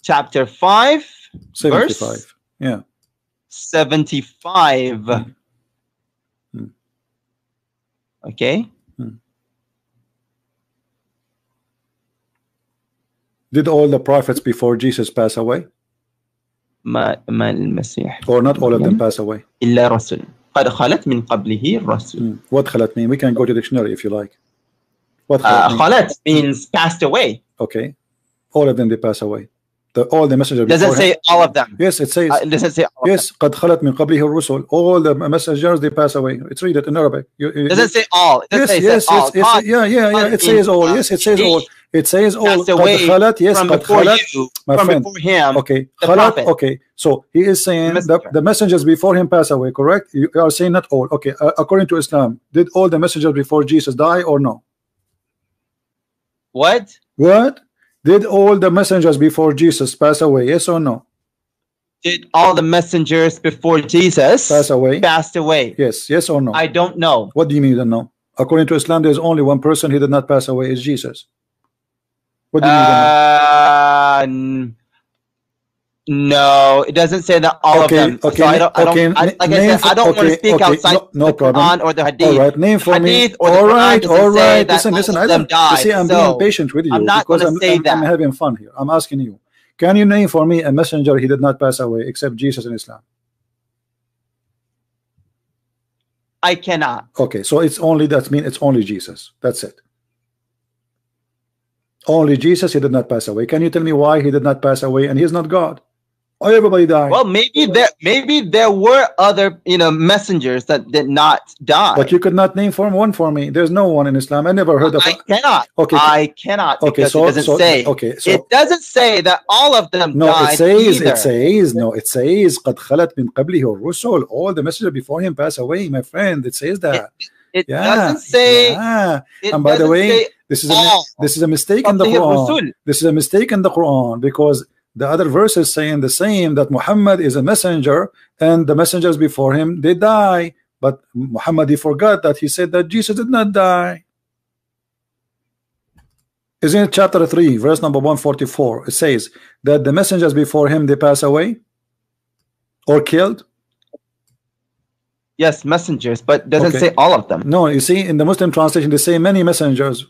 chapter 5, 75. Verse? Yeah. 75. Okay. Did all the prophets before Jesus pass away? Or not all of them pass away? قد خلت من قبله الرسل. What خلت mean? We can go to the dictionary if you like. What خلت means passed away. Okay, all of them they pass away. All the messengers. Doesn't say all of them. Yes, it says. It doesn't say all yes, قد خلت من قبله الرسل. All the messengers they pass away. Let's read it in Arabic. It doesn't say all. It doesn't yes, say all. Yeah. It says all. Yes, it says all. It says all. Passed away خلت, yes, from قد before خلت, you, my from friend. before him. Okay, the خلت, prophet. okay. So he is saying the messengers before him pass away. Correct? You are saying not all. Okay. According to Islam, did all the messengers before Jesus die or no? What? What? Did all the messengers before Jesus pass away? Yes or no? Did all the messengers before Jesus pass away? Passed away. Yes or no? I don't know. What do you mean you don't know? According to Islam, there's only one person he did not pass away, is Jesus. What do you mean you don't know? No, it doesn't say that all of them. Okay, so I don't want to speak outside no the problem. Quran or the Hadith. All right, name for Hadith me. Or the all right, Quran all right. Listen, I don't see. I'm being patient with you. I'm not going to say that. I'm having fun here. I'm asking you. Can you name for me a messenger he did not pass away except Jesus in Islam? I cannot. Okay, so it's only that means it's only Jesus. That's it. Only Jesus, he did not pass away. Can you tell me why he did not pass away and he's not God? Oh, everybody died. Well, maybe there were other messengers that did not die. But you could not name one for me. There's no one in Islam. I never heard of. I cannot. Okay. I cannot. Okay. So it doesn't say. Okay. So it doesn't say that all of them died. It says قد خلت من قبله الرسل. All the messengers before him pass away, my friend. It says that. It doesn't say. Yeah. And by the way, this is a mistake in the Quran. This is a mistake in the Quran because the other verses saying the same, that Muhammad is a messenger and the messengers before him they die, but Muhammad he forgot that he said that Jesus did not die. Isn't it chapter 3 verse number 144? It says that the messengers before him they pass away or killed. Yes, messengers, but doesn't say all of them. No, you see in the Muslim translation they say many messengers.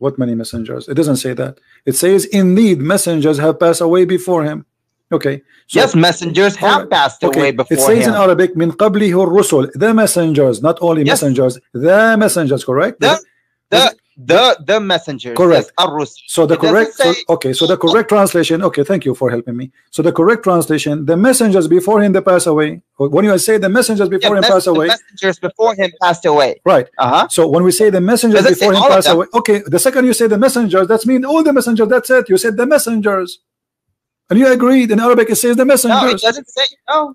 What many messengers? It doesn't say that. It says indeed messengers have passed away before him. Okay. So, yes, messengers have passed away before him. It says in Arabic min qablihi ar-rusul, the messengers, not only messengers, the messengers, correct? The messengers. Correct. Yes, so the correct so the correct translation, okay, thank you for helping me. So the correct translation, the messengers before him they pass away. When you say the messengers before him pass away, the messengers before him passed away. Right. So when we say the messengers before him pass away, okay, the second you say the messengers, that means all the messengers, that's it. You said the messengers. And you agreed in Arabic it says the messengers. No, it doesn't say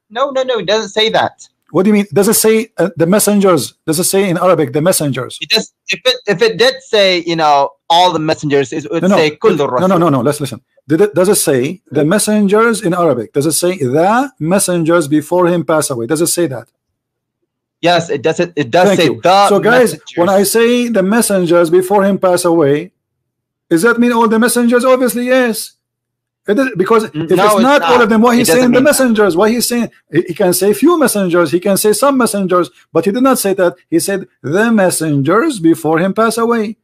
no, it doesn't say that. What do you mean? Does it say the messengers? Does it say in Arabic the messengers? It does. If it did say all the messengers, it would say kullu rasul. No. Let's listen. Does it say the messengers in Arabic? Does it say the messengers before him pass away? Does it say that? Yes, it does. It does Thank say you. the. So guys, messengers. when I say the messengers before him pass away, does that mean all the messengers? Obviously, yes. Because if it's not all of them, why he's saying the messengers? Why he's saying he can say few messengers, he can say some messengers, but he did not say that. He said the messengers before him pass away.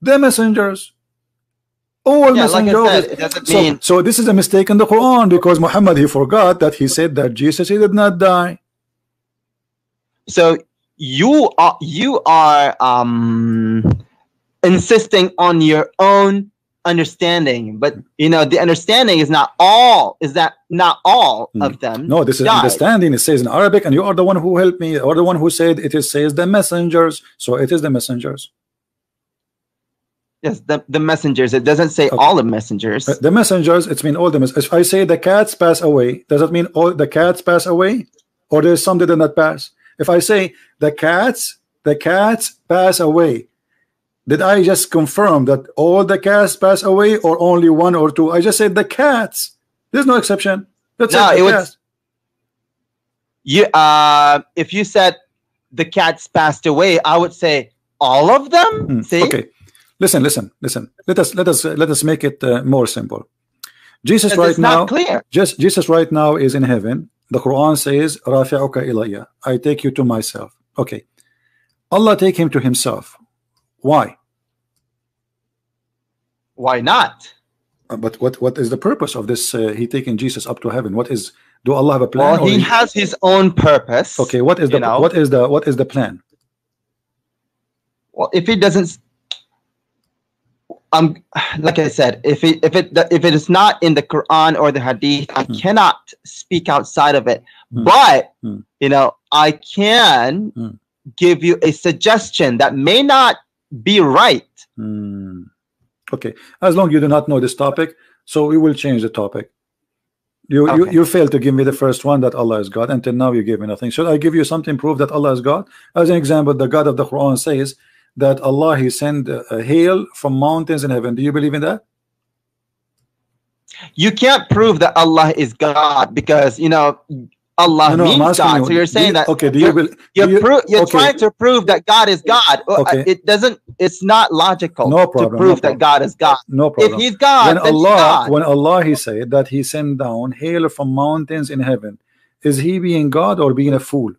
The messengers, all messengers. Like I said, it doesn't mean. So this is a mistake in the Quran because Muhammad he forgot that he said that Jesus he did not die. So you are insisting on your own understanding, but the understanding is not all. Is that not all of them? No, this is understanding. It says in Arabic, and you are the one who helped me, or the one who said it says the messengers. So it is the messengers. Yes, the messengers. It doesn't say all the messengers. The messengers. It's mean all the messengers. If I say the cats pass away, does it mean all the cats pass away, or there's some that did not pass? If I say the cats pass away. Did I just confirm that all the cats pass away or only one or two? I just said the cats. There's no exception. That's it. Was, if you said the cats passed away, I would say all of them. See? Okay. Listen. Let us make it more simple. Jesus right now. Clear. Jesus right now is in heaven. The Quran says, "Rafi'uka ilayya." I take you to myself. Okay. Allah take him to himself. Why? Why not? But what is the purpose of this? He taking Jesus up to heaven. What is Do Allah have a plan? Well, He has His own purpose. Okay, what is the plan? Well, if He doesn't, like I said, if it is not in the Quran or the Hadith, I cannot speak outside of it. But you know, I can give you a suggestion that may not be right. Okay, as long as you do not know this topic, so we will change the topic. You failed to give me the first one, that Allah is God. Until now you gave me nothing. Should I give you something proof that Allah is God? As an example, the God of the Quran says that Allah, He sent hail from mountains in heaven. Do you believe in that? You can't prove that Allah is God, because you know Allah means God. So you're saying that. Okay, you're trying to prove that God is God. Okay. It's not logical to prove that God is God. No problem. If He's God, then He's God. When Allah, He said that He sent down hail from mountains in heaven, is He being God or being a fool?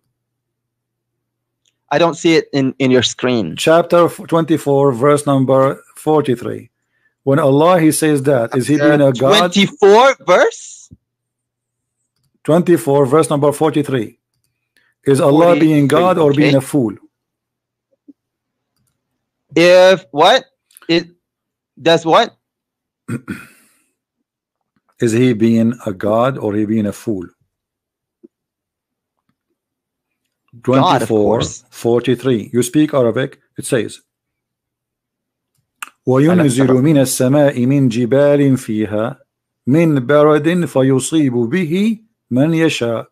I don't see it in your screen. Chapter 24, verse number 43. When Allah, He says that, is He being a God? 24 verse? 24, verse number 43. Is Allah being God or being a fool? If what? It does what? Is He being a God or He being a fool? 24, 43. You speak Arabic? It says, وَيُنْزِلُ مِنَ السَّمَاءِ مِنْ جِبَالٍ فِيهَا مِنْ بَرَدٍ فَيُصِيبُ بِهِ مَنْ يَشَاءُ.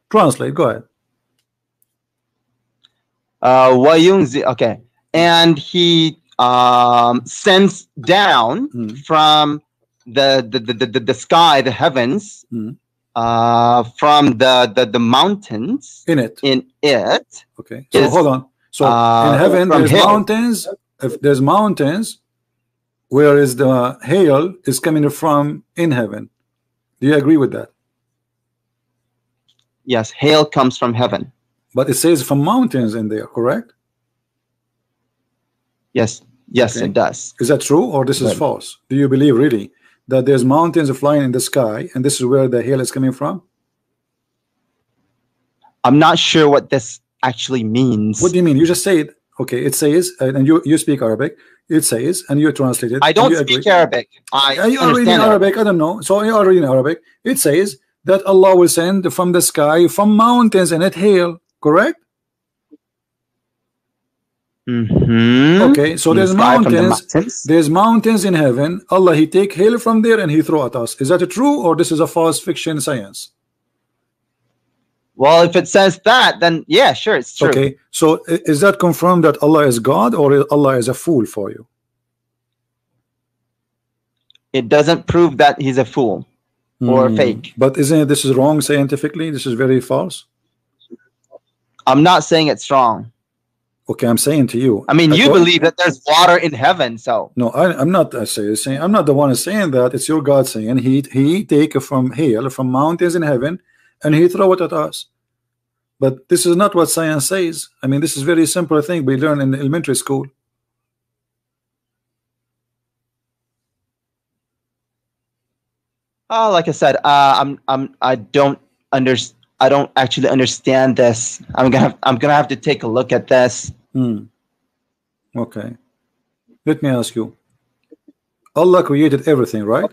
Translate, go ahead. Okay. And He sends down from the sky, the heavens, from the mountains in it. Okay. So hold on. So in heaven there's mountains. If there's mountains, where is the hail is coming from in heaven? Do you agree with that? Yes, hail comes from heaven. But it says from mountains in there, correct? Yes, it does. Is that true or this is false? Do you believe really that there's mountains flying in the sky and this is where the hail is coming from? I'm not sure what this actually means. What do you mean? You just say it. Okay, it says, and you speak Arabic. It says, and you translate it. I don't speak Arabic. You are reading Arabic. I don't know. So you are reading Arabic. It says that Allah will send from the sky, from mountains, and it hail. Correct? Okay, so there's mountains. There's mountains in heaven. Allah, He take hail from there and He throw at us. Is that true or this is a false fiction science? Well, if it says that, then yeah, sure, it's true. Okay, so is that confirmed that Allah is God or Allah is a fool for you? It doesn't prove that He's a fool or fake. But isn't it, this is wrong scientifically? This is very false. I'm not saying it's wrong. Okay, I'm saying to you. I mean, you believe that there's water in heaven, so. No, I'm not saying. I'm not the one saying that. It's your God saying He take from hail from mountains in heaven and He throw it at us. But this is not what science says. I mean, this is very simple thing we learn in elementary school. Like I said, I don't actually understand this. I'm gonna have to take a look at this. Okay. Let me ask you. Allah created everything, right?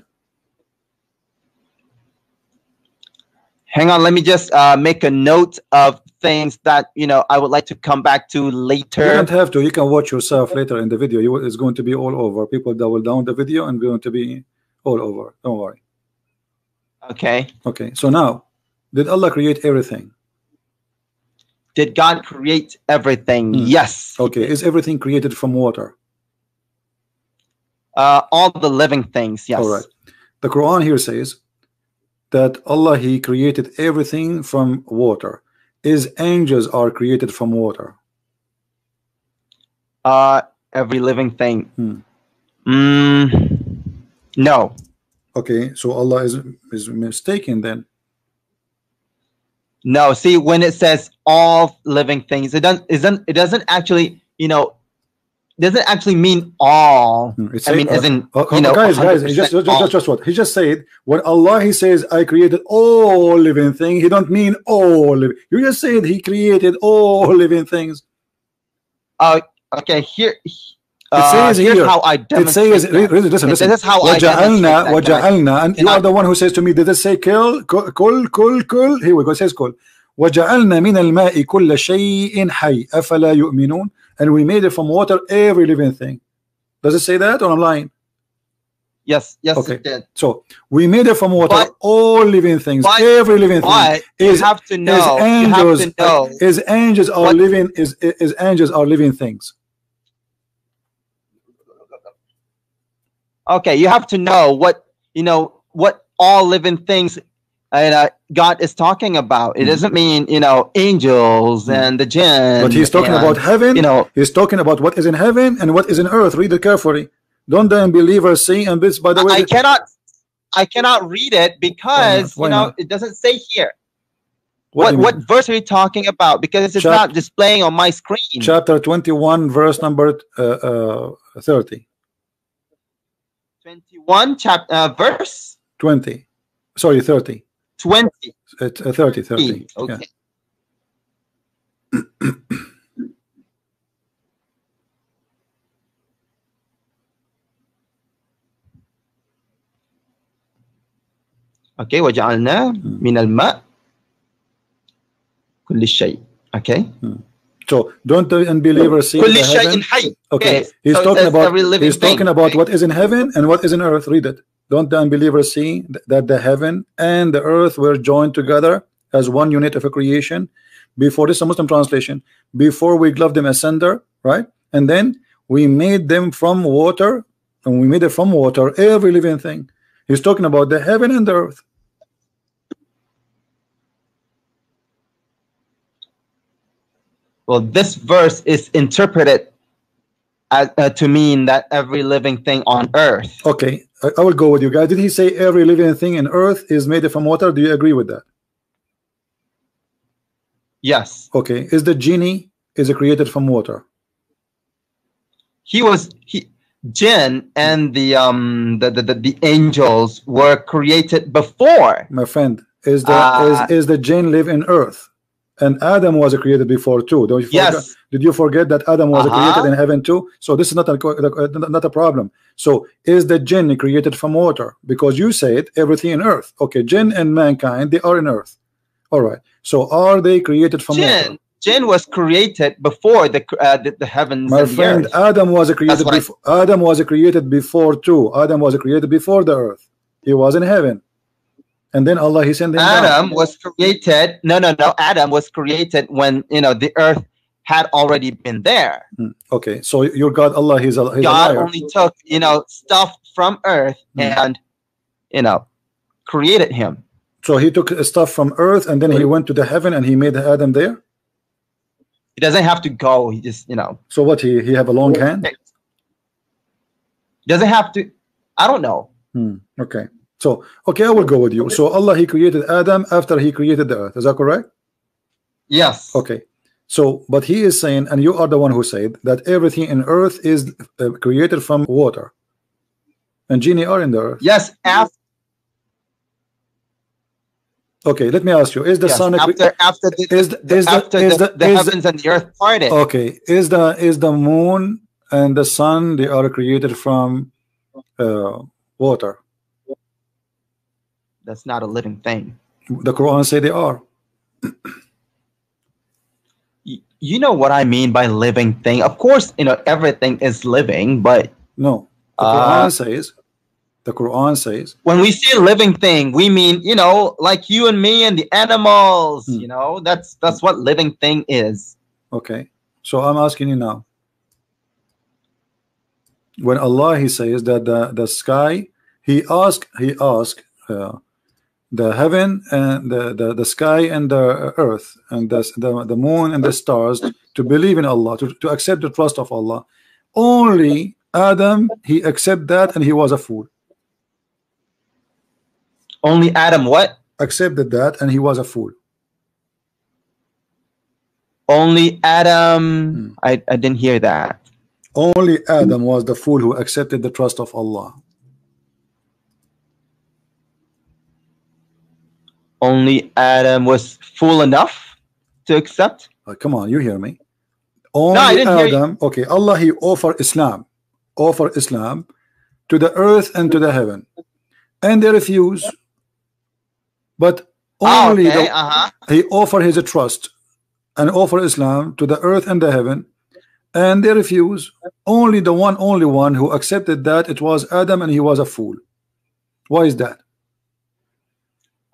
Hang on, let me just make a note of things that I would like to come back to later. You don't have to. You can watch yourself later in the video. It's going to be all over. People that will download the video and going to be all over. Don't worry. Okay. Okay. So now, did Allah create everything? Did God create everything? Yes. Okay. Is everything created from water? All the living things. Yes. All right. The Quran here says that Allah, He created everything from water. Is angels are created from water? Every living thing. No. Okay, so Allah is mistaken then. No, see, when it says all living things, it doesn't actually, doesn't actually mean all. I mean, as in, you know, guys, he just what he just said. When Allah he says, "I created all living things," he don't mean all living. You just said he created all living things. Okay, here. It says here's here. how I demonstrate. It says, listen. This is how I demonstrate that. And you are the one who says to me, did it say kill? Kul? Here we go. It says kul. وَجَعَلْنَا مِنَ الْمَاءِ كُلَّ شَيْءٍ حَيٍّ أَفَلَا يُؤْمِنُونَ. And we made it from water every living thing. Does it say that, or I'm lying? Yes, okay. It did. So we made it from water, all living things, every living thing. You have to know. Is angels are living? Is angels are living things? Okay, you have to know what what all living things God is talking about. It doesn't mean angels and the jinn. But he's talking about heaven. He's talking about what is in heaven and what is in earth. Read it carefully. Don't the unbelievers see? And this, by the way, I cannot read it because Why not? it doesn't say here. What verse are you talking about? Because it's not displaying on my screen. Chapter 21, verse number 30. 21 verse 20. Sorry, 30. 20. 30. Okay. Yeah. Okay, وجعلنا من الماء كل شيء. Okay. So don't the unbelievers see كل the شيء heaven? حي. Okay. He's talking about what is in heaven and what is in earth. Read it. Don't the unbelievers see that the heaven and the earth were joined together as one unit of a creation? Before, this is a Muslim translation, before we gloved them asunder, right? And then we made them from water, and we made it from water every living thing. He's talking about the heaven and the earth. Well, this verse is interpreted to mean that every living thing on earth. Okay, I will go with you guys. Did he say every living thing in earth is made from water? Do you agree with that? Yes. Okay, is the genie created from water? Jinn and the angels were created before. My friend, is the jinn live in earth? And Adam was created before too. Don't you forget? Yes. Did you forget that Adam was created in heaven too? So this is not a problem. So is the jinn created from water? Because you said everything in earth. Okay, jinn and mankind, they are in earth. All right. So are they created from water? Jinn was created before the heavens. My and friend, the earth. Adam was created before. Adam was created before too. Adam was created before the earth. He was in heaven. And then Allah, he sent him Adam down. was created. No. Adam was created when the earth had already been there. Okay, so your God, Allah, he's a God liar. only took stuff from earth and created him. So he took stuff from earth and then he went to the heaven and he made Adam there. He doesn't have to go. He just So what? He have a long hand? He doesn't have to. I don't know. Okay. So, okay, I will go with you. So Allah, he created Adam after he created the earth. Is that correct? Yes. Okay. So, but he is saying, and you are the one who said that everything in earth is created from water. And genie are in the earth. Yes. Okay, let me ask you: is the sun after the heavens and the earth parted? Okay, is the moon and the sun, they are created from water? That's not a living thing. The Quran say they are. You know what I mean by living thing? Of course, everything is living, but no. The Quran says. The Quran says. When we say living thing, we mean like you and me and the animals. That's what living thing is. Okay, so I'm asking you now. When Allah, he says that the sky, he asked the heaven and the sky and the earth and the moon and the stars to believe in Allah, to accept the trust of Allah. Only Adam, he accepted that and he was a fool. Only Adam what? Accepted that and he was a fool. Only Adam. I didn't hear that. Only Adam was the fool who accepted the trust of Allah. Only Adam was fool enough to accept? Come on, you hear me? Only No, I didn't hear Adam. you. Okay, Allah, he offered Islam to the earth and to the heaven, and they refuse. But only he offered his trust and offer Islam to the earth and the heaven, and they refuse. Only one who accepted that, it was Adam, and he was a fool. Why is that?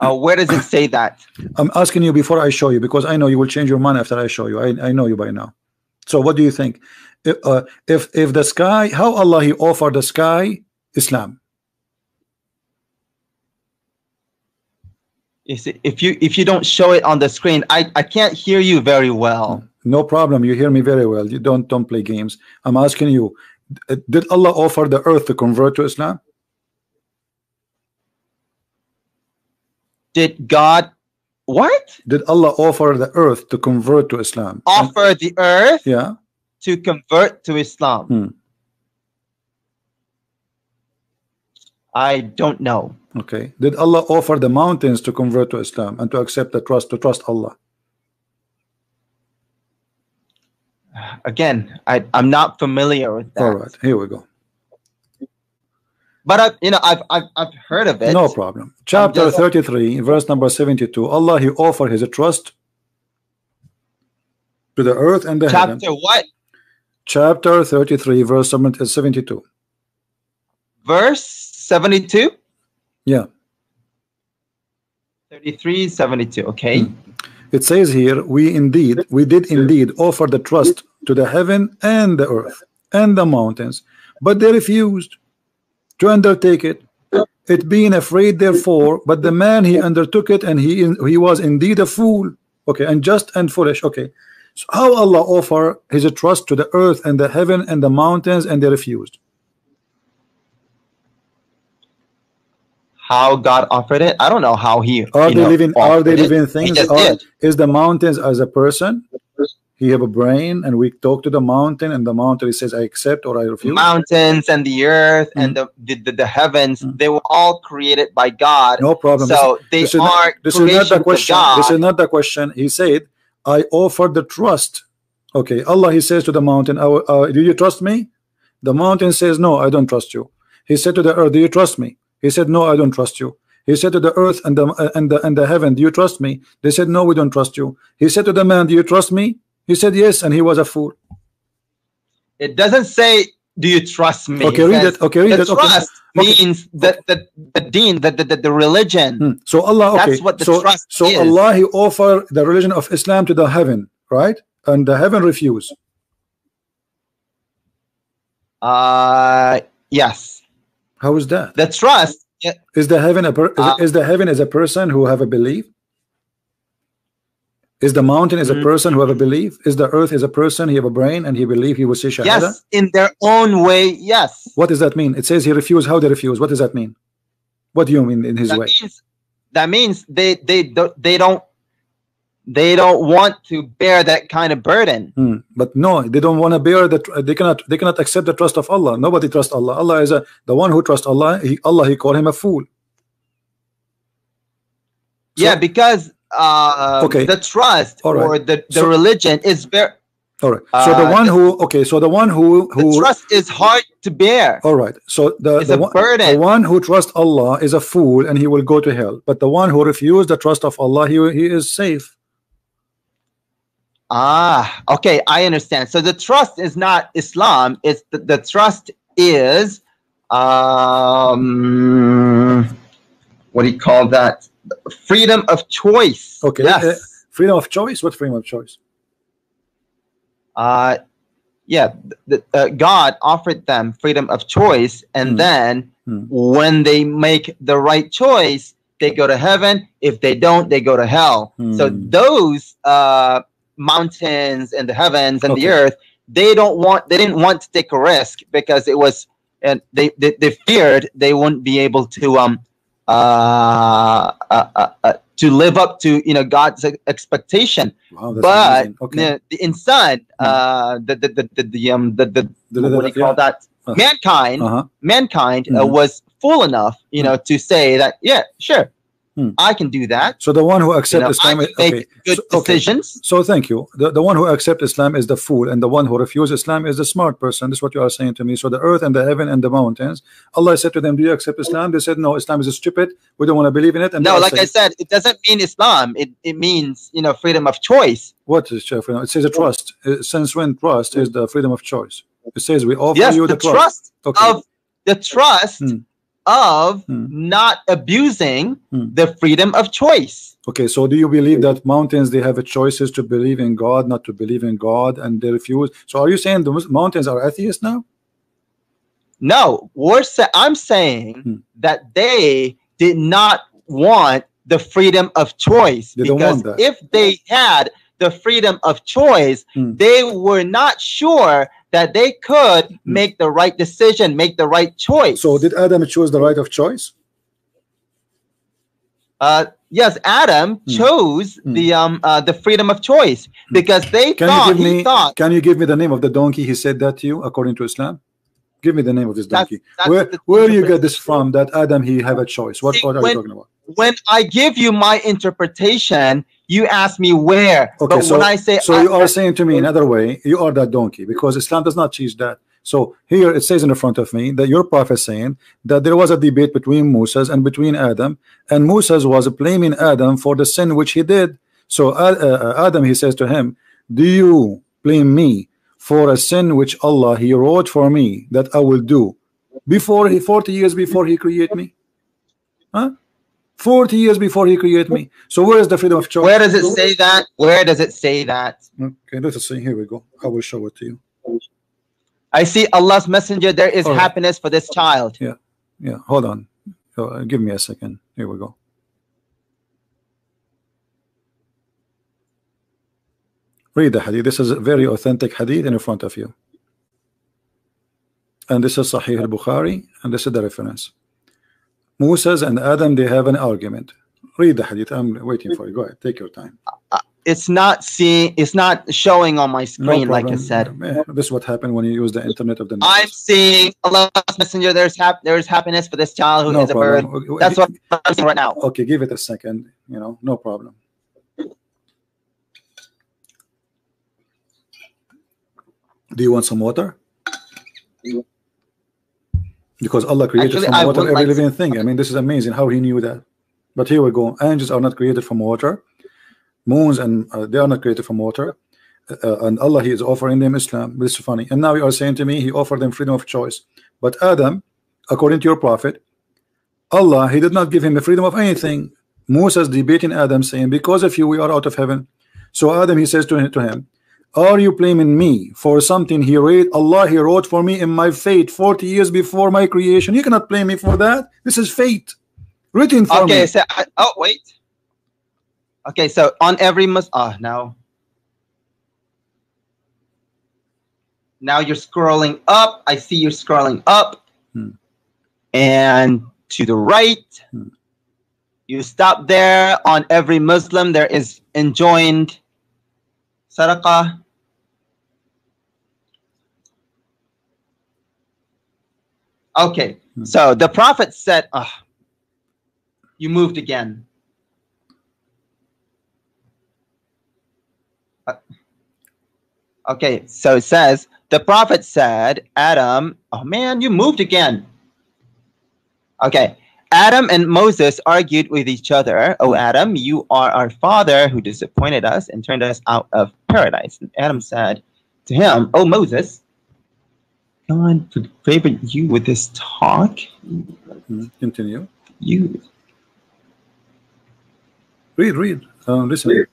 Where does it say that? I'm asking you before I show you, because I know you will change your mind after I show you. I know you by now. So what do you think? If the sky, how Allah he offered the sky Islam? If you don't show it on the screen, I can't hear you very well. No problem, you hear me very well. You don't play games. I'm asking you, did Allah offer the earth to convert to Islam? Did God what? Did Allah offer the earth to convert to Islam? Offer the earth, yeah, to convert to Islam? I don't know. Okay. Did Allah offer the mountains to convert to Islam and to accept the trust, to trust Allah? Again, I'm not familiar with that. All right, here we go. But I've heard of it. No problem. Chapter 33, verse number 72. Allah he offered his trust to the earth and the heaven. Chapter what? Chapter 33, verse 72. Verse 72? Yeah. 33, 72. Okay. It says here, we did indeed offer the trust to the heaven and the earth and the mountains, but they refused to undertake it, it being afraid therefore. But the man he undertook it, and he was indeed a fool. Okay, unjust and foolish. Okay, so how Allah offer his trust to the earth and the heaven and the mountains, and they refused? How God offered it? I don't know how he. Are they living things? Is the mountains as a person? He have a brain, and we talk to the mountain, and the mountain he says, I accept or I refuse. Mountains and the earth and the heavens, they were all created by God. No problem. So this is not the question. This is not the question. He said, I offered the trust. Okay, Allah he says to the mountain, do you trust me? The mountain says, no, I don't trust you. He said to the earth, do you trust me? He said, no, I don't trust you. He said to the earth and the heaven, do you trust me? They said, no, we don't trust you. He said to the man, do you trust me? He said yes, and he was a fool. It doesn't say, do you trust me? Okay, read it. Okay, read it. Trust means the deen, the religion. So Allah, okay. That's what the trust is. So Allah he offered the religion of Islam to the heaven, right? And the heaven refused. Yes. How is that? The trust. Is the heaven is the heaven as a person who have a belief? Is the mountain as a person who have a belief? Is the earth as a person, he have a brain and he believe he will say shahada? Yes, in their own way, yes. What does that mean? It says he refused. How they refuse? What does that mean? What do you mean in his way? That means they don't want to bear that kind of burden. But no, they don't want to bear that. They cannot accept the trust of Allah. Nobody trusts Allah. Allah is the one who trusts Allah. He called him a fool. So, yeah, because the trust or the religion is very. All right. So the one who the trust is hard to bear. All right. So the one who trusts Allah is a fool and he will go to hell. But the one who refused the trust of Allah, he is safe. Okay, I understand. So the trust is not Islam. It's the trust is what do you call that? Freedom of choice. Okay. Yes. Freedom of choice. What freedom of choice? Yeah. God offered them freedom of choice, and then when they make the right choice, they go to heaven. If they don't, they go to hell. So those mountains and the heavens and the earth, they didn't want to take a risk because it was, and they feared they wouldn't be able to live up to God's expectation. Wow, but inside the what do you call that? Mankind was fool enough, to say that, yeah, sure, I can do that. So the one who accepts Islam, make good decisions. So thank you. The one who accepts Islam is the fool, and the one who refuses Islam is the smart person. This is what you are saying to me. So the earth and the heaven and the mountains, Allah said to them, do you accept Islam? They said, no, Islam is stupid. We don't want to believe in it. And no, like I said, it doesn't mean Islam. It means, freedom of choice. What is freedom? It says a trust. Since when trust is the freedom of choice? It says we offer you the trust. Of the trust of not abusing the freedom of choice. Okay, so do you believe that mountains, they have a choices to believe in God, not to believe in God, and they refuse? So are you saying the mountains are atheists now? No, I'm saying that they did not want the freedom of choice, because if they had the freedom of choice, they were not sure that they could make the right decision, make the right choice. So did Adam choose the right of choice? Yes, Adam chose the freedom of choice, because they thought. Can you give me the name of the donkey he said that to you, according to Islam? Give me the name of this donkey. Where do you get this from, that Adam, he have a choice? What are you talking about? When I give you my interpretation, you ask me where. Okay, but when I say, so you are saying to me another way, you are that donkey, because Islam does not teach that. So here it says in the front of me that your prophet saying that there was a debate between Moses and between Adam, and Moses was blaming Adam for the sin which he did. So Adam, he says to him, do you blame me for a sin which Allah, he wrote for me that I will do 40 years before he created me? Huh? 40 years before he created me. So where is the freedom of choice? Where does it say that? Where does it say that? Okay, let us see. Here we go. I will show it to you. I see Allah's messenger. There is happiness for this child. Yeah. Hold on. Give me a second. Here we go. Read the hadith. This is a very authentic hadith in front of you. And this is Sahih al-Bukhari, and this is the reference. Moses and Adam, they have an argument. Read the hadith. I'm waiting for you. Go ahead. Take your time. It's not showing on my screen, like I said. This is what happened when you use the internet of the news. I'm seeing Allah's messenger. There's happiness for this child who is a bird. That's what I'm seeing right now. Okay, give it a second. No problem. Do you want some water? Because Allah created from water every living thing. I mean, this is amazing how he knew that. But here we go. Angels are not created from water. Moons and they are not created from water. And Allah, he is offering them Islam. This is funny. And now you are saying to me, he offered them freedom of choice. But Adam, according to your prophet, Allah, he did not give him the freedom of anything. Moses debating Adam, saying, because of you, we are out of heaven. So Adam, he says to him, are you blaming me for something he wrote for me in my fate 40 years before my creation? You cannot blame me for that. This is fate written for me. Okay, so wait. Okay, so on every now you're scrolling up. I see you're scrolling up and to the right. You stop there. On every Muslim there is enjoined sadaqah. Okay, so the prophet said, you moved again. Okay, so it says, the prophet said, Adam, oh man, you moved again. Okay, Adam and Moses argued with each other. Oh, Adam, you are our father who disappointed us and turned us out of paradise. And Adam said to him, oh, Moses, God would favor you with this talk. Continue. You read. Listen.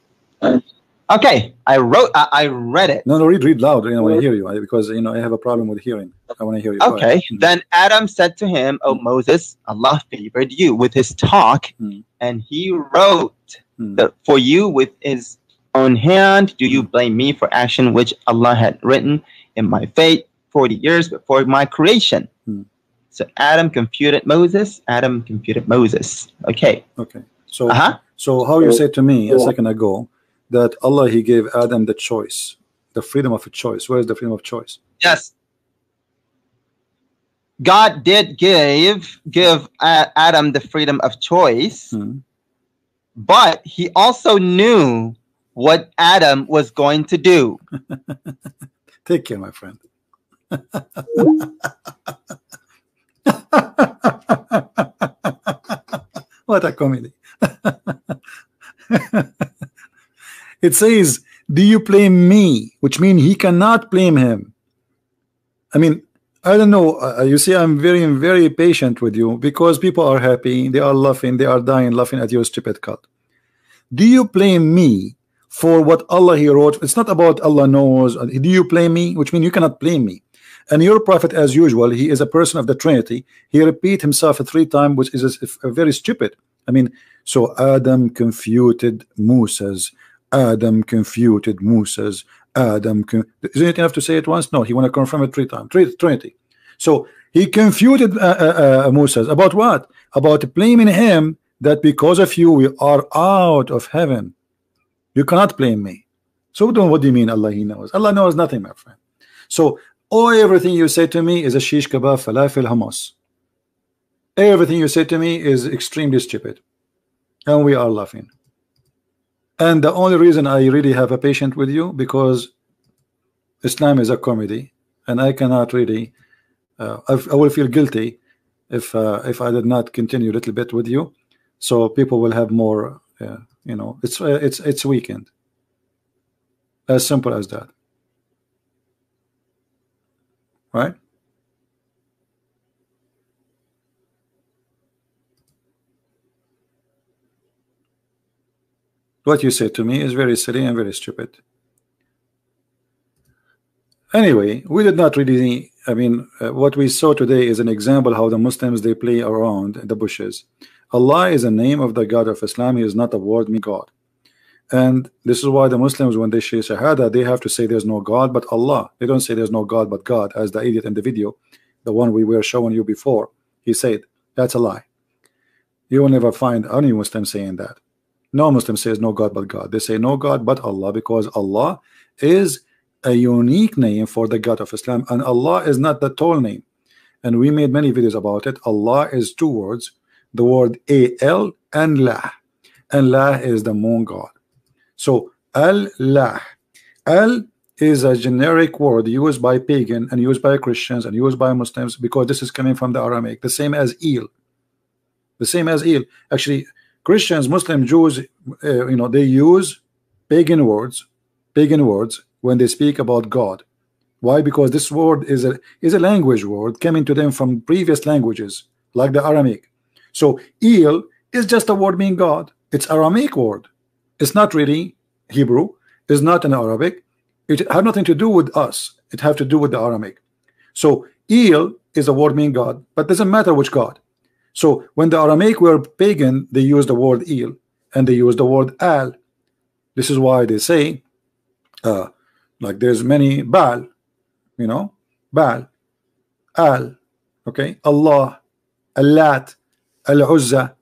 Okay, I read it. No, read loud. I want to hear you because I have a problem with hearing. I want to hear you. Okay. Then Adam said to him, "Oh Moses, Allah favored you with his talk, and He wrote for you with His own hand. Do you blame me for action which Allah had written in my fate 40 years before my creation?" So Adam confuted Moses. Okay. So how you said to me a second ago that Allah, He gave Adam the choice, the freedom of a choice. Where is the freedom of choice? Yes. God did give Adam the freedom of choice, but he also knew what Adam was going to do. Take care, my friend. What a comedy. It says, do you blame me? Which means he cannot blame him. I mean, I don't know. You see, I'm very patient with you because people are happy. They are laughing. They are dying laughing at your stupid cut. Do you blame me for what Allah He wrote? It's not about Allah knows. Do you blame me? Which means you cannot blame me. And your prophet, as usual, he is a person of the Trinity. He repeat himself 3 times, which is very stupid. I mean, so Adam confuted Moses. Adam confuted Moses. Isn't it enough to say it once? No, he want to confirm it 3 times. Trinity. So he confuted Moses about what? About blaming him that because of you we are out of heaven. You cannot blame me. So what do you mean Allah He knows? Allah knows nothing, my friend. So everything you say to me is a shish kebab, falafel, hummus. Everything you say to me is extremely stupid, and we are laughing. And the only reason I really have a patient with you because Islam is a comedy, and I cannot really. I will feel guilty if I did not continue a little bit with you, so people will have more. You know, it's weekend. As simple as that. Right? What you said to me is very silly and very stupid. Anyway, we did not really. I mean, what we saw today is an example how the Muslims they play around the bushes. Allah is a name of the God of Islam. He is not a word meaning God. And this is why the Muslims, when they say Shahada, they have to say there's no God but Allah. They don't say there's no God but God, as the idiot in the video, the one we were showing you before, he said. That's a lie. You will never find any Muslim saying that. No Muslim says no God but God. They say no God but Allah, because Allah is a unique name for the God of Islam, and Allah is not the tall name. And we made many videos about it. Allah is 2 words, the word Al and La, and La is the moon God. So Allah, Al is a generic word used by pagan and used by Christians and used by Muslims because this is coming from the Aramaic, the same as Il. The same as Il. Actually, Christians, Muslims, Jews, you know, they use pagan words when they speak about God. Why? Because this word is a language word coming to them from previous languages like the Aramaic. So Il is just a word meaning God. It's Aramaic word. It's not really Hebrew. It's not in Arabic. It had nothing to do with us. It have to do with the Aramaic. So Il is a word meaning God, but doesn't matter which God. So when the Aramaic were pagan, they used the word Il and they used the word Al. This is why they say like there's many Baal, you know, Baal, Al, okay, Allah, Allat, Al-Uzza,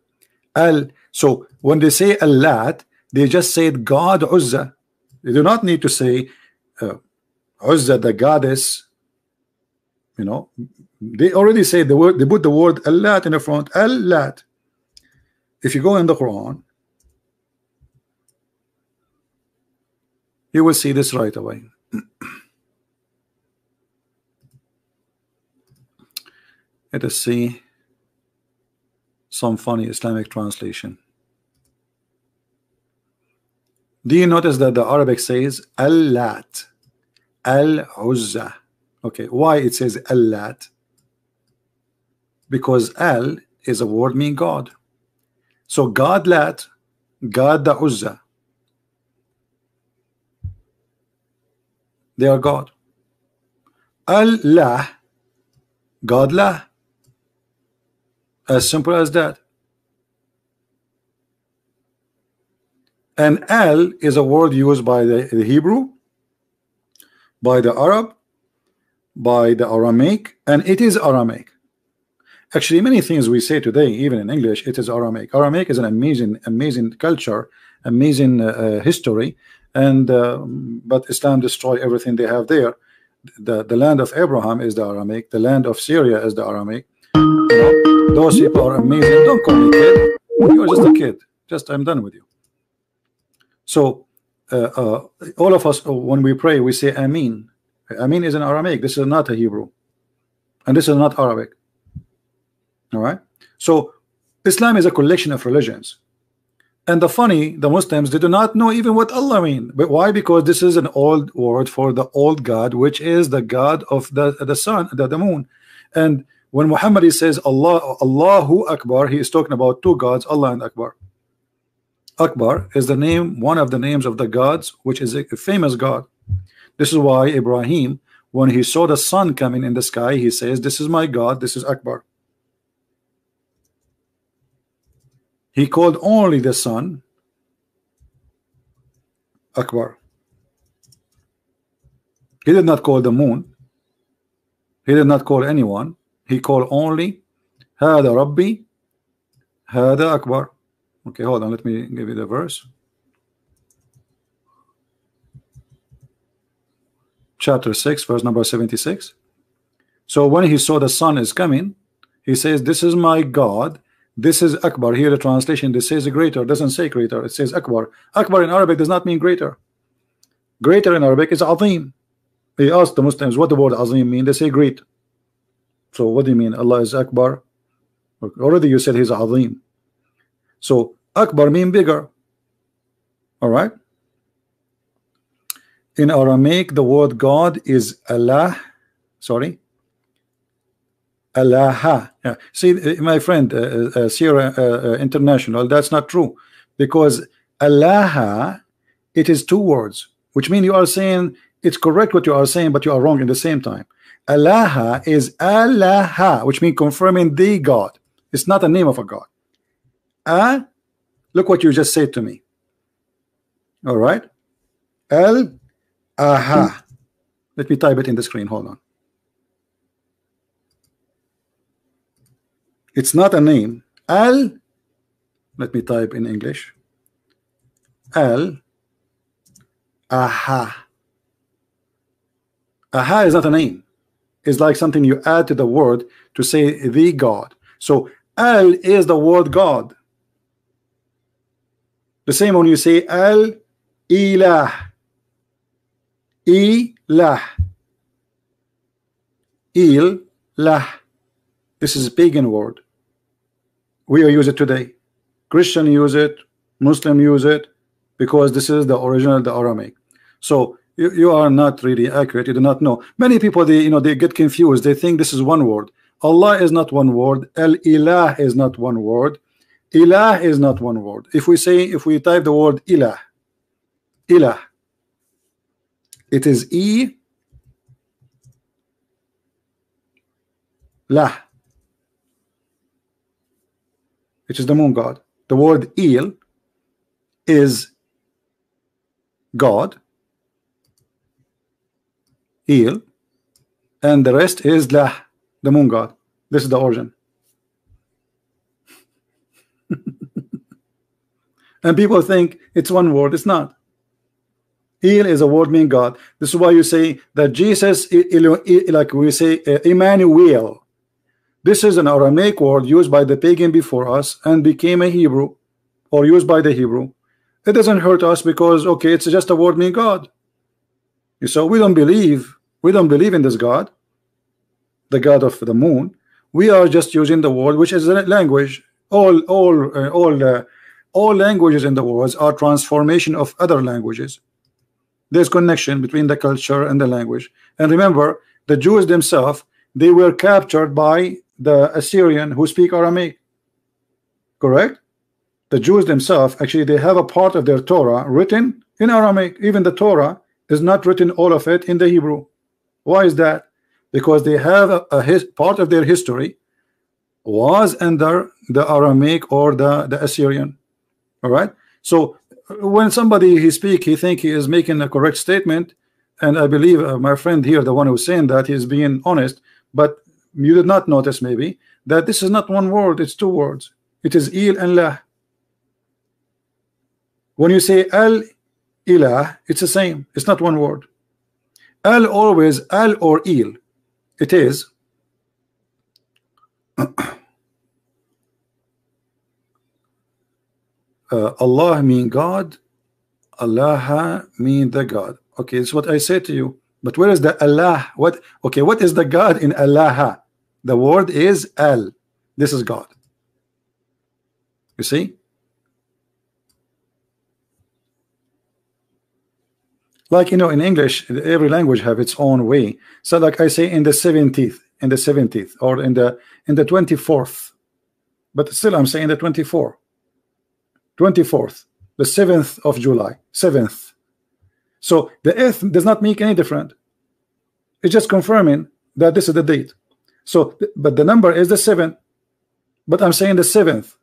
Al. So when they say Allat, they just said God Uzza. They do not need to say Uzza, the goddess. You know, they already say the word. They put the word Allat in the front. Allat. If you go in the Quran, you will see this right away. Let us see some funny Islamic translation. Do you notice that the Arabic says Allat, Al-Uzza? Okay, why it says Allat? Because Al is a word meaning God. So God Lat, God the Uzza. They are God. Allah, God La. As simple as that. And Al is a word used by the Hebrew, by the Arab, by the Aramaic, and it is Aramaic. Actually, many things we say today, even in English, it is Aramaic. Aramaic is an amazing culture, amazing history, and but Islam destroyed everything they have there. the land of Abraham is the Aramaic, the land of Syria is the Aramaic. You know, those people are amazing. Don't call me kid. You're just a kid. Just I'm done with you. So all of us, when we pray, we say Amin. Amin is in Aramaic. This is not a Hebrew, and this is not Arabic. All right. So Islam is a collection of religions. And the Muslims, they do not know even what Allah means. But why? Because this is an old word for the old God, which is the God of the sun, the moon. And when Muhammad says Allah, Allahu Akbar, he is talking about two gods, Allah and Akbar. Akbar is the name, one of the names of the gods, which is a famous God. This is why Ibrahim, when he saw the sun coming in the sky, he says, this is my God, this is Akbar. He called only the sun Akbar. He did not call the moon. He did not call anyone. He called only Hada Rabbi, Hada Akbar. Okay, hold on. Let me give you the verse. Chapter 6, verse number 76. So when he saw the sun is coming, he says, this is my God. This is Akbar. Here the translation, this says greater, doesn't say greater, it says Akbar. Akbar in Arabic does not mean greater. Greater in Arabic is Azim. He asked the Muslims, what the word Azim mean? They say great. So what do you mean? Allah is Akbar? Already you said he's Azim. So Akbar mean bigger. All right. In Aramaic, the word God is Allah. Sorry. Allah. Yeah. See, my friend, Sierra International, that's not true, because Allah, it is two words, which means you are saying it's correct what you are saying, but you are wrong in the same time. Allah is Allah, which means confirming the God. It's not a name of a God. Look what you just said to me. All right. Aha. Let me type it in the screen. Hold on. It's not a name. Let me type in English. Aha. Aha is not a name. It's like something you add to the word to say the God. So Al is the word God. The same when you say Al Ilah. Ilah. Ilah. This is a pagan word. We use it today. Christian use it, Muslim use it, because this is the original, the Aramaic. So you are not really accurate. You do not know. Many people, they get confused. They think this is one word. Allah is not one word. Al-Ilah is not one word. Ilah is not one word. If we type the word Ilah, Ilah, it is Lah, which is the moon god. The word Il is God, Il, and the rest is Lah, the moon god. This is the origin. And people think it's one word. It's not. Il is a word meaning God. This is why you say that Jesus, like we say Emmanuel. This is an Aramaic word used by the pagan before us and became a Hebrew, or used by the Hebrew. It doesn't hurt us because, okay, it's just a word meaning God. So we don't believe in this God, the God of the moon. We are just using the word, which is a language. All languages in the world are transformation of other languages. There's connection between the culture and the language. And remember, the Jews themselves, they were captured by the Assyrian who speak Aramaic. Correct? The Jews themselves, actually, they have a part of their Torah written in Aramaic. Even the Torah is not written all of it in the Hebrew. Why is that? Because they have a part of their history was under the Aramaic or the Assyrian. All right. So when somebody he think he is making a correct statement, and I believe my friend here, the one who's saying that, he's being honest, but you did not notice maybe that this is not one word, it's two words. It is Il and Lah. When you say Al Ilah, it's the same. It's not one word. Al always Al or Il. It is Allah mean God, Allah mean the God. Okay, it's what I say to you. But where is the Allah? What? Okay, what is the God in Allah? The word is Al. This is God. You see? Like, you know, in English, every language have its own way. So like I say in the 70th, or in the 24th, but still I'm saying the 24th, the 7th of July, 7th. So the th does not make any difference. It's just confirming that this is the date. So, but the number is the 7th, but I'm saying the 7th.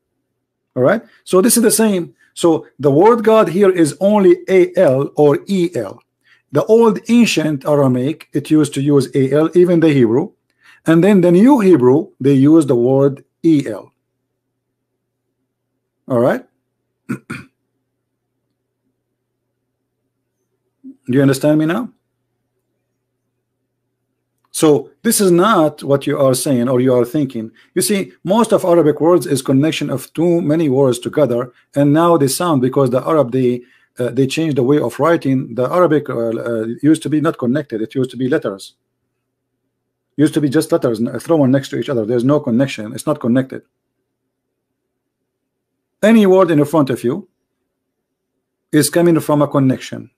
All right. So this is the same. So the word God here is only AL or EL. The old ancient Aramaic, it used to use AL, even the Hebrew. And then the new Hebrew, they use the word EL. All right. Do you understand me now? So this is not what you are saying or you are thinking. You see, most of Arabic words is connection of too many words together, and now they sound, because the Arab they changed the way of writing. The Arabic used to be not connected. It used to be letters. Used to be just letters thrown next to each other. There's no connection. It's not connected. Any word in front of you is coming from a connection.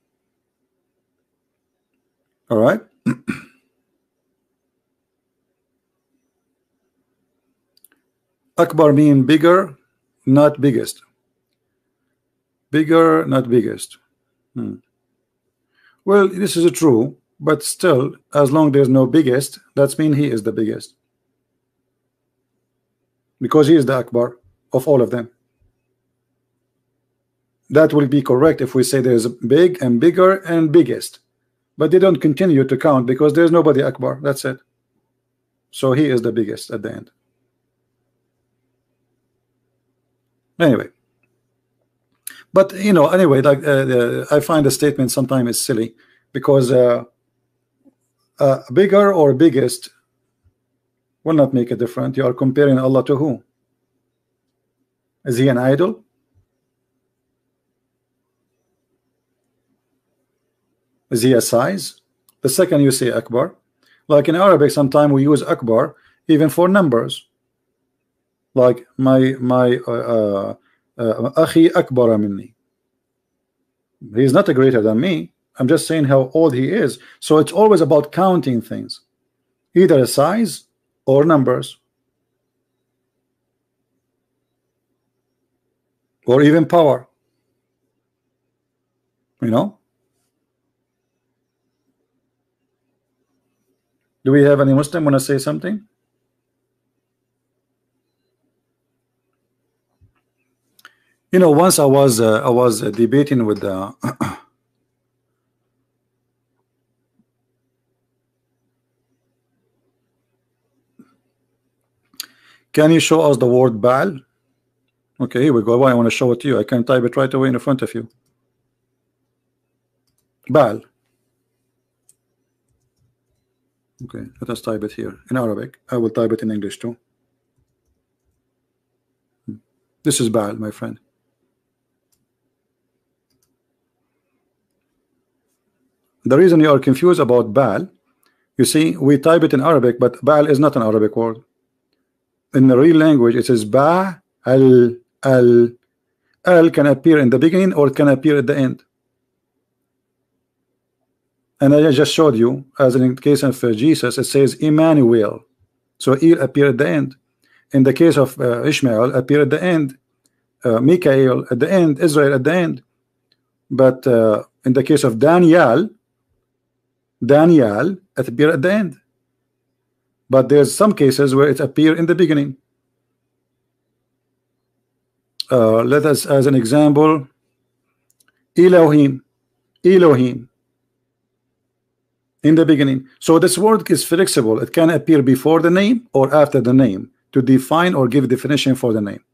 All right. Akbar mean bigger, not biggest. Bigger, not biggest. Well, this is true, but still, as long there's no biggest, that's mean he is the biggest, because he is the Akbar of all of them. That will be correct if we say there's big and bigger and biggest, but they don't continue to count because there's nobody Akbar. That's it. So he is the biggest at the end. Anyway, but you know, anyway, like I find the statement sometimes is silly, because bigger or biggest will not make a difference. You are comparing Allah to who? Is he an idol? Is he a size? The second you say Akbar, like in Arabic, sometimes we use Akbar even for numbers. Like my akhi akbar minni. He's not greater than me. I'm just saying how old he is. So it's always about counting things, either a size or numbers, or even power. You know? Do we have any Muslim want to say something? You know, once I was debating with can you show us the word Baal? Okay, here we go. Why I want to show it to you. I can type it right away in front of you. Baal. Okay, let us type it here in Arabic. I will type it in English too. This is Baal, my friend. The reason you are confused about Baal, you see, we type it in Arabic, but Baal is not an Arabic word. In the real language, it says Ba al al. Al can appear in the beginning or it can appear at the end. And I just showed you, as in the case of Jesus, it says Emmanuel. So El appear at the end. In the case of Ishmael, appear at the end. Mikael at the end. Israel at the end. But in the case of Daniel it appear at the end. But there's some cases where it appear in the beginning. Let us, as an example, Elohim in the beginning. So this word is flexible. It can appear before the name or after the name to define or give definition for the name.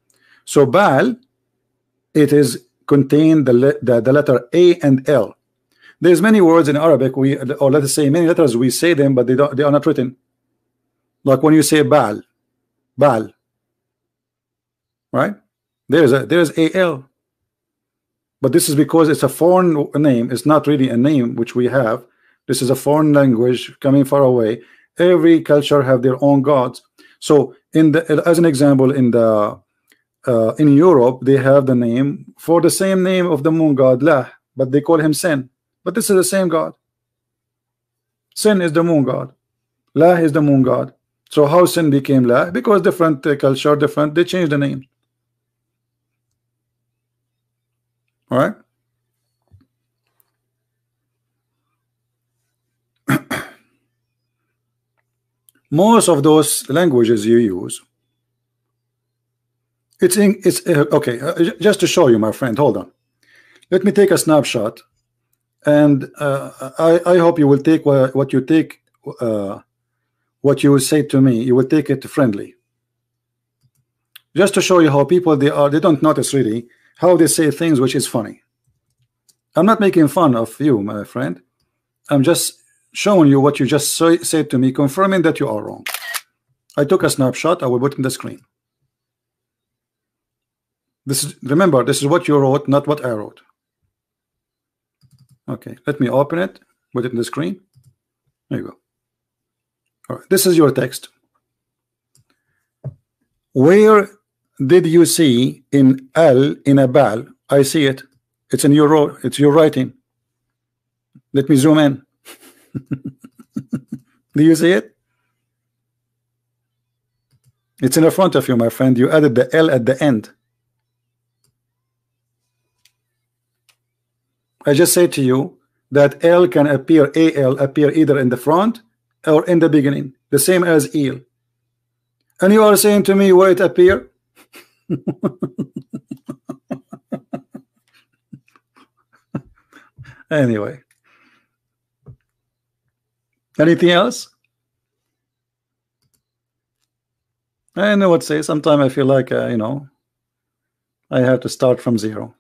So Baal, it is contain the letter A and L. There's many words in Arabic or let's say many letters we say them, but they are not written. Like when you say Baal, Baal, right? There's al, but this is because it's a foreign name. It's not really a name which we have. This is a foreign language coming far away. Every culture have their own gods. So as an example, in Europe they have the name for the same name of the moon god Lah, but they call him Sin. But this is the same god. Sin is the moon god. Lah is the moon god. So how Sin became Lah? Because different culture, they changed the name. All right. Most of those languages you use, it's okay. Just to show you, my friend, hold on. Let me take a snapshot, and I hope you will take what you take. What you will say to me, you will take it friendly. Just to show you how people they don't notice really how they say things which is funny. I'm not making fun of you, my friend. I'm just showing you what you just said to me, confirming that you are wrong. I took a snapshot. I will put in the screen. Remember, this is what you wrote, not what I wrote. Okay, let me open it, put it in the screen. There you go. All right, this is your text. Where did you see in a Baal? I see it. It's in your writing. Let me zoom in. Do you see it? It's in the front of you, my friend. You added the L at the end. I just say to you that L can appear, AL appear either in the front or in the beginning, the same as eel. And you are saying to me where it appear? Anyway, anything else? I know what to say. Sometimes I feel like you know, I have to start from zero.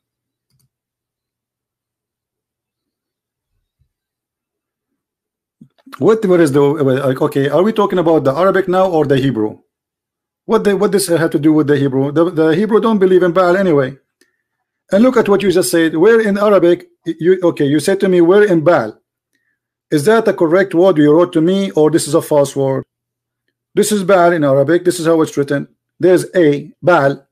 What is the like? Okay, are we talking about the Arabic now or the Hebrew? What does it have to do with the Hebrew? The Hebrew don't believe in Baal anyway. And look at what you just said. Where in Arabic? You said to me, where in Baal? Is that the correct word you wrote to me, or this is a false word? This is Baal in Arabic. This is how it's written. There's a Baal.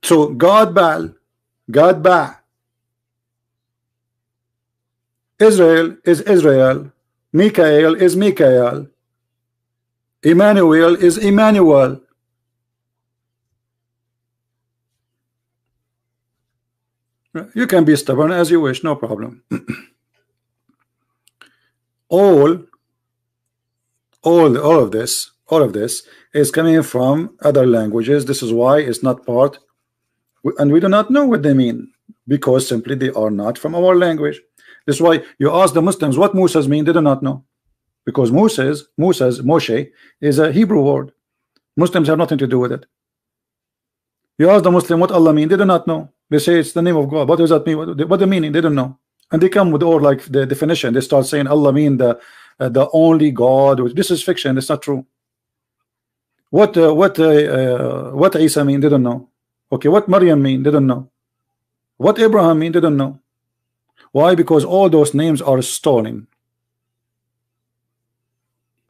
So God Baal, God Ba. Israel is Israel. Mikael is Mikael. Emmanuel is Emmanuel. You can be stubborn as you wish, no problem. all of this is coming from other languages. This is why it's not part, and we do not know what they mean, because simply they are not from our language. This is why you ask the Muslims what Moses mean, they do not know, because Moshe is a Hebrew word. Muslims have nothing to do with it. You ask the Muslim what Allah mean, they do not know. They say it's the name of God. What does that mean? What the meaning? They don't know. And they come with all like the definition. They start saying Allah mean the only God. This is fiction. It's not true. What Isa mean? They don't know. Okay, what Maryam mean? They don't know. What Abraham mean? They don't know. Why? Because all those names are stolen.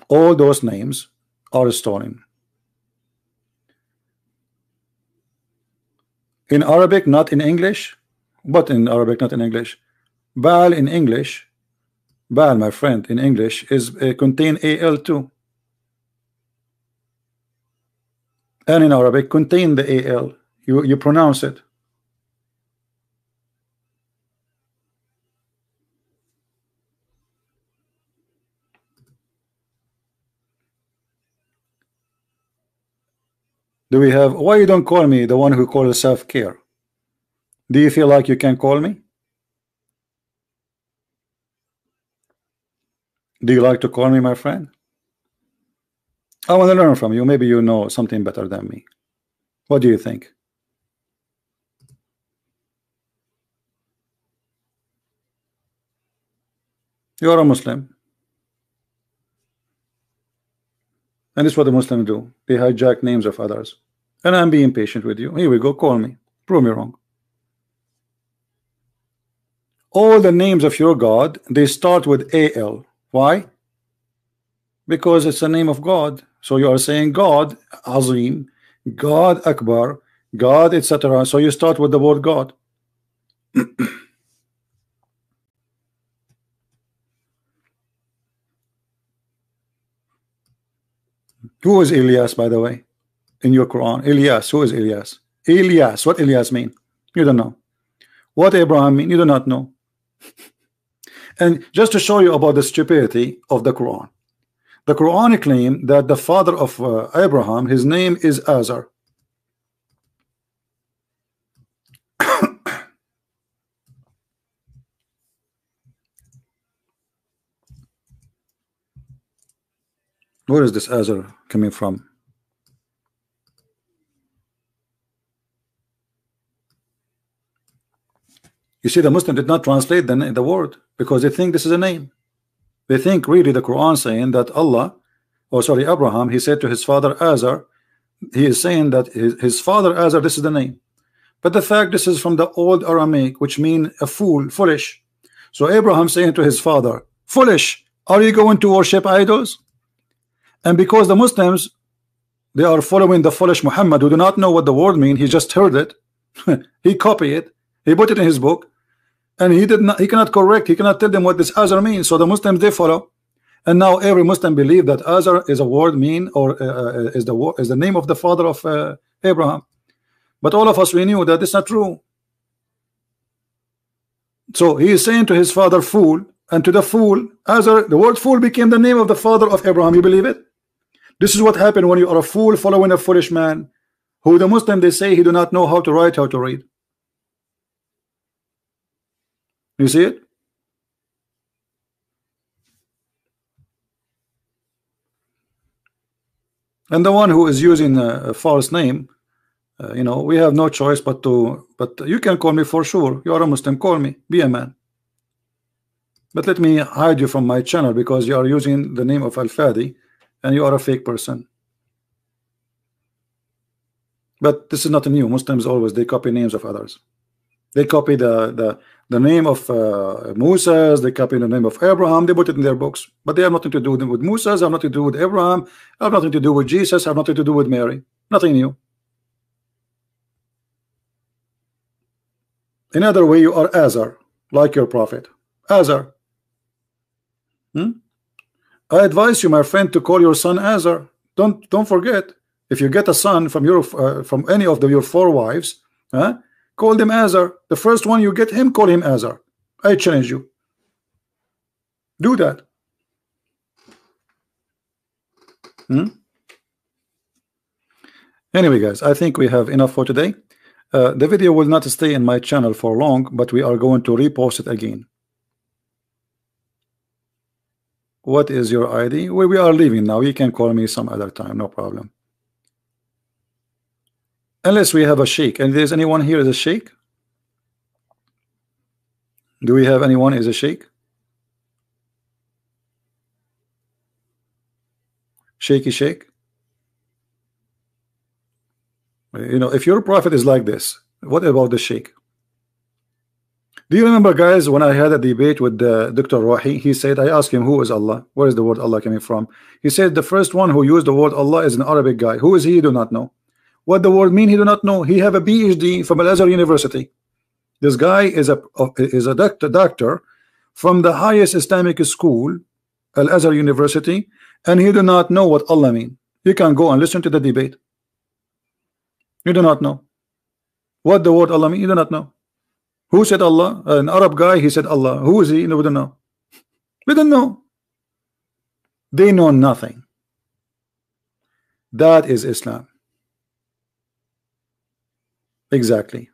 All those names are stolen. In Arabic, not in English, but in Arabic, not in English. Baal in English, Baal, my friend, in English is contain AL too, and in Arabic contain the AL. You pronounce it. Do we have? Why you don't call me the one who calls self-care? Do you feel like you can call me? Do you like to call me, my friend? I want to learn from you. Maybe you know something better than me. What do you think? You are a Muslim. And this is what the Muslims do. They hijack names of others. And I'm being patient with you. Here we go. Call me. Prove me wrong. All the names of your God, they start with AL. Why? Because it's the name of God. So you are saying God Azim, God Akbar, God, etc. So you start with the word God. Who is Elias, by the way, in your Quran? Elias, who is Elias? Elias, what Elias mean? You don't know. What Abraham mean? You do not know. And just to show you about the stupidity of the Quran, the Quran claim that the father of Abraham, his name is Azar. Where is this Azar coming from? You see, the Muslim did not translate the word because they think this is a name. They think really the Quran saying that Allah, or sorry, Abraham, he said to his father Azar, he is saying that his father Azar, this is the name. But the fact this is from the old Aramaic, which mean a fool, foolish. So Abraham saying to his father, foolish, are you going to worship idols? And because the Muslims, they are following the foolish Muhammad who do not know what the word mean, he just heard it, he copied it, he put it in his book, and he cannot correct, he cannot tell them what this Azar means. So the Muslims, they follow, and now every Muslim believe that Azar is a word mean, or is the name of the father of Abraham. But all of us, we knew that this is not true. So he is saying to his father fool, and to the fool Azar, the word fool became the name of the father of Abraham. You believe it? This is what happened when you are a fool following a foolish man who the Muslim, they say he do not know how to write, how to read. You see it? And the one who is using a false name, you know, we have no choice but you can call me for sure. You are a Muslim, call me, be a man. But let me hide you from my channel because you are using the name of Al-Fadi and you are a fake person. But this is not new. Muslims always, they copy names of others. They copy the name of Moses, they copy the name of Abraham, they put it in their books. But they have nothing to do with Moses, have nothing to do with Abraham, have nothing to do with Jesus, have nothing to do with Mary. Nothing new. Another way, you are Azar, like your prophet. Azar. I advise you, my friend, to call your son Azar. Don't forget, if you get a son from your from any of your 4 wives, call them Azar. The first one you get him, call him Azar. I challenge you. Do that. Anyway, guys, I think we have enough for today. The video will not stay in my channel for long, but we are going to repost it again. What is your ID? We are leaving now. You can call me some other time, no problem. Unless we have a sheikh. And there's anyone here is a sheikh? Do we have anyone is a sheikh? Shaky sheikh? You know, if your prophet is like this, what about the sheikh? Do you remember, guys, when I had a debate with Dr. Wahi? He said, I asked him, who is Allah? Where is the word Allah coming from? He said the first one who used the word Allah is an Arabic guy. Who is he? He do not know. What the word mean? He do not know. He have a PhD from Al-Azhar University. This guy is a doctor from the highest Islamic school, Al-Azhar University, and he do not know what Allah mean. You can go and listen to the debate. You do not know what the word Allah mean. You do not know. Who said Allah? An Arab guy, he said Allah. Who is he? No, we don't know. We don't know. They know nothing. That is Islam. Exactly.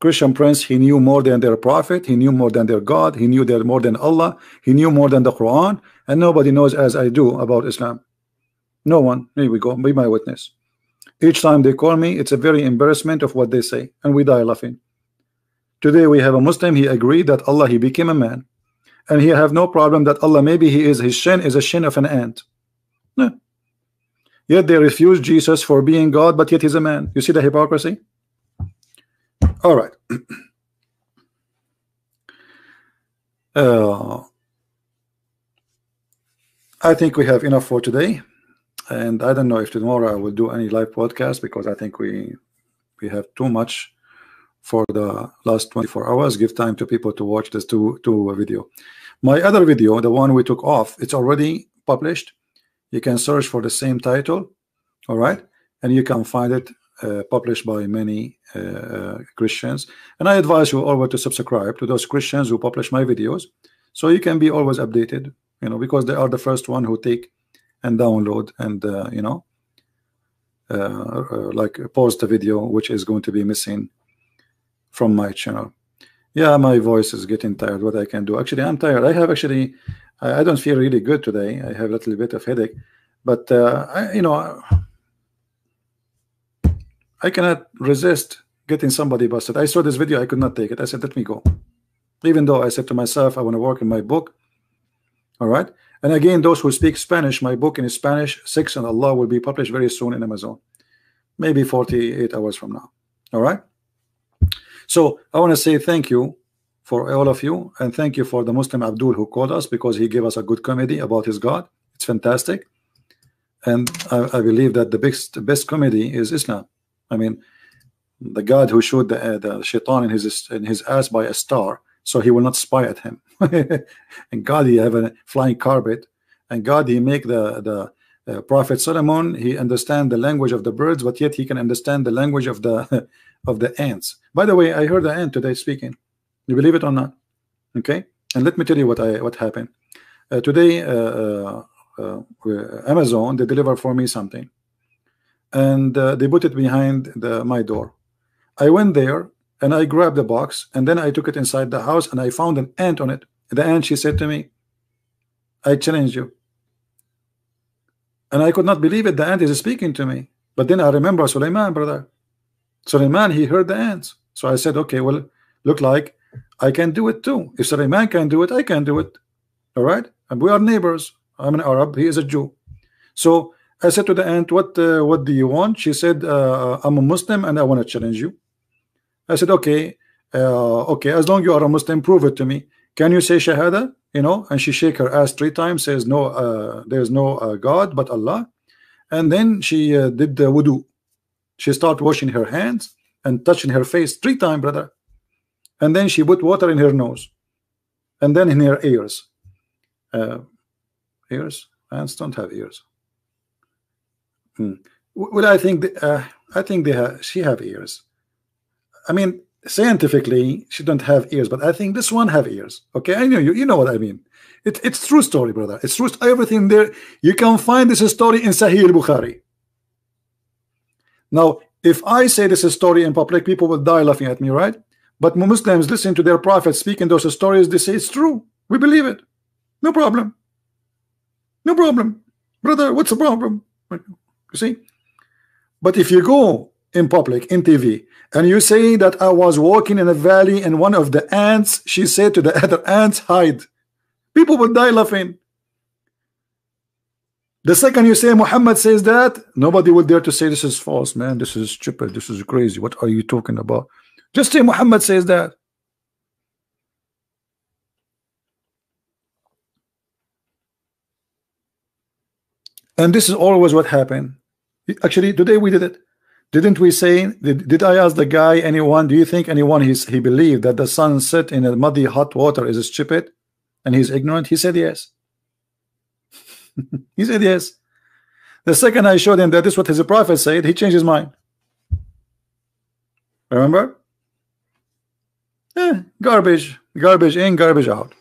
Christian Prince, he knew more than their prophet, he knew more than their God, he knew more than Allah, he knew more than the Quran, and nobody knows as I do about Islam. No one. Here we go. Be my witness. Each time they call me, it's a very embarrassment of what they say, and we die laughing. Today we have a Muslim, he agreed that Allah, he became a man, and he have no problem that Allah, maybe his shin is a shin of an ant. No. Yet they refuse Jesus for being God, but yet he's a man. You see the hypocrisy? All right. I think we have enough for today, and I don't know if tomorrow I will do any live podcast, because I think we have too much for the last 24 hours. Give time to people to watch this two video. My other video, the one we took off, it's already published. You can search for the same title, all right, and you can find it published by many Christians. And I advise you always to subscribe to those Christians who publish my videos, so you can be always updated, you know, because they are the first one who take and download and you know, like post the video which is going to be missing from my channel. Yeah, my voice is getting tired. What I can do? Actually, I'm tired. I have actually, I don't feel really good today. I have a little bit of headache, but you know, I cannot resist getting somebody busted. I saw this video, I could not take it. I said, let me go. Even though I said to myself, I want to work in my book. All right. And again, those who speak Spanish, my book in Spanish, 6 and Allah, will be published very soon in Amazon, maybe 48 hours from now. All right. So I want to say thank you for all of you, and thank you for the Muslim Abdul who called us, because he gave us a good comedy about his God. It's fantastic, and I believe that the best comedy is Islam. I mean, the God who showed the shaitan in his ass by a star, so he will not spy at him. And God, he have a flying carpet, and God, he make the Prophet Solomon, he understand the language of the birds, but yet he can understand the language of the of the ants. By the way, I heard the ant today speaking. You believe it or not? Okay. And let me tell you what happened today. Amazon, they deliver for me something, and they put it behind my door. I went there and I grabbed the box, and then I took it inside the house, and I found an ant on it. The ant, she said to me, I challenge you. And I could not believe it. The ant is speaking to me. But then I remember Sulaiman, brother. Sulaiman, he heard the ants. So I said, okay, well, look like I can do it too. If Sulaiman can do it, I can do it. All right. And we are neighbors. I'm an Arab, he is a Jew. So I said to the ant, what do you want? She said, I'm a Muslim and I want to challenge you. I said, okay, okay, as long as you are a Muslim, prove it to me. Can you say Shahada? You know, and she shake her ass 3 times, says no, there's no God but Allah. And then she did the wudu. She started washing her hands and touching her face 3 times, brother. And then she put water in her nose, and then in her ears. Ears? Ants don't have ears. Well, I think she have ears. I mean, scientifically, she don't have ears, but I think this one have ears. Okay, I know you know what I mean. It's true story, brother. It's true. Everything there. You can find this story in Sahih al-Bukhari. Now, if I say this story in public, people will die laughing at me, right? But Muslims listen to their prophet speaking those stories. They say it's true. We believe it. No problem. No problem, brother. What's the problem? You see? But if you go in public, in TV, and you say that I was walking in a valley and one of the ants, she said to the other ants, hide. People will die laughing. The second you say Muhammad says that, nobody will dare to say this is false, man. This is stupid. This is crazy. What are you talking about? Just say Muhammad says that. And this is always what happened. Actually, today we did it. Didn't we say, did I ask the guy, anyone, do you think anyone he believed that the sun set in a muddy hot water is stupid and he's ignorant? He said yes. He said yes. The second I showed him that this is what his prophet said, he changed his mind. Remember? Garbage in, garbage out.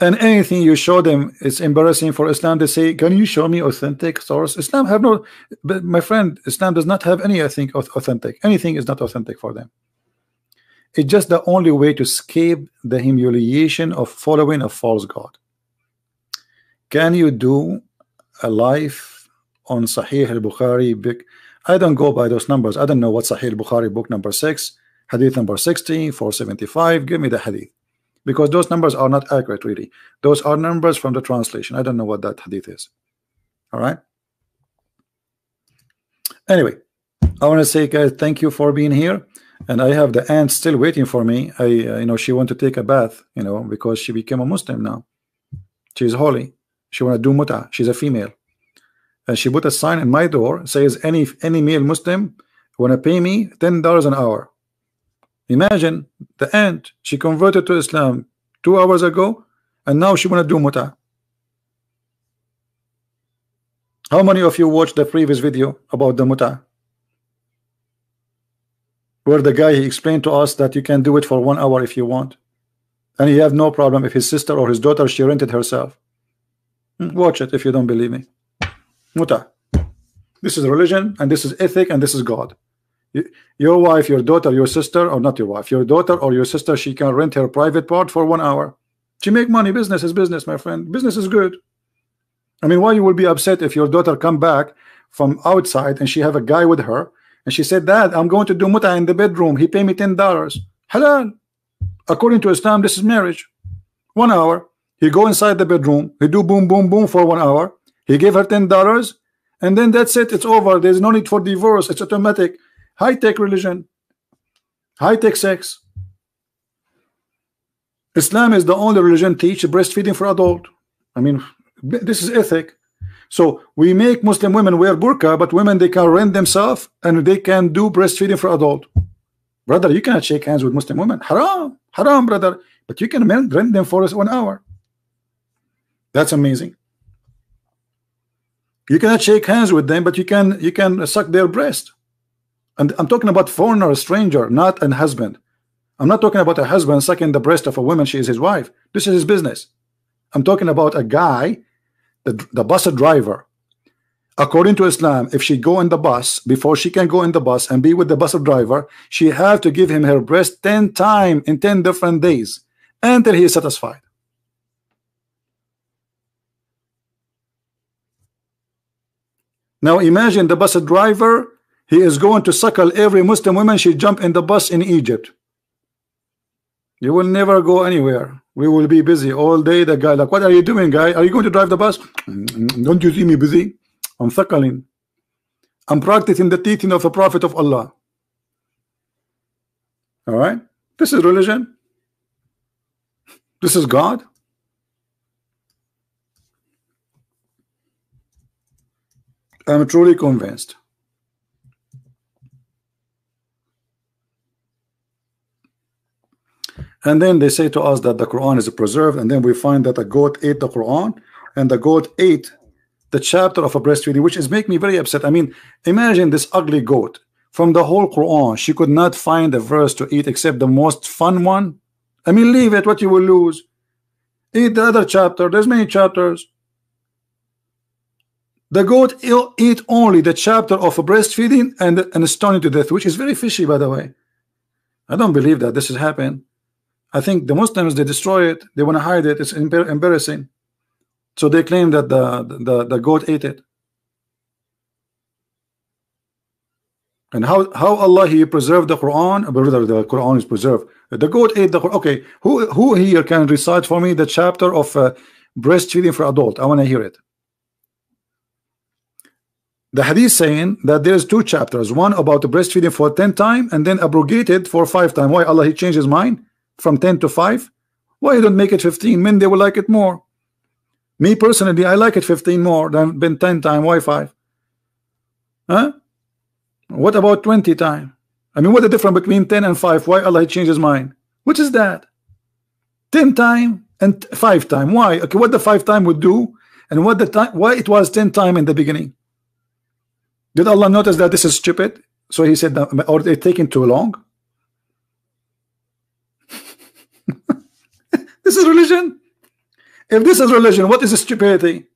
And anything you show them, it's embarrassing for Islam. They say, can you show me authentic source? Islam have no, but my friend, Islam does not have any, I think, authentic. Anything is not authentic for them. It's just the only way to escape the humiliation of following a false God. Can you do a live on Sahih al-Bukhari? I don't go by those numbers. I don't know what Sahih al-Bukhari book number 6, Hadith number 60, 475. Give me the hadith, because those numbers are not accurate really. Those are numbers from the translation. I don't know what that hadith is. All right. Anyway, I want to say, guys, thank you for being here. And I have the aunt still waiting for me. You know, she want to take a bath, you know, because she became a Muslim now. She's holy. She want to do muta. She's a female. And she put a sign in my door, says any male Muslim want to pay me $10 an hour. Imagine the aunt. She converted to Islam 2 hours ago, and now she want to do muta. How many of you watched the previous video about the muta, where the guy, he explained to us that you can do it for 1 hour if you want, and he have no problem if his sister or his daughter, she rented herself. Watch it if you don't believe me. Muta. This is religion, and this is ethic, and this is God. Your wife, your daughter, your sister, or not your wife, your daughter or your sister, she can rent her private part for 1 hour. She make money. Business is business, my friend. Business is good. I mean, why you will be upset if your daughter come back from outside and she have a guy with her, and she said, Dad, I'm going to do muta in the bedroom. He pay me $10. Halal. According to Islam, this is marriage. 1 hour. He go inside the bedroom. He do boom, boom, boom for 1 hour. He gave her $10, and then that's it. It's over. There's no need for divorce. It's automatic. High-tech religion. High-tech sex. Islam is the only religion teach breastfeeding for adult. I mean, this is ethic. So we make Muslim women wear burqa, but women, they can rent themselves and they can do breastfeeding for adult. Brother, you cannot shake hands with Muslim women. Haram, haram, brother. But you can rent them for 1 hour. That's amazing. You cannot shake hands with them, but you can suck their breast. And I'm talking about foreigner, a stranger, not a husband. I'm not talking about a husband sucking the breast of a woman. She is his wife. This is his business. I'm talking about a guy, the bus driver. According to Islam, if she go in the bus, before she can go in the bus and be with the bus driver, she have to give him her breast 10 times in 10 different days until he is satisfied. Now imagine the bus driver, he is going to suckle every Muslim woman she jump in the bus in Egypt. You will never go anywhere. We will be busy all day. The guy like, what are you doing, guy? Are you going to drive the bus? Don't you see me busy? I'm suckling. I'm practicing the teaching of the Prophet of Allah. All right? This is religion. This is God. I'm truly convinced. And then they say to us that the Quran is preserved, and then we find that a goat ate the Quran, and the goat ate the chapter of a breastfeeding, which is make me very upset. I mean, imagine this ugly goat. From the whole Quran, she could not find a verse to eat except the most fun one. I mean, leave it, what you will lose. Eat the other chapter. There's many chapters. The goat eat only the chapter of a breastfeeding and stoning to death, which is very fishy, by the way. I don't believe that this has happened. I think the Muslims, they destroy it. They want to hide it. It's embarrassing. So they claim that the goat ate it. And how Allah, he preserved the Quran? Brother, the Quran is preserved. The goat ate the Quran. Okay, who here can recite for me the chapter of breastfeeding for adult? I want to hear it. The hadith saying that there's 2 chapters. One about the breastfeeding for 10 times and then abrogated for 5 times. Why Allah, he changed his mind from 10 to 5? Why you don't make it 15? Men, they will like it more. Me personally, I like it 15 more than 10 times. Why 5? Huh? What about 20 times? I mean, what's the difference between 10 and 5? Why Allah changed his mind? Which is that? 10 times and 5 times. Why? Okay, what the 5 times would do, and what the time? Why it was 10 times in the beginning? Did Allah notice that this is stupid? So he said, or they're taking too long? This is religion. If this is religion, what is stupidity?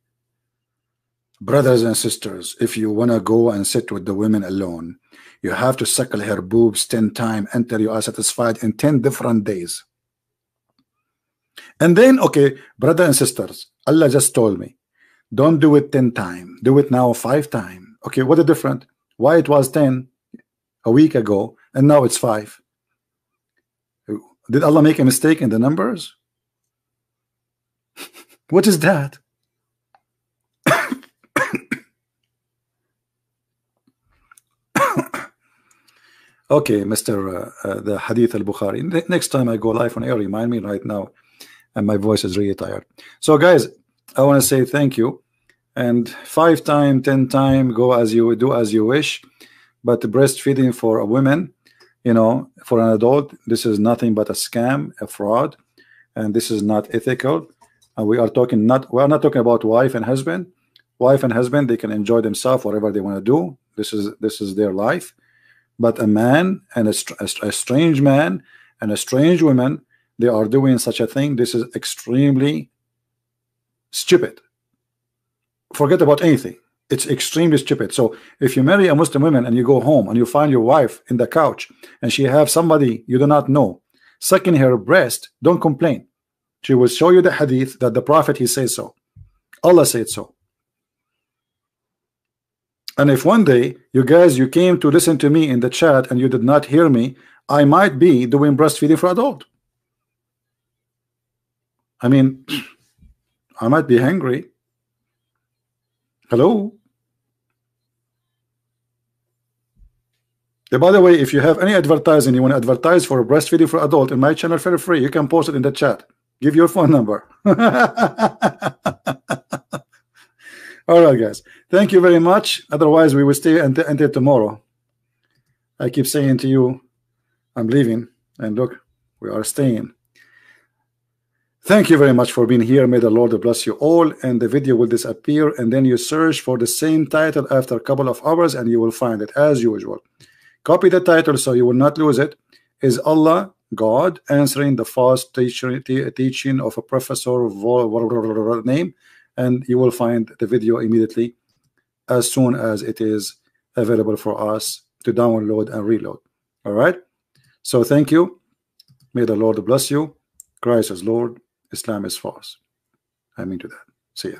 Brothers and sisters, if you want to go and sit with the women alone, you have to suckle her boobs 10 times until you are satisfied in 10 different days. And then, okay, brothers and sisters, Allah just told me, don't do it 10 times. Do it now 5 times. Okay, what a difference. Why it was 10 a week ago and now it's 5? Did Allah make a mistake in the numbers? What is that? Okay, Mr. The Hadith al-Bukhari. Next time I go live on air, remind me right now. And my voice is really tired. So guys, I want to say thank you. And 5 times, 10 times, go as you do as you wish. But breastfeeding for a woman, you know, for an adult, this is nothing but a scam, a fraud, and this is not ethical. And we are not talking about wife and husband. Wife and husband, they can enjoy themselves, whatever they want to do. This is their life. But a man and a strange man and a strange woman, they are doing such a thing. This is extremely stupid. Forget about anything. It's extremely stupid. So if you marry a Muslim woman and you go home and you find your wife in the couch and she have somebody you do not know sucking her breast, don't complain. She will show you the hadith that the Prophet, he says so. Allah said so. And if one day you came to listen to me in the chat and you did not hear me, I might be doing breastfeeding for adult. I mean, I might be hungry. Hello? By the way, if you have any advertising, you want to advertise for breastfeeding for adult in my channel, feel free. You can post it in the chat. Give your phone number. All right, guys. Thank you very much. Otherwise, we will stay until tomorrow. I keep saying to you, I'm leaving. And look, we are staying. Thank you very much for being here. May the Lord bless you all. And the video will disappear. And then you search for the same title after a couple of hours and you will find it as usual. Copy the title so you will not lose it. Is Allah God answering the false teaching of a Professor name? And you will find the video immediately as soon as it is available for us to download and reload. All right. So thank you. May the Lord bless you. Christ is Lord. Islam is false. I mean to that. See ya.